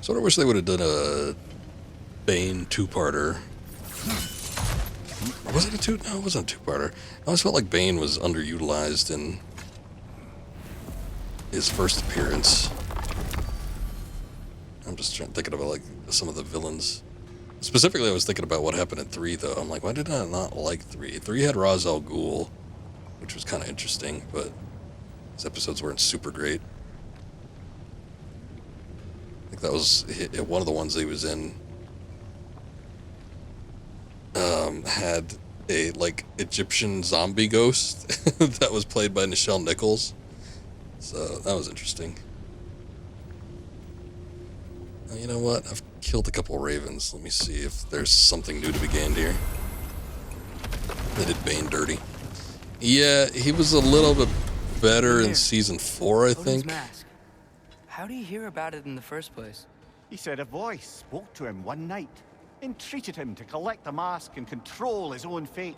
A: Sort of wish they would have done a Bane two-parter. Was it a two? No, it wasn't a two-parter. I always felt like Bane was underutilized in his first appearance. I'm just thinking about like some of the villains. Specifically, I was thinking about what happened in 3, though. I'm like, why did I not like 3? 3 had Ra's al Ghul, which was kind of interesting, but his episodes weren't super great. I think that was one of the ones he was in. Had a like Egyptian zombie ghost that was played by Nichelle Nichols, so that was interesting. You know what? I've killed a couple ravens. Let me see if there's something new to be gained here. They did Bane dirty. Yeah, he was a little bit better in season 4, I think.
D: Mask. How do you hear about it in the first place?
K: He said a voice spoke to him one night, entreated him to collect the mask and control his own fate.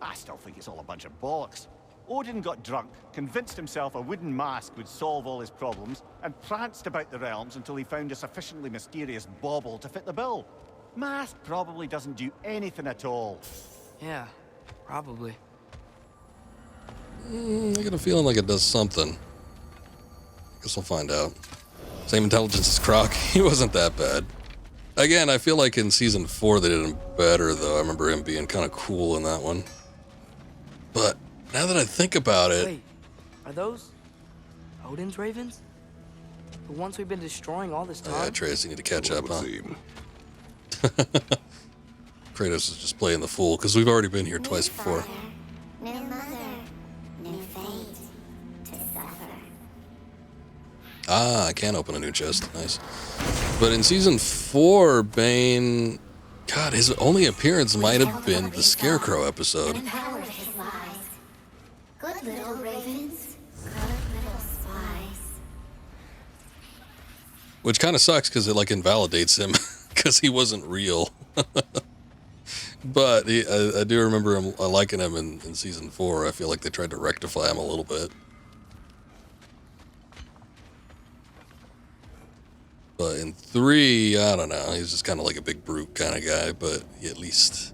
K: I still think it's all a bunch of bollocks. Odin got drunk, convinced himself a wooden mask would solve all his problems, and pranced about the realms until he found a sufficiently mysterious bauble to fit the bill. Mask probably doesn't do anything at all.
D: Yeah, probably.
A: I get a feeling like it does something. Guess we'll find out. Same intelligence as Croc. He wasn't that bad. Again, I feel like in season 4 they did him better, though. I remember him being kind of cool in that one. But now that I think about it...
D: Wait, are those Odin's ravens? The ones we've been destroying all this time?
A: Yeah, Atreus, you need to catch up, huh? Kratos is just playing the fool, because we've already been here twice before.
R: New mother, new fate to suffer.
A: Ah, I can open a new chest. Nice. But in season 4, Bane... God, his only appearance might have been the Scarecrow episode.
R: Empowered his lies. Good little ravens, good little spies.
A: Which kind of sucks, because it, like, invalidates him, because he wasn't real. But I do remember him liking him in season 4. I feel like they tried to rectify him a little bit. But in 3, I don't know. He's just kind of like a big brute kind of guy, but he at least...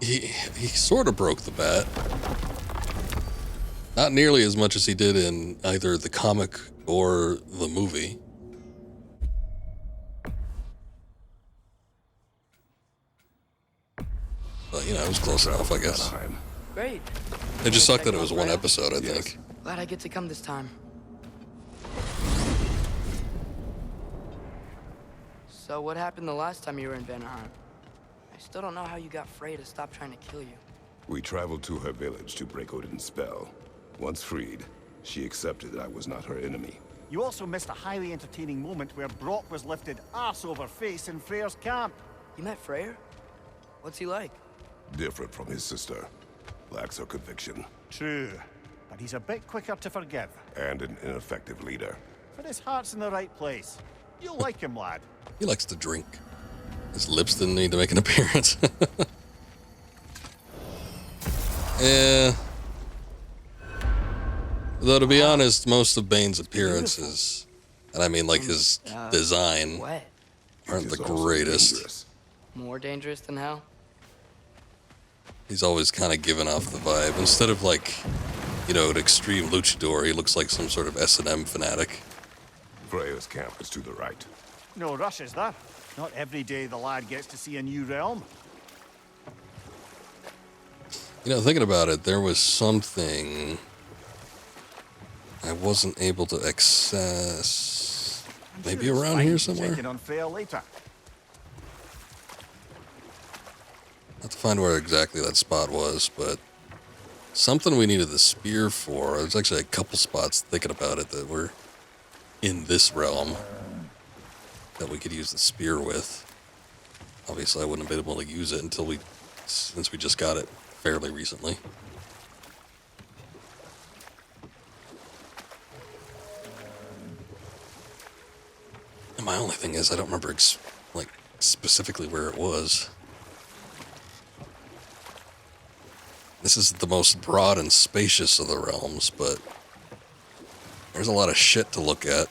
A: He sort of broke the bat. Not nearly as much as he did in either the comic or the movie. But, you know, it was close enough, I guess.
D: Great.
A: It just sucked that it was one episode, I think.
D: Glad I get to come this time. So what happened the last time you were in Vanaheim? I still don't know how you got Frey to stop trying to kill you.
J: We traveled to her village to break Odin's spell. Once freed, she accepted that I was not her enemy.
K: You also missed a highly entertaining moment where Brock was lifted arse over face in Freyr's camp.
D: You met Freyr? What's he like?
J: Different from his sister. Lacks her conviction.
K: True, but he's a bit quicker to forgive.
J: And an ineffective leader.
K: But his heart's in the right place. You'll like him, lad.
A: He likes to drink. His lips didn't need to make an appearance. Yeah. Though, to be honest, most of Bane's appearances, and I mean like his design, aren't the greatest.
D: More dangerous than hell?
A: He's always kind of given off the vibe. Instead of like, you know, an extreme luchador, he looks like some sort of S&M fanatic.
J: Freya's camp is to the right.
K: No rush, is there? Not every day the lad gets to see a new realm.
A: You know, thinking about it, there was something I wasn't able to access. Maybe around here somewhere?
K: Checking on Freya later.
A: I have to find where exactly that spot was, but something we needed the spear for. There's actually a couple spots thinking about it that were in this realm that we could use the spear with. Obviously, I wouldn't have been able to use it since we just got it fairly recently. And my only thing is I don't remember specifically where it was. This is the most broad and spacious of the realms, but there's a lot of shit to look at.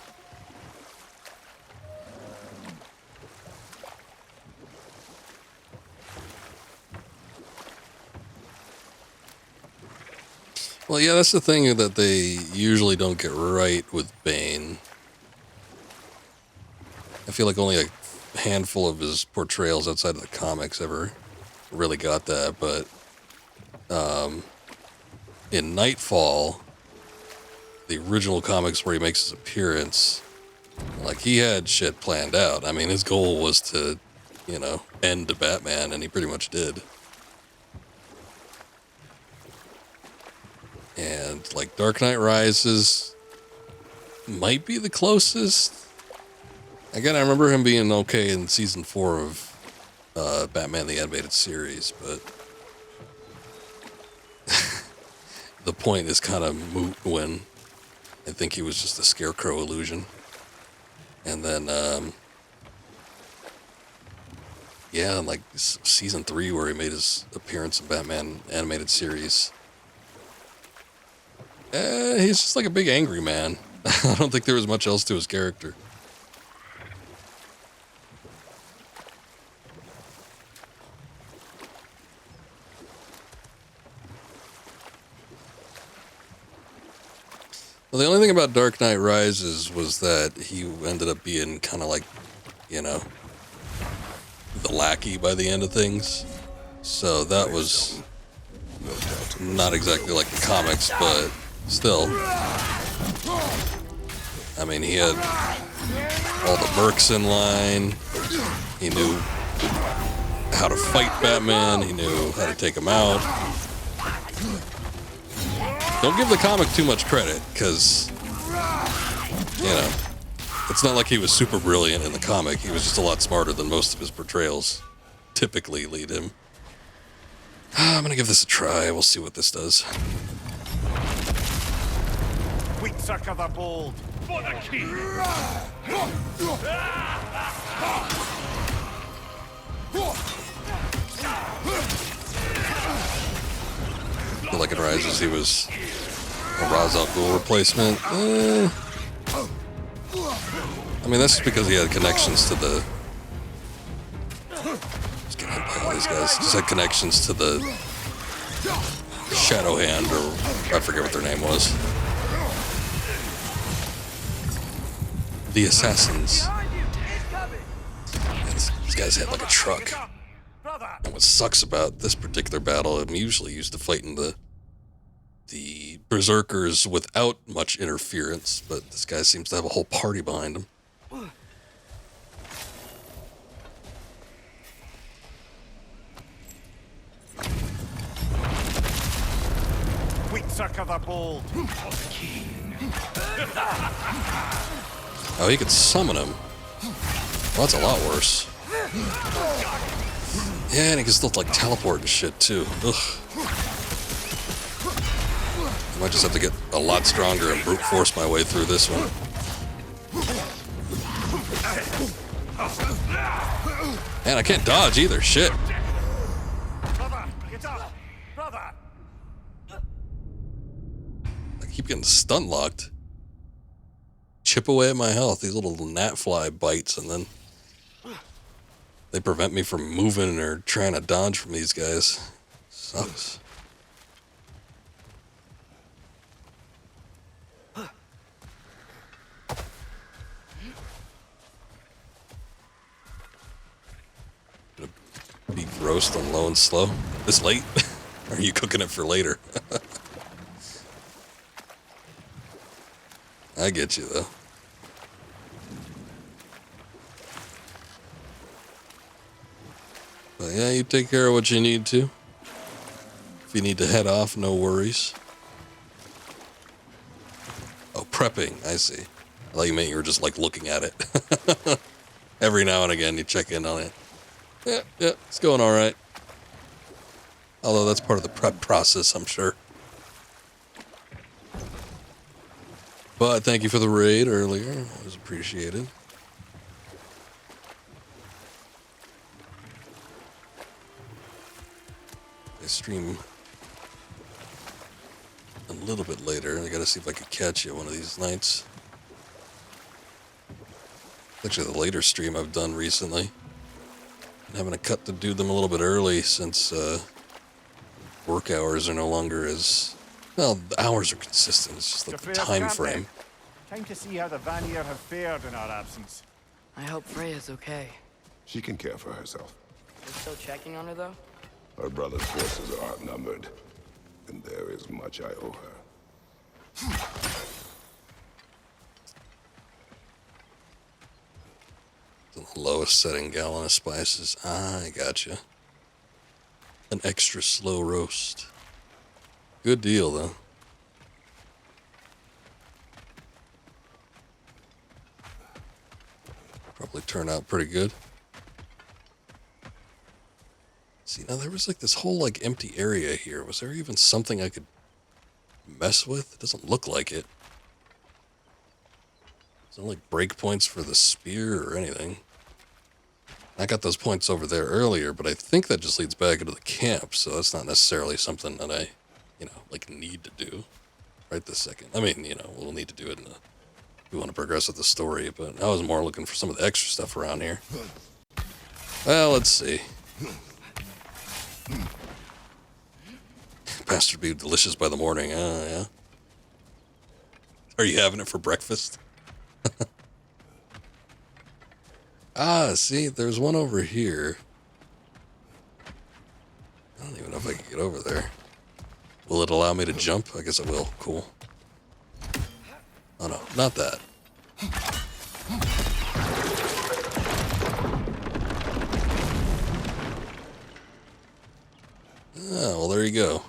A: Well, yeah, that's the thing that they usually don't get right with Bane. I feel like only a handful of his portrayals outside of the comics ever really got that, but in Nightfall, the original comics where he makes his appearance, like, he had shit planned out. I mean, his goal was to, end Batman, and he pretty much did. And, like, Dark Knight Rises might be the closest. Again, I remember him being okay in season 4 of Batman the Animated Series, but the point is kind of moot when I think he was just a scarecrow illusion. And then, yeah, like season 3 where he made his appearance in Batman Animated Series, he's just like a big angry man. I don't think there was much else to his character. Well, the only thing about Dark Knight Rises was that he ended up being kind of like, the lackey by the end of things. So that was not exactly like the comics, but still. I mean, he had all the mercs in line. He knew how to fight Batman. He knew how to take him out. Don't give the comic too much credit, because, it's not like he was super brilliant in the comic. He was just a lot smarter than most of his portrayals typically lead him. I'm gonna give this a try. We'll see what this does.
K: Weak sucker the bold. For the king.
A: I feel like in Rises he was a Ra's al Ghul replacement. I mean, that's just because he had connections to the... Just getting hit by all these guys. Just had connections to the Shadow Hand, or I forget what their name was. The Assassins. And these guys had like a truck. And what sucks about this particular battle, I'm usually used to fighting the berserkers without much interference, but this guy seems to have a whole party behind him.
K: Weak sucker the bold.
A: Oh, he could summon him. Well, that's a lot worse. Yeah, and he can still, like, teleport and shit, too. Ugh. I might just have to get a lot stronger and brute force my way through this one. Man, I can't dodge either. Shit.
K: Brother, get up. Brother.
A: I keep getting stun locked. Chip away at my health. These little gnat fly bites, and then they prevent me from moving or trying to dodge from these guys. Sucks. Beef roast on low and slow. This late? Or are you cooking it for later? I get you, though. But yeah, you take care of what you need to. If you need to head off, no worries. Oh, prepping. I see. I thought you meant you were just like looking at it. Every now and again, you check in on it. Yeah, it's going all right. Although that's part of the prep process, I'm sure. But thank you for the raid earlier. It was appreciated. I stream a little bit later. I gotta see if I can catch you one of these nights. Actually, the later stream I've done recently. I'm having to cut to do them a little bit early since work hours are no longer as... Well, the hours are consistent. It's just like the time frame.
K: Time to see how the Vanir have fared in our absence.
D: I hope Freya's okay.
J: She can care for herself.
D: You're still checking on her, though?
J: Her brother's forces are outnumbered, and there is much I owe her.
A: The lowest setting gallon of spices. Ah, I gotcha. An extra slow roast. Good deal, though. Probably turn out pretty good. See, now there was like this whole like empty area here. Was there even something I could mess with? It doesn't look like it. There's no like break points for the spear or anything. I got those points over there earlier, but I think that just leads back into the camp, so that's not necessarily something that I, like need to do right this second. I mean, we'll need to do it if we want to progress with the story, but I was more looking for some of the extra stuff around here. Well, let's see. Bastard be delicious by the morning. Yeah. Are you having it for breakfast? Ah, see, there's one over here. I don't even know if I can get over there. Will it allow me to jump? I guess it will. Cool. Oh no, not that. Ah, well, there you go.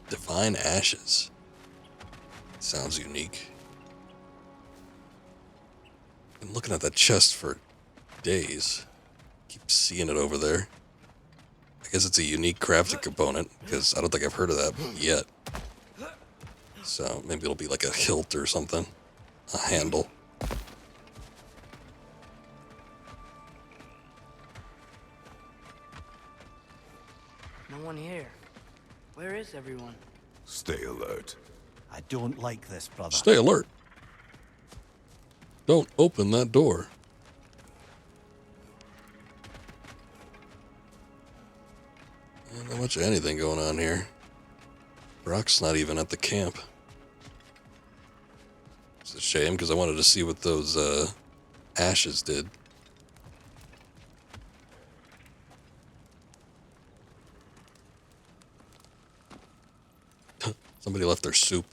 A: Divine Ashes. Sounds unique. Been looking at that chest for days. Keep seeing it over there. I guess it's a unique crafting component, because I don't think I've heard of that yet. So maybe it'll be like a hilt or something. A handle.
D: No one here. Where is everyone?
J: Stay alert.
K: I don't like this, brother.
A: Stay alert. Don't open that door. Not much of anything going on here. Brock's not even at the camp. It's a shame, because I wanted to see what those ashes did. Somebody left their soup.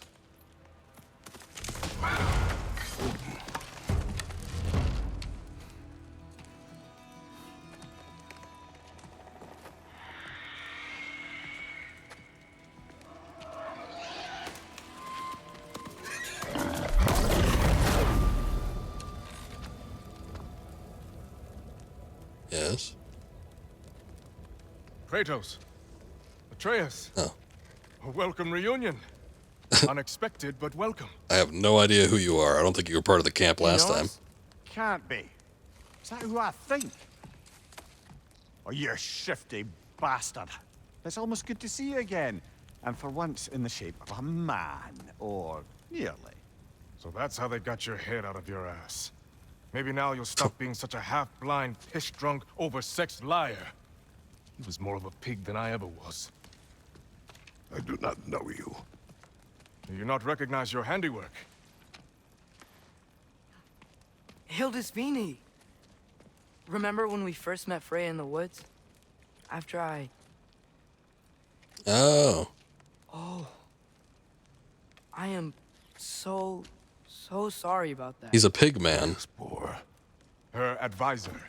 A: Yes?
S: Kratos. Atreus.
A: Oh.
S: A welcome reunion. Unexpected, but welcome.
A: I have no idea who you are. I don't think you were part of the camp last time.
K: Can't be. Is that who I think? Oh, you shifty bastard. It's almost good to see you again. And for once in the shape of a man, or nearly.
S: So that's how they got your head out of your ass. Maybe now you'll stop being such a half-blind, piss-drunk, oversexed liar. He was more of a pig than I ever was.
J: I do not know you.
S: Do you not recognize your handiwork?
D: Hildisvini! Remember when we first met Freya in the woods? After I...
A: Oh.
D: Oh. I am so sorry about that.
A: He's a pig man.
S: Her advisor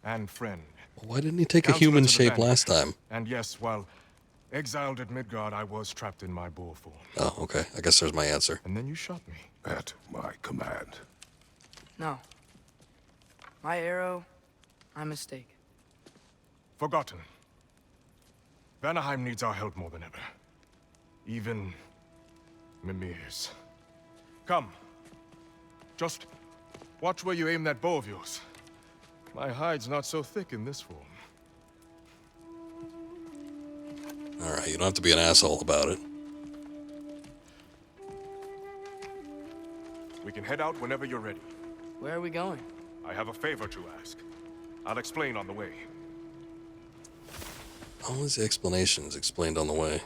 S: and friend.
A: Why didn't he take a
S: Counselor
A: human
S: to the
A: shape
S: band.
A: last time?
S: And yes, while exiled at Midgard, I was trapped in my boar form.
A: Oh, okay. I guess there's my answer.
S: And then you shot me.
J: At my command.
D: No. My arrow, my mistake.
S: Forgotten. Vanaheim needs our help more than ever. Even Mimir's. Come. Just watch where you aim that bow of yours. My hide's not so thick in this form.
A: Alright, you don't have to be an asshole about it.
S: We can head out whenever you're ready.
D: Where are we going?
S: I have a favor to ask. I'll explain on the way.
A: All these explanations explained on the way.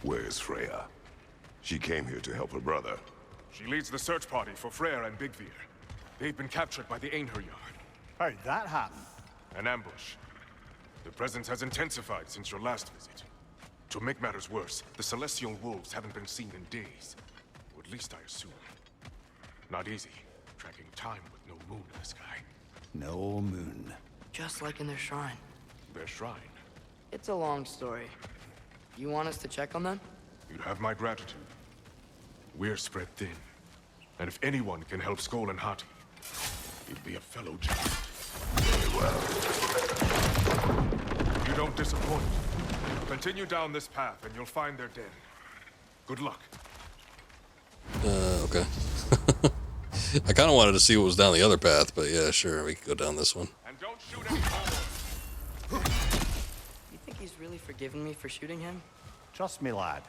J: Where's Freya? She came here to help her brother.
S: She leads the search party for Freyr and Bigvir. They've been captured by the Einherjar.
K: How'd that happen?
S: An ambush. The presence has intensified since your last visit. To make matters worse, the Celestial Wolves haven't been seen in days. Or at least I assume. Not easy, tracking time with no moon in the sky.
K: No moon.
D: Just like in their shrine.
S: Their shrine?
D: It's a long story. You want us to check on them?
S: You have my gratitude. We're spread thin. And if anyone can help Skoll and Hati, he'd be a fellow giant.
J: Very well.
S: You don't disappoint. Continue down this path and you'll find their den. Good luck.
A: Okay. I kind of wanted to see what was down the other path, but yeah, sure, we could go down this one.
S: And don't shoot any more.
D: You think he's really forgiven me for shooting him?
K: Trust me, lad.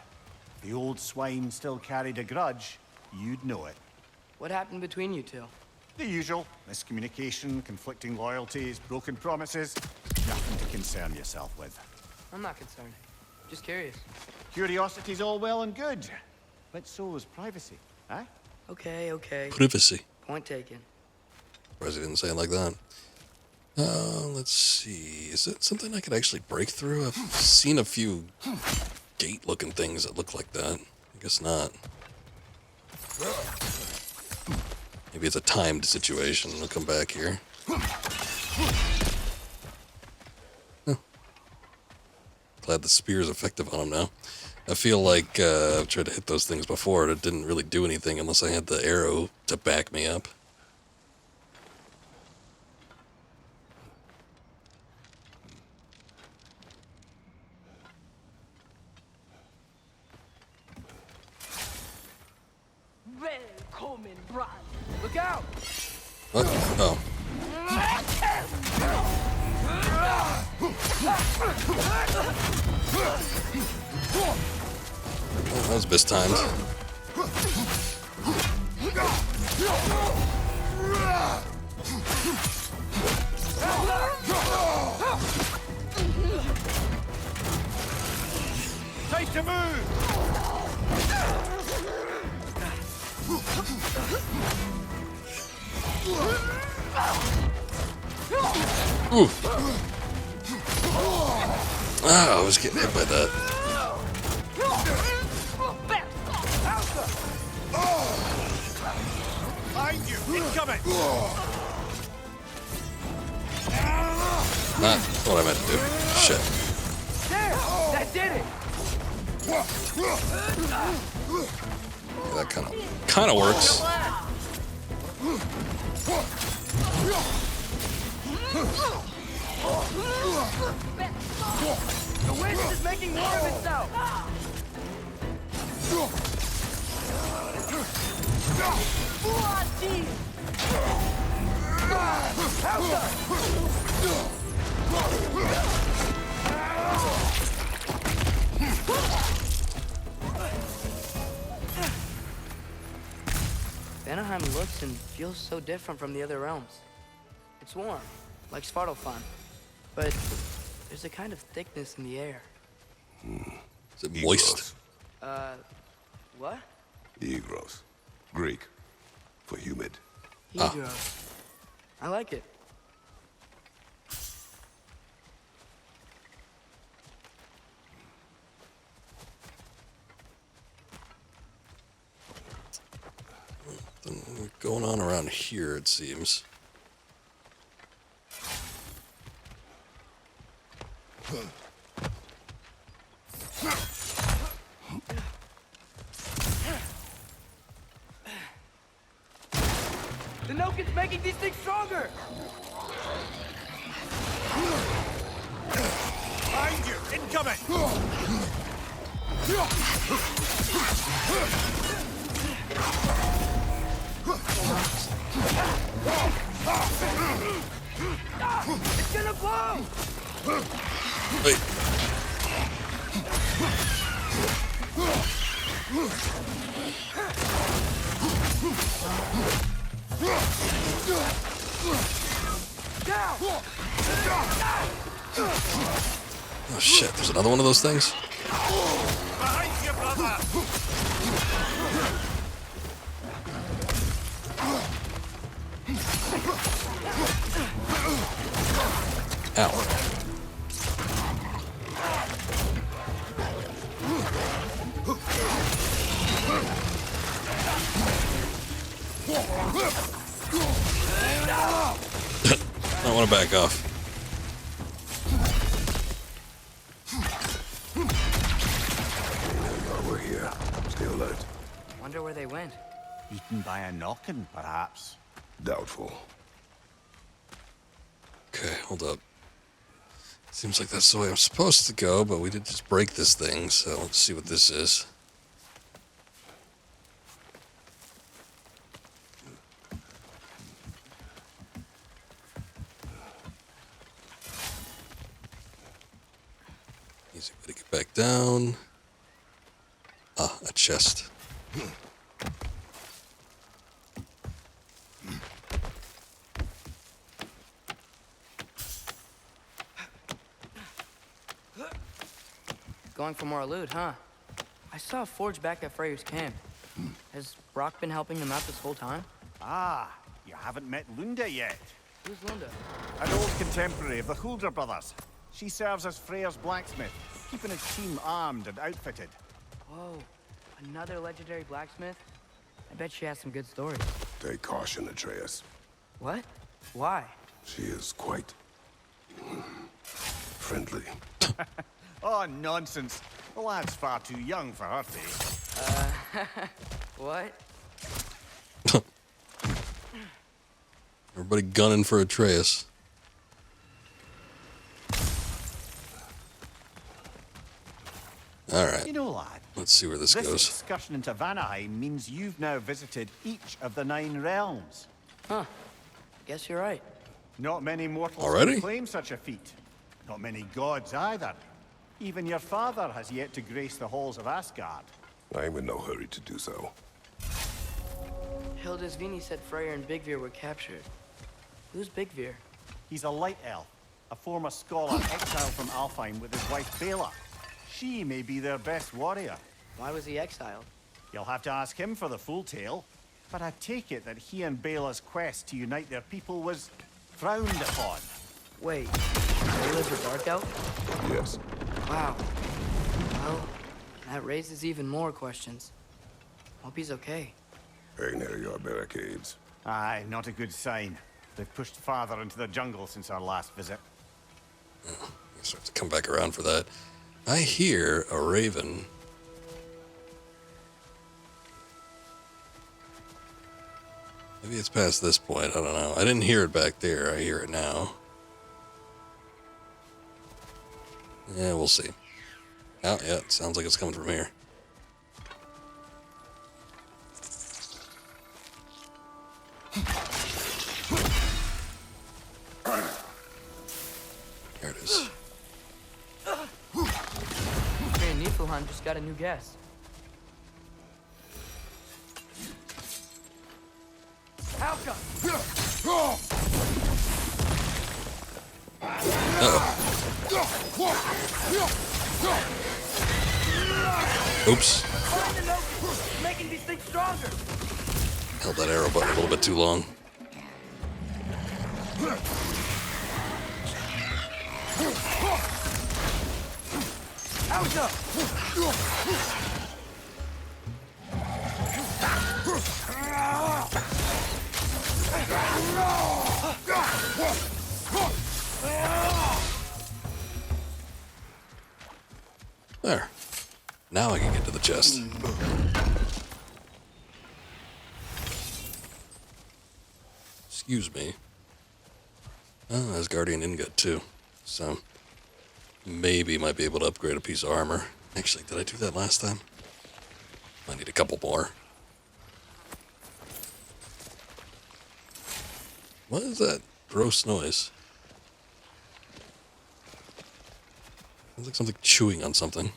K: If the old swine still carried a grudge, you'd know it.
D: What happened between you two?
K: The usual. Miscommunication, conflicting loyalties, broken promises. Nothing to concern yourself with.
D: I'm not concerned. Just curious.
K: Curiosity's all well and good. But so is privacy, eh?
D: Okay, okay.
A: Privacy.
D: Point taken.
A: Surprised he didn't say it like that. Let's see. Is it something I could actually break through? I've seen a few gate-looking things that look like that. I guess not. Maybe it's a timed situation. I'll come back here. Huh. Glad the spear is effective on him now. I feel like I've tried to hit those things before, and it didn't really do anything unless I had the arrow to back me up.
H: Welcome, brand.
D: Look out!
A: What? Oh. That was mistimed.
K: Time to move!
A: Ooh. Ah, I was getting hit by that.
K: Behind you! Incoming!
A: Not what I meant to do. Shit.
D: There! That did it!
A: Yeah, that kind of works.
D: The wind is making more of itself! Vanaheim looks and feels so different from the other realms. It's warm, like Svartalfheim, but there's a kind of thickness in the air.
A: Is it moist?
D: What?
J: Egros. Greek. For humid.
D: Egros. I like it.
A: going on around here, it seems.
D: The Nokin's making these things stronger!
K: Behind you! Incoming!
D: It's gonna blow!
A: Wait. Oh shit, there's another one of those things?
K: Behind you, brother!
A: Ow. I want to back off.
J: We're here. Stay alert.
D: Wonder where they went.
K: Eaten by a knockin', perhaps.
J: Doubtful.
A: Okay, hold up. Seems like that's the way I'm supposed to go, but we did just break this thing, so let's see what this is. Easy way to get back down. Ah, a chest.
D: Going for more loot, huh? I saw a forge back at Freyr's camp. Has Brock been helping them out this whole time?
K: Ah, you haven't met Lunda yet.
D: Who's Lunda?
K: An old contemporary of the Hulder brothers. She serves as Freyr's blacksmith, keeping his team armed and outfitted.
D: Whoa, another legendary blacksmith? I bet she has some good stories.
J: Take caution, Atreus.
D: What? Why?
J: She is quite friendly.
K: Oh, nonsense. The lad's far too young for her taste.
D: What?
A: Everybody gunning for Atreus. Alright.
K: You know, lad,
A: let's see where this goes.
K: This excursion into Vanaheim means you've now visited each of the 9 realms.
D: Huh. Guess you're right.
K: Not many mortals
A: Already?
K: can claim such a feat. Not many gods either. Even your father has yet to grace the halls of Asgard.
J: I'm in no hurry to do so.
D: Hildisvini said Freyr and Bigvir were captured. Who's Bigvir?
K: He's a light elf, a former scholar exiled from Alfheim with his wife Bela. She may be their best warrior.
D: Why was he exiled?
K: You'll have to ask him for the full tale, but I take it that he and Bela's quest to unite their people was frowned upon.
D: Wait, Bela's a dark elf?
J: Yes.
D: Wow. Well, that raises even more questions. Hope he's okay.
J: Hang near your barricades.
K: Aye, not a good sign. They've pushed farther into the jungle since our last visit.
A: I guess I have to come back around for that. I hear a raven. Maybe it's past this point. I don't know. I didn't hear it back there. I hear it now. Yeah, we'll see. Oh, yeah, it sounds like it's coming from here. There it is.
D: Hey, Niflheim just got a new guest. Alka!
A: Oops.
D: Making these things stronger.
A: Held that arrow button a little bit too long.
D: Alka!
A: There. Now I can get to the chest. Excuse me. Oh, has Guardian Ingot too. So maybe might be able to upgrade a piece of armor. Actually, did I do that last time? I need a couple more. What is that gross noise? Sounds like something chewing on something.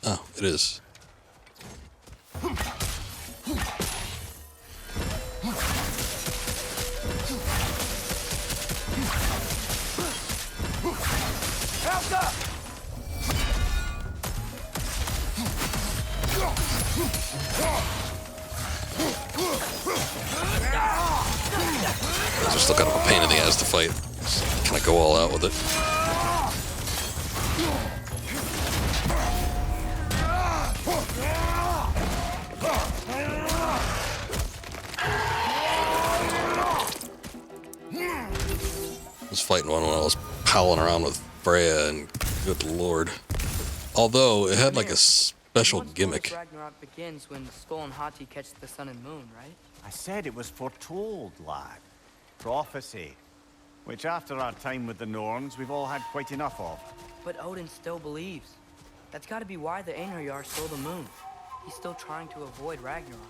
A: Oh, it is. Those are still kind of a pain in the ass to fight. Can I go all out with it? I was fighting one when I was palling around with Freya, and good lord. Although it had like a special gimmick.
D: Ragnarok begins when Skull and Hati catch the sun and moon, right?
K: I said it was foretold, lad. Prophecy. Which after our time with the Norns, we've all had quite enough of.
D: But Odin still believes. That's gotta be why the Einherjar stole the moon. He's still trying to avoid Ragnarok.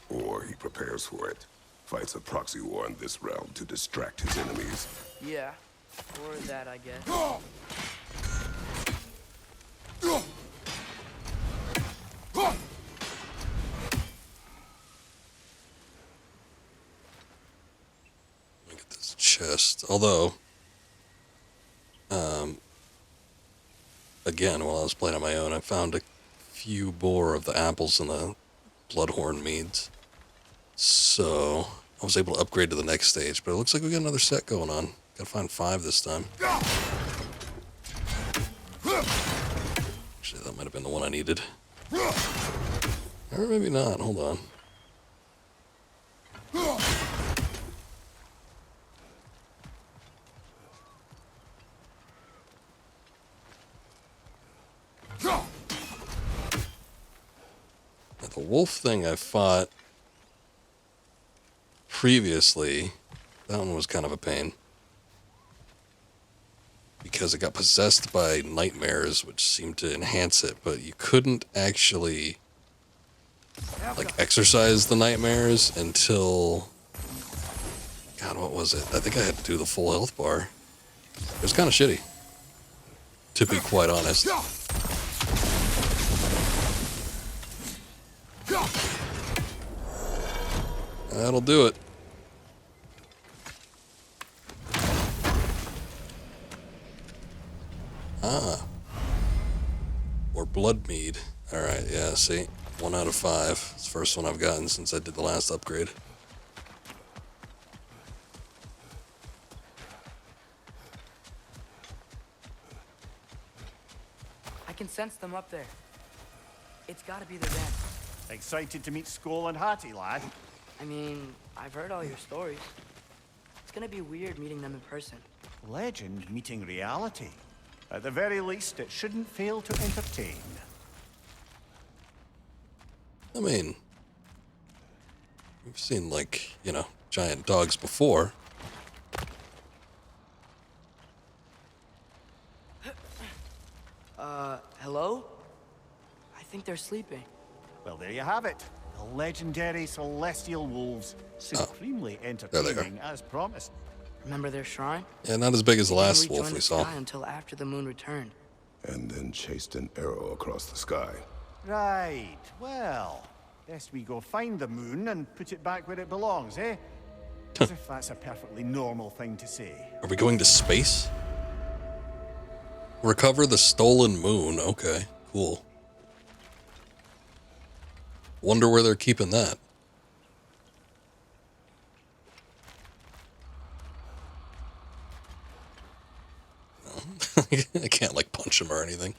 J: Or he prepares for it. Fights a proxy war in this realm to distract his enemies.
D: Yeah. Or that, I guess.
A: Look at this chest. Although, again, while I was playing on my own, I found a few more of the apples in the Bloodhorn meads. So I was able to upgrade to the next stage, but it looks like we got another set going on. Gotta find 5 this time. Actually, that might have been the one I needed. Or maybe not. Hold on. Now, the wolf thing I fought previously, that one was kind of a pain. Because it got possessed by nightmares, which seemed to enhance it, but you couldn't actually like exercise the nightmares until, God, what was it? I think I had to do the full health bar. It was kind of shitty, to be quite honest. That'll do it. Ah. Or blood mead. Alright, yeah, see? 1 out of 5. It's the first one I've gotten since I did the last upgrade.
D: I can sense them up there. It's gotta be their den.
K: Excited to meet Skull and Hati, lad?
D: I mean, I've heard all your stories. It's gonna be weird meeting them in person.
K: Legend meeting reality. At the very least, it shouldn't fail to entertain.
A: I mean, we've seen, like, you know, giant dogs before.
D: Hello? I think they're sleeping.
K: Well, there you have it. The legendary celestial wolves. Supremely entertaining, as promised.
D: Remember their shrine?
A: Yeah, not as big as the
D: They didn't
A: last
D: rejoin
A: wolf we
D: the
A: saw.
D: sky until after the moon returned.
J: And then chased an arrow across the sky.
K: Right. Well, best we go find the moon and put it back where it belongs, eh? As if that's a perfectly normal thing to say.
A: Are we going to space? Recover the stolen moon. Okay, cool. Wonder where they're keeping that. I can't, like, punch him or anything.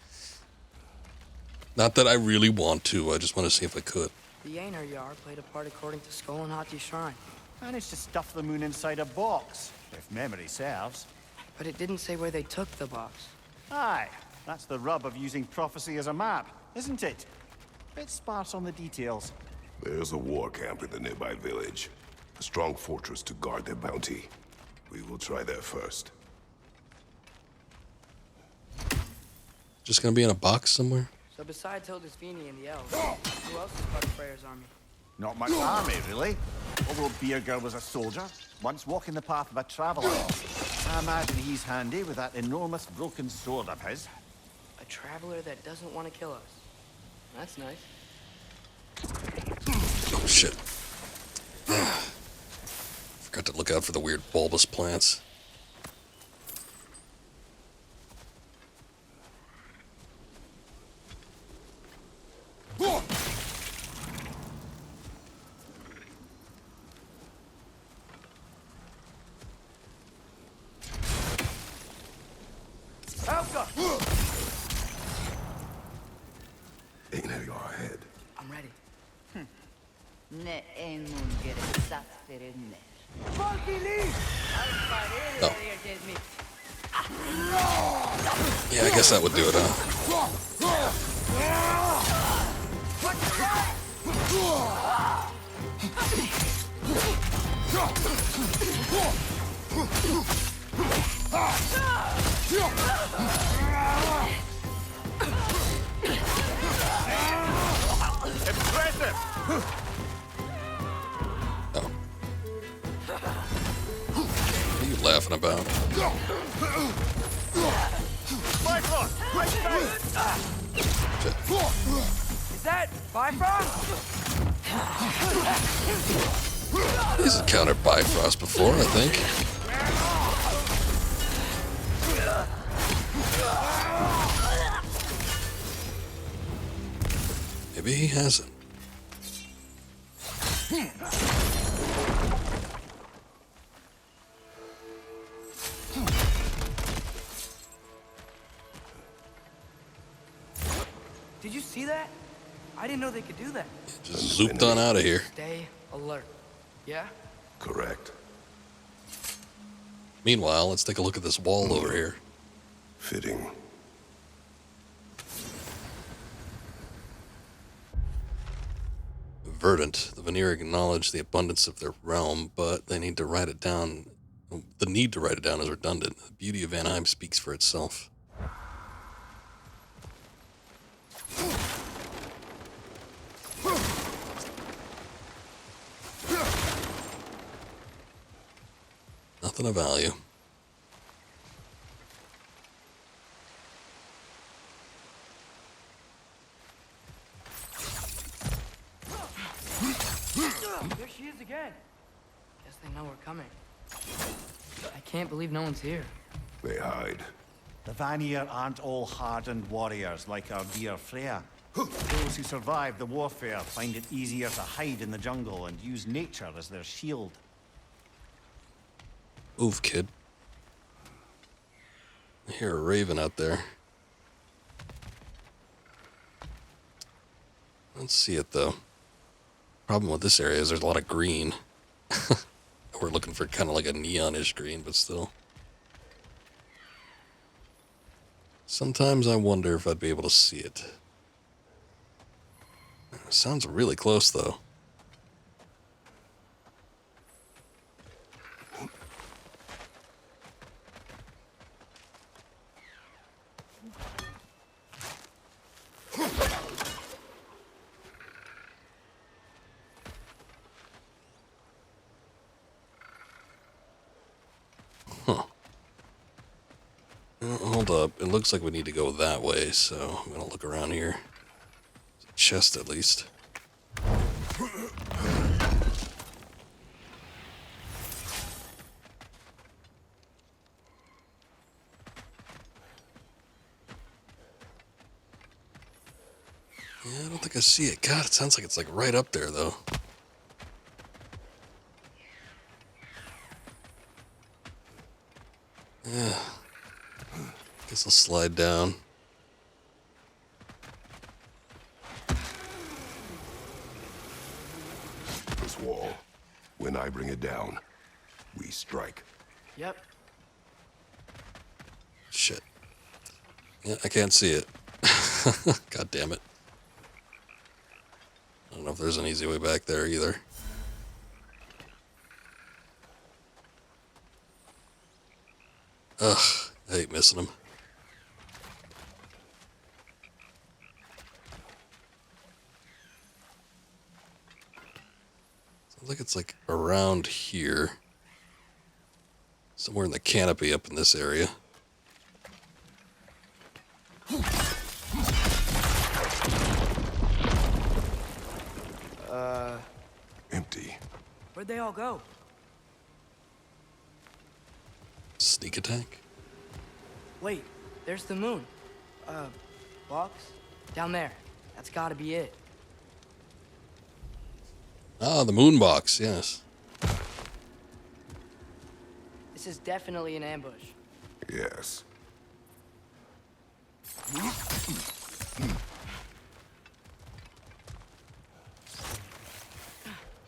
A: Not that I really want to, I just want to see if I could.
D: The Aner Yar played a part according to Skull and Hati's shrine.
K: Managed to stuff the moon inside a box, if memory serves.
D: But it didn't say where they took the box.
K: Aye, that's the rub of using prophecy as a map, isn't it? Bit sparse on the details.
J: There's a war camp in the nearby village. A strong fortress to guard their bounty. We will try there first.
A: Just gonna be in a box somewhere?
D: So besides Hildisvini and the elves, who else is part of Freyr's army?
K: Not much army, really. Although Beerger was a soldier, once walking the path of a traveler. I imagine he's handy with that enormous broken sword of his.
D: A traveler that doesn't want to kill us. That's nice.
A: Oh, shit. Forgot to look out for the weird bulbous plants.
J: Aner Yar ahead.
D: I'm ready.
A: Oh. Yeah, I guess that would do it, huh?
K: Impressive!
A: Oh. What are you laughing about? Shit.
D: Is that Bifrost?
A: He's encountered Bifrost before, I think. Maybe he hasn't.
D: Did you see that? I didn't know they could do that.
A: Just zooped on out of here.
D: Stay alert. Yeah?
J: Correct.
A: Meanwhile, let's take a look at this wall over here.
J: Fitting.
A: Verdant. The Vanir acknowledge the abundance of their realm, but they need to write it down. The need to write it down is redundant. The beauty of Vanheim speaks for itself. Nothing of value.
D: There she is again. Guess they know we're coming. I can't believe no one's here.
J: They hide.
K: The Vanir aren't all hardened warriors like our dear Freya. Those who survive the warfare find it easier to hide in the jungle and use nature as their shield.
A: Move, kid. I hear a raven out there. Let's see it, though. Problem with this area is there's a lot of green. We're looking for kind of like a neonish green, but still. Sometimes I wonder if I'd be able to see it. Sounds really close, though. Huh. Hold up. It looks like we need to go that way, so I'm going to look around here. There's a chest, at least. Yeah, I don't think I see it. God, it sounds like it's like right up there, though. Yeah. Guess This will slide down.
J: This wall. When I bring it down, we strike.
D: Yep.
A: Shit. Yeah, I can't see it. God damn it. I don't know if there's an easy way back there either. Ugh, I hate missing them. Sounds like it's like around here. Somewhere in the canopy up in this area.
J: Empty.
D: Where'd they all go?
A: Sneak attack?
D: Wait, there's the moon. Box? Down there. That's gotta be it.
A: Ah, the moon box, yes.
D: This is definitely an ambush.
J: Yes.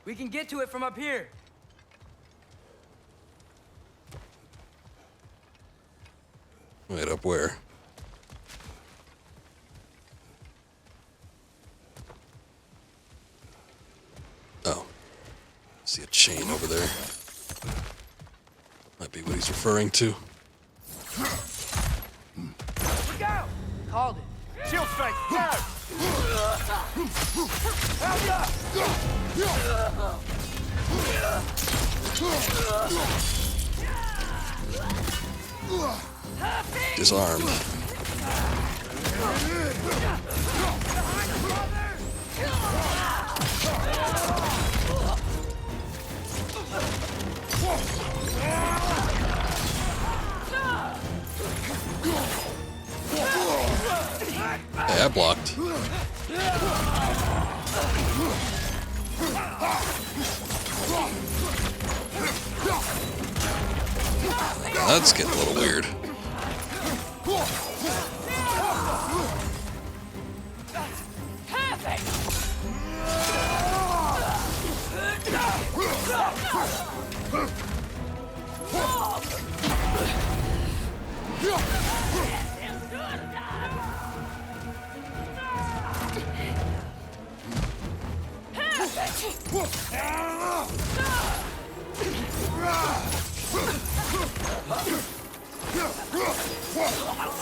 D: We can get to it from up here.
A: Wait, up where? Oh. See a chain over there. Might be what he's referring to.
D: Look out! Called it.
K: Shield strike, go!
A: Disarmed. Hey, I blocked. That's getting a little weird.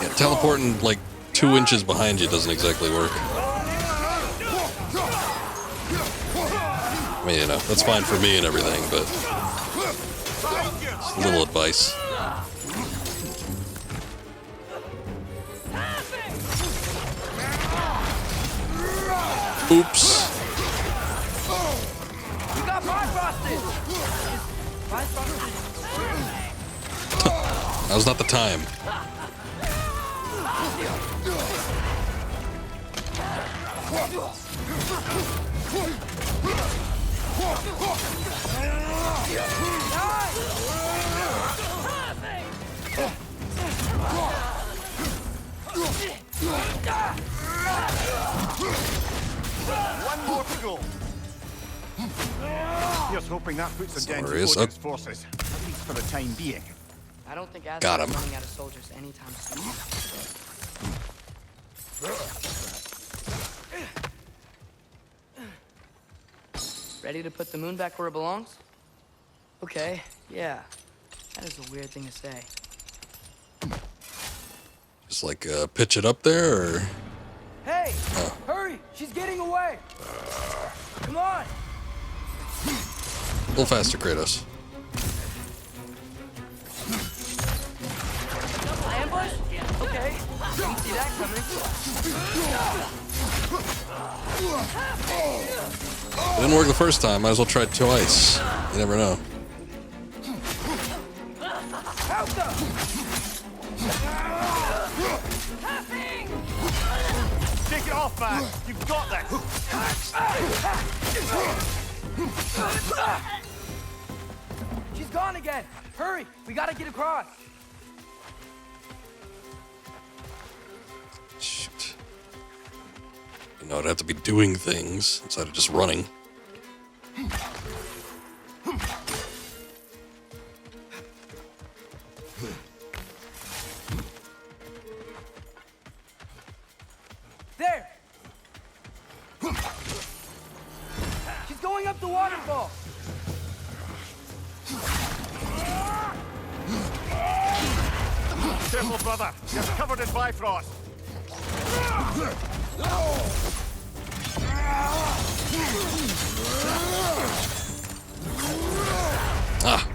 A: Yeah, teleporting like 2 inches behind you doesn't exactly work. I mean, you know, that's fine for me and everything, but just a little advice. Oops.
D: You got bifrosted!
A: That was not the time.
K: One more to go. Here's hoping that puts a dent in
A: Sorry,
K: Odin's forces, at least for the time being.
D: I don't think
A: Got
D: Asgard's
A: him.
D: running out of soldiers anytime soon. Ready to put the moon back where it belongs? Okay, yeah. That is a weird thing to say.
A: Just like pitch it up there, or
D: Hey! Hurry! She's getting away! Come on!
A: a little faster, Kratos.
D: Ambush? Okay. Didn't see that coming.
A: Didn't work the first time. Might as well try it twice. You never know.
K: Take it off, man. You've got this.
D: She's gone again. Hurry! We gotta get across.
A: know, I'd have to be doing things instead of just running.
D: There! She's going up the waterfall!
K: Careful, brother. You're covered in Bifrost.
A: Ah!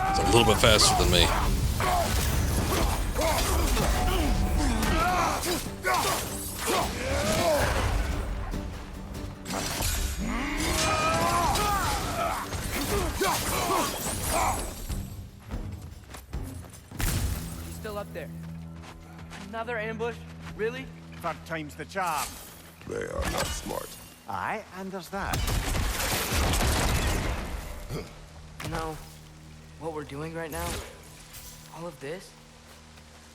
A: It's a little bit faster than me.
D: She's still up there. Another ambush? Really?
K: Third time's the charm.
J: They are not smart.
K: Aye, and there's that.
D: You know, what we're doing right now, all of this,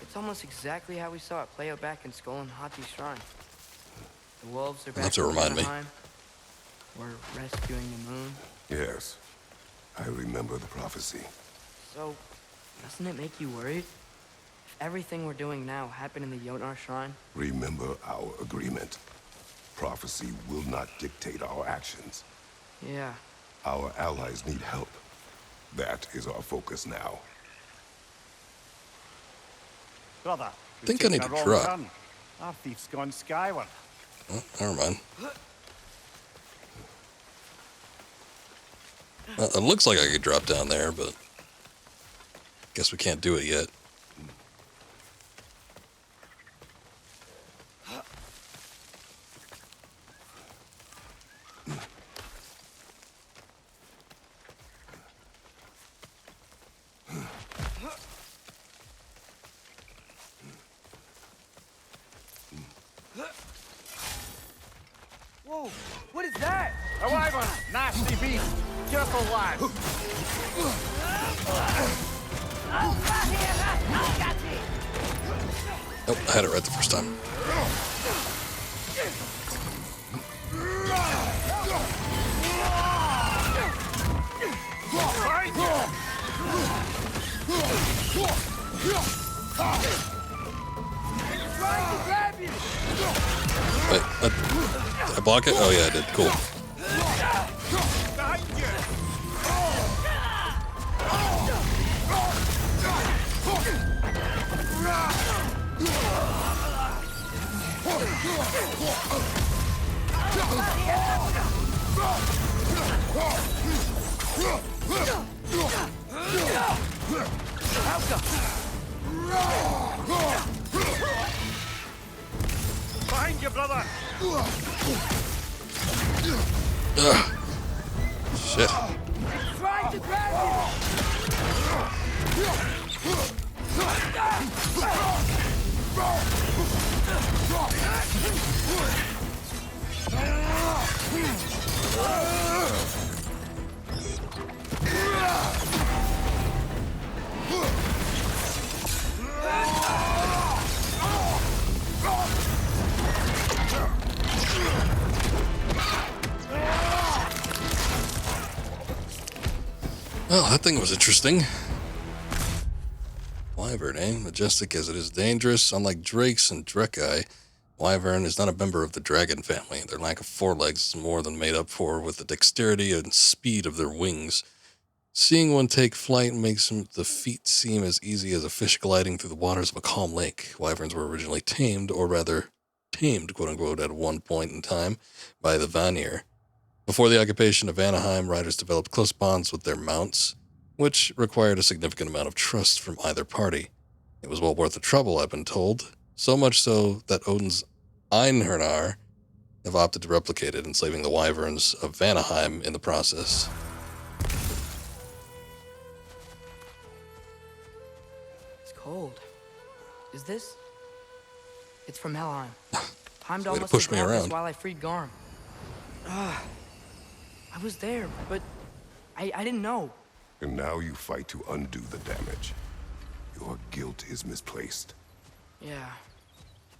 D: it's almost exactly how we saw it play out back in Skull and Hati's shrine. The wolves are back
A: That's to remind me.
D: Helheim. We're rescuing the moon.
J: Yes, I remember the prophecy.
D: So, doesn't it make you worried? If everything we're doing now happened in the Jotnar shrine?
J: Remember our agreement. Prophecy will not dictate our actions.
D: Yeah.
J: Our allies need help. That is our focus now.
K: Brother,
A: I think I need to drop.
K: turn. Our thief's gone skyward.
A: Oh, never mind. It looks like I could drop down there, but guess we can't do it yet.
D: Whoa, what is that?
K: A wyvern! Nasty beast! Careful, lad!
A: Oh, I had it right the first time. Wait, did I block it? Oh yeah, I did. Cool.
K: Behind you, brother!
A: Ugh. Shit.
D: Trying to grab
A: Well, that thing was interesting. Wyvern, eh? Majestic as it is dangerous. Unlike drakes and Drekai, Wyvern is not a member of the dragon family. Their lack of forelegs is more than made up for with the dexterity and speed of their wings. Seeing one take flight makes the feat seem as easy as a fish gliding through the waters of a calm lake. Wyverns were originally tamed, or rather, tamed, quote-unquote, at one point in time by the Vanir. Before the occupation of Anaheim, riders developed close bonds with their mounts, which required a significant amount of trust from either party. It was well worth the trouble, I've been told, so much so that Odin's Einherjar have opted to replicate it, enslaving the Wyverns of Vanaheim in the process.
D: It's cold. Is this? It's from Helheim. Timed
A: Way to
D: almost
A: push me
D: exactly
A: around.
D: while I freed Garm. I was there, but I didn't know.
J: And now you fight to undo the damage. Your guilt is misplaced.
D: Yeah.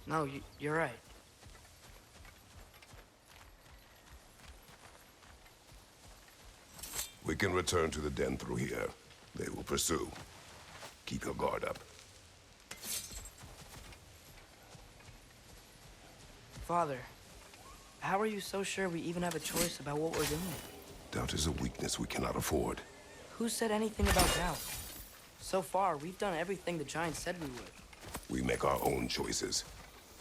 D: No, you're right.
J: We can return to the den through here. They will pursue. Keep your guard up.
D: Father, how are you so sure we even have a choice about what we're doing?
J: Doubt is a weakness we cannot afford.
D: Who said anything about doubt? So far, we've done everything the Giants said we would.
J: We make our own choices.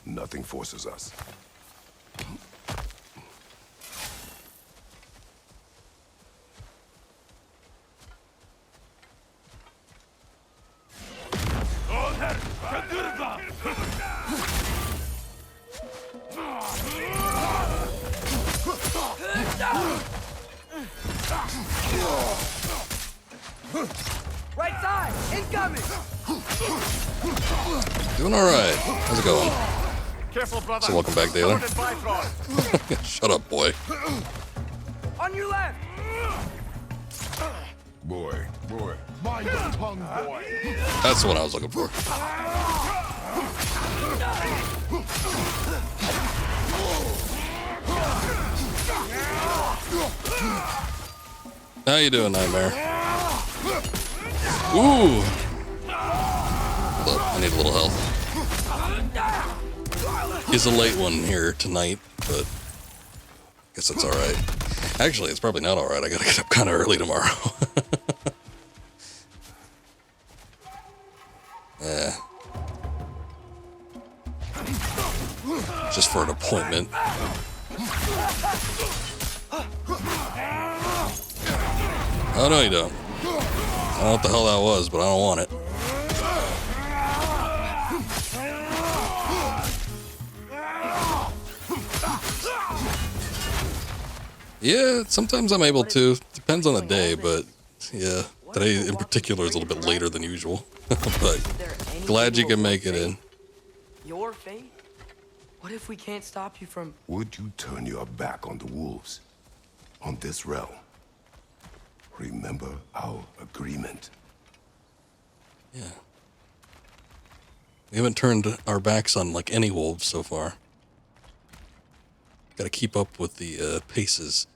J: Nothing forces us.
D: Right side! Incoming!
A: Doing all right. How's it going?
K: Careful, brother.
A: So welcome back, Taylor. Shut up, boy.
D: On your left!
J: Boy.
E: Mind the tongue, boy.
A: That's what I was looking for. How you doing, Nightmare? Ooh! Look, I need a little help. He's a late one here tonight, but I guess that's alright. Actually, it's probably not alright. I gotta get up kind of early tomorrow. Yeah. Just for an appointment. Oh, no, you don't. I don't know what the hell that was, but I don't want it. Yeah, sometimes I'm able to. Depends on the day, but yeah, today in particular is a little bit later than usual. But glad you can make it in.
D: Your fate? What if we can't stop you from...
J: Would you turn your back on the wolves? On this realm? Remember our agreement.
A: Yeah. We haven't turned our backs on, like, any wolves so far. Gotta keep up with the paces.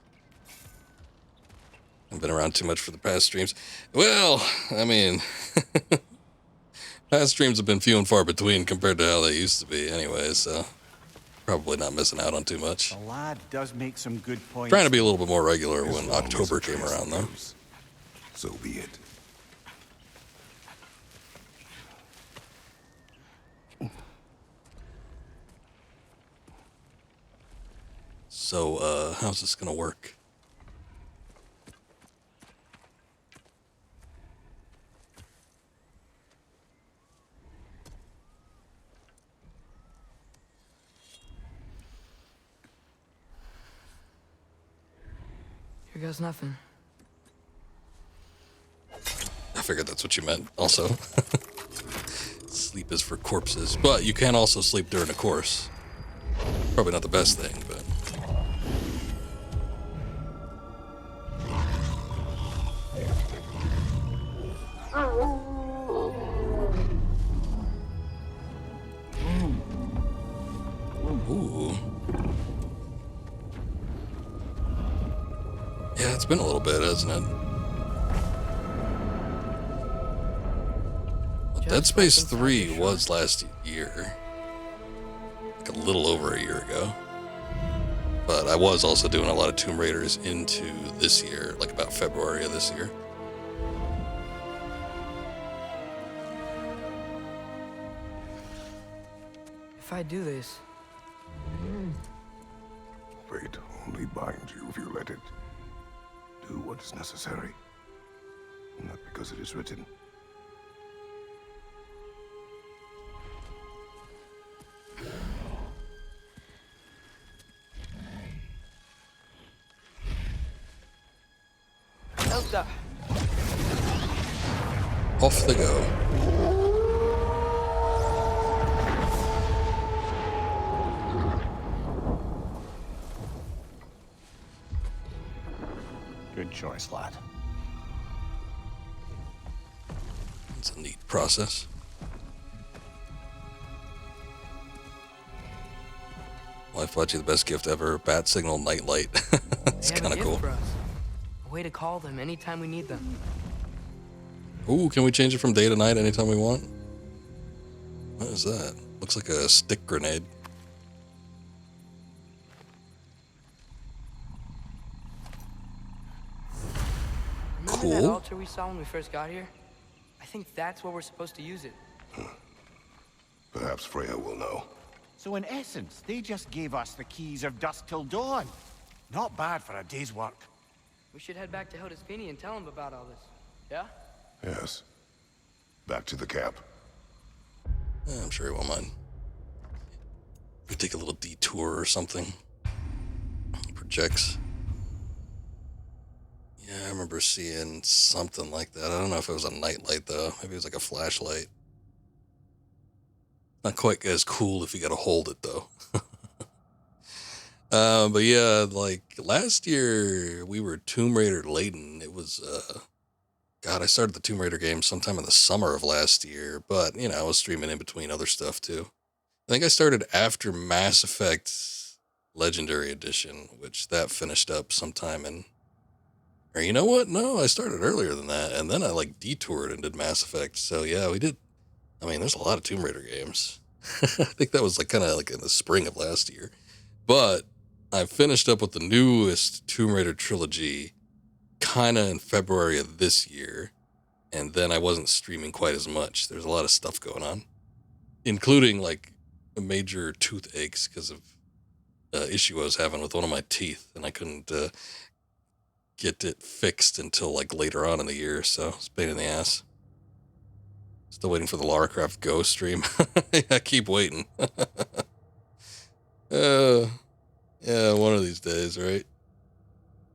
A: I've been around too much for the past streams. Well, I mean... past streams have been few and far between compared to how they used to be anyway, so... probably not missing out on too much.
K: The lad does make some good points.
A: Trying to be a little bit more regular when October came around, though.
J: So be it.
A: So, how's this gonna work?
D: Here goes nothing.
A: I figured that's what you meant, also. Sleep is for corpses. But you can also sleep during a course. Probably not the best thing, but... Ooh. Yeah, it's been a little bit, hasn't it? Well, Dead Space 3 was last year. Like a little over a year ago. But I was also doing a lot of Tomb Raiders into this year, like about February of this year.
D: If I do this...
J: Fate only binds you if you let it. Do what is necessary. Not because it is written.
D: Elsa!
A: Off they go.
K: Good choice, lad.
A: It's a neat process. Life bought you the best gift ever, bat signal nightlight. It's kind of cool.
D: way to call them anytime we need them.
A: Ooh, can we change it from day to night anytime we want? What is that? Looks like a stick grenade.
D: Remember that altar we saw when we first got here? I think that's where we're supposed to use it.
J: Perhaps Freya will know.
K: So in essence, they just gave us the keys of dusk till dawn. Not bad for a day's work.
D: We should head back to Hildesfini and tell him about all this. Yeah?
J: Yes. Back to the camp.
A: Yeah, I'm sure he won't mind. We take a little detour or something. Projects. Yeah, I remember seeing something like that. I don't know if it was a nightlight though. Maybe it was like a flashlight. Not quite as cool if you gotta hold it though. But yeah, like last year we were Tomb Raider laden. It was God, I started the Tomb Raider game sometime in the summer of last year, but you know, I was streaming in between other stuff too. I think I started after Mass Effect Legendary Edition, which that finished up sometime in, or you know what? No, I started earlier than that, and then I like detoured and did Mass Effect. So yeah, we did. I mean, there's a lot of Tomb Raider games. I think that was like kind of like in the spring of last year, but I finished up with the newest Tomb Raider trilogy kind of in February of this year, and then I wasn't streaming quite as much. There's a lot of stuff going on, including like a major toothaches because of issue I was having with one of my teeth, and I couldn't get it fixed until like later on in the year, so it's a pain in the ass. Still waiting for the Lara Croft Go stream. I keep waiting. Yeah, one of these days, right?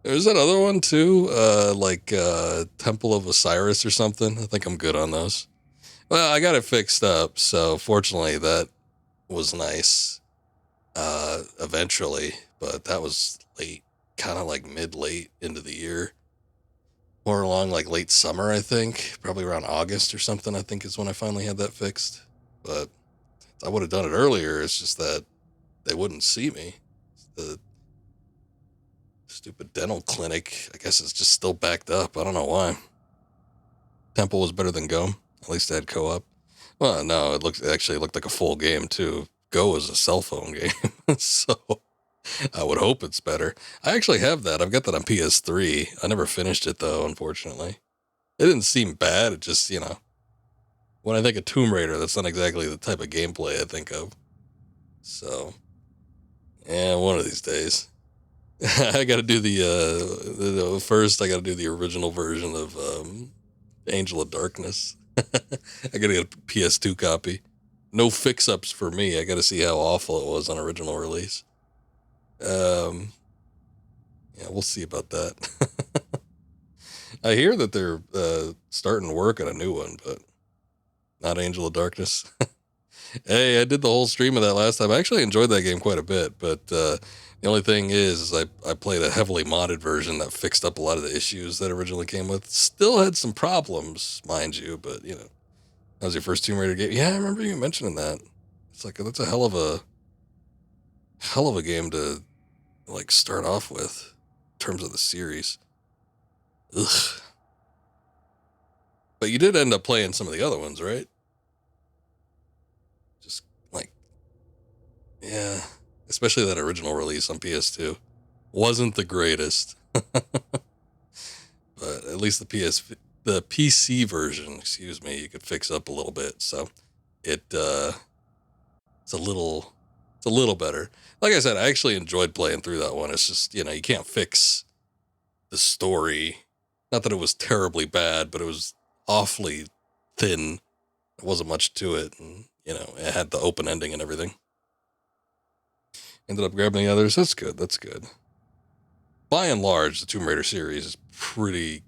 A: There's that other one too, like Temple of Osiris or something. I think I'm good on those. Well, I got it fixed up, so fortunately that was nice. Eventually, but that was late, kind of like mid-late into the year. More along like late summer, I think. Probably around August or something, I think is when I finally had that fixed. But I would have done it earlier. It's just that they wouldn't see me. The stupid dental clinic, I guess it's just still backed up. I don't know why. Temple was better than Go. At least it had co-op. Well, no, it actually looked like a full game too. Go is a cell phone game. So I would hope it's better. I actually have that. I've got that on PS3. I never finished it though, unfortunately. It didn't seem bad. It just, you know, when I think of Tomb Raider, that's not exactly the type of gameplay I think of. So, yeah, one of these days. I got to do first I got to do the original version of Angel of Darkness. I got to get a PS2 copy. No fix-ups for me. I got to see how awful it was on original release. Yeah, we'll see about that. I hear that they're starting work on a new one, but not Angel of Darkness. Hey, I did the whole stream of that last time. I actually enjoyed that game quite a bit, but the only thing is I played a heavily modded version that fixed up a lot of the issues that originally came with. Still had some problems, mind you, but you know, that was your first Tomb Raider game. Yeah, I remember you mentioning that. It's like that's a hell of a game to like start off with in terms of the series. Ugh. But you did end up playing some of the other ones, right? Just like, yeah, especially that original release on PS2 wasn't the greatest. But at least the PC version, excuse me, you could fix up a little bit. So it's a little better. Like I said, I actually enjoyed playing through that one. It's just, you know, you can't fix the story. Not that it was terribly bad, but it was awfully thin. There wasn't much to it. And, you know, it had the open ending and everything. Ended up grabbing the others. That's good. That's good. By and large, the Tomb Raider series is pretty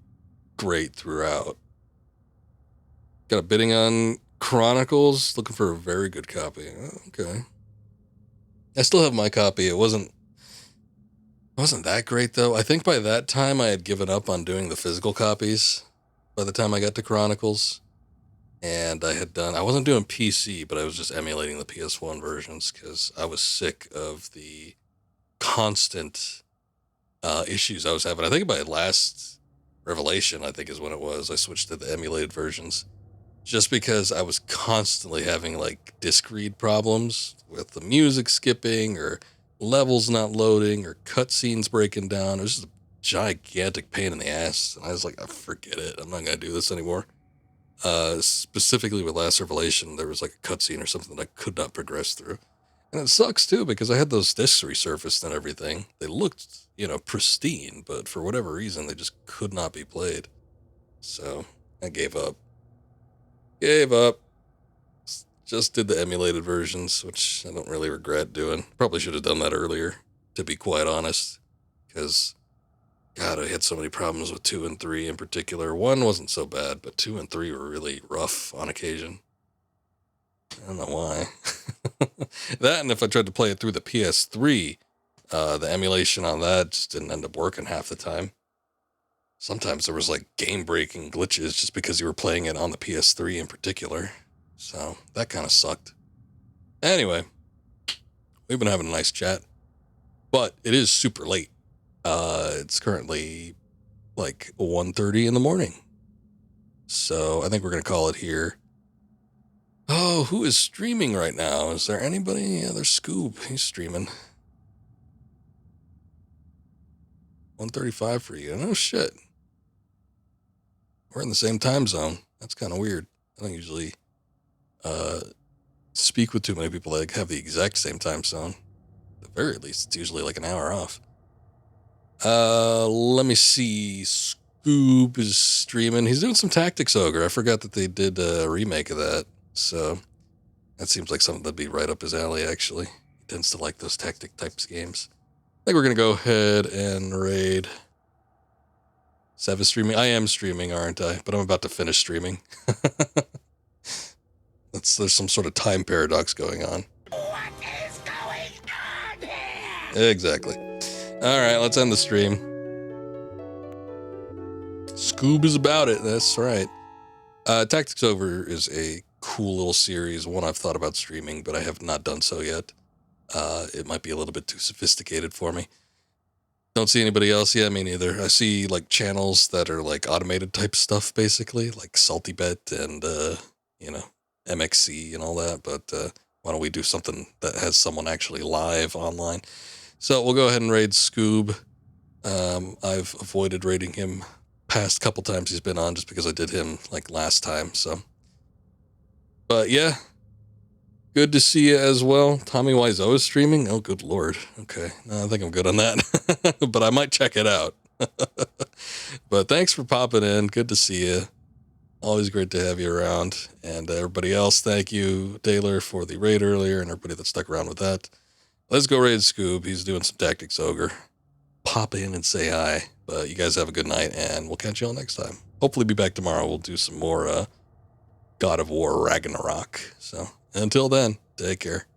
A: great throughout. Got a bidding on Chronicles. Looking for a very good copy. Okay. I still have my copy. It wasn't that great though. I think by that time I had given up on doing the physical copies by the time I got to Chronicles. And I wasn't doing PC, but I was just emulating the PS1 versions because I was sick of the constant issues I was having. I think by last Revelation, I think is when it was, I switched to the emulated versions. Just because I was constantly having like disc read problems with the music skipping or levels not loading or cutscenes breaking down. It was just a gigantic pain in the ass. And I was like, oh, forget it. I'm not going to do this anymore. Specifically with Last Revelation, there was like a cutscene or something that I could not progress through. And it sucks too, because I had those discs resurfaced and everything. They looked, you know, pristine, but for whatever reason, they just could not be played. So I gave up. Just did the emulated versions, which I don't really regret doing. Probably should have done that earlier, to be quite honest. Because, God, I had so many problems with 2 and 3 in particular. 1 wasn't so bad, but 2 and 3 were really rough on occasion. I don't know why. That, and if I tried to play it through the PS3, the emulation on that just didn't end up working half the time. Sometimes there was like game-breaking glitches just because you were playing it on the PS3 in particular. So that kind of sucked. Anyway, we've been having a nice chat, but it is super late. It's currently like 1:30 in the morning. So I think we're going to call it here. Oh, who is streaming right now? Is there anybody? Yeah, there's Scoob. He's streaming. 1:35 for you. No shit. We're in the same time zone. That's kind of weird. I don't usually speak with too many people that have the exact same time zone. At the very least, it's usually like an hour off. Let me see. Scoob is streaming. He's doing some Tactics Ogre. I forgot that they did a remake of that. So that seems like something that'd be right up his alley, actually. He tends to like those tactic types of games. I think we're going to go ahead and raid. Sev streaming. I am streaming, aren't I? But I'm about to finish streaming. There's some sort of time paradox going on.
Q: What is going on here?
A: Exactly. All right, let's end the stream. Scoob is about it. That's right. Tactics Over is a cool little series. One I've thought about streaming, but I have not done so yet. It might be a little bit too sophisticated for me. Don't see anybody else. Yeah, me neither. I see like channels that are like automated type stuff, basically, like Salty Bet and, MXC and all that. But why don't we do something that has someone actually live online? So we'll go ahead and raid Scoob. I've avoided raiding him past couple times he's been on just because I did him like last time. So, but yeah. Good to see you as well. Tommy Wiseau is streaming? Oh, good lord. Okay. No, I think I'm good on that. But I might check it out. But thanks for popping in. Good to see you. Always great to have you around. And everybody else, thank you, Taylor, for the raid earlier and everybody that stuck around with that. Let's go raid Scoob. He's doing some Tactics Ogre. Pop in and say hi. But you guys have a good night, and we'll catch you all next time. Hopefully be back tomorrow. We'll do some more God of War Ragnarok. So until then, take care.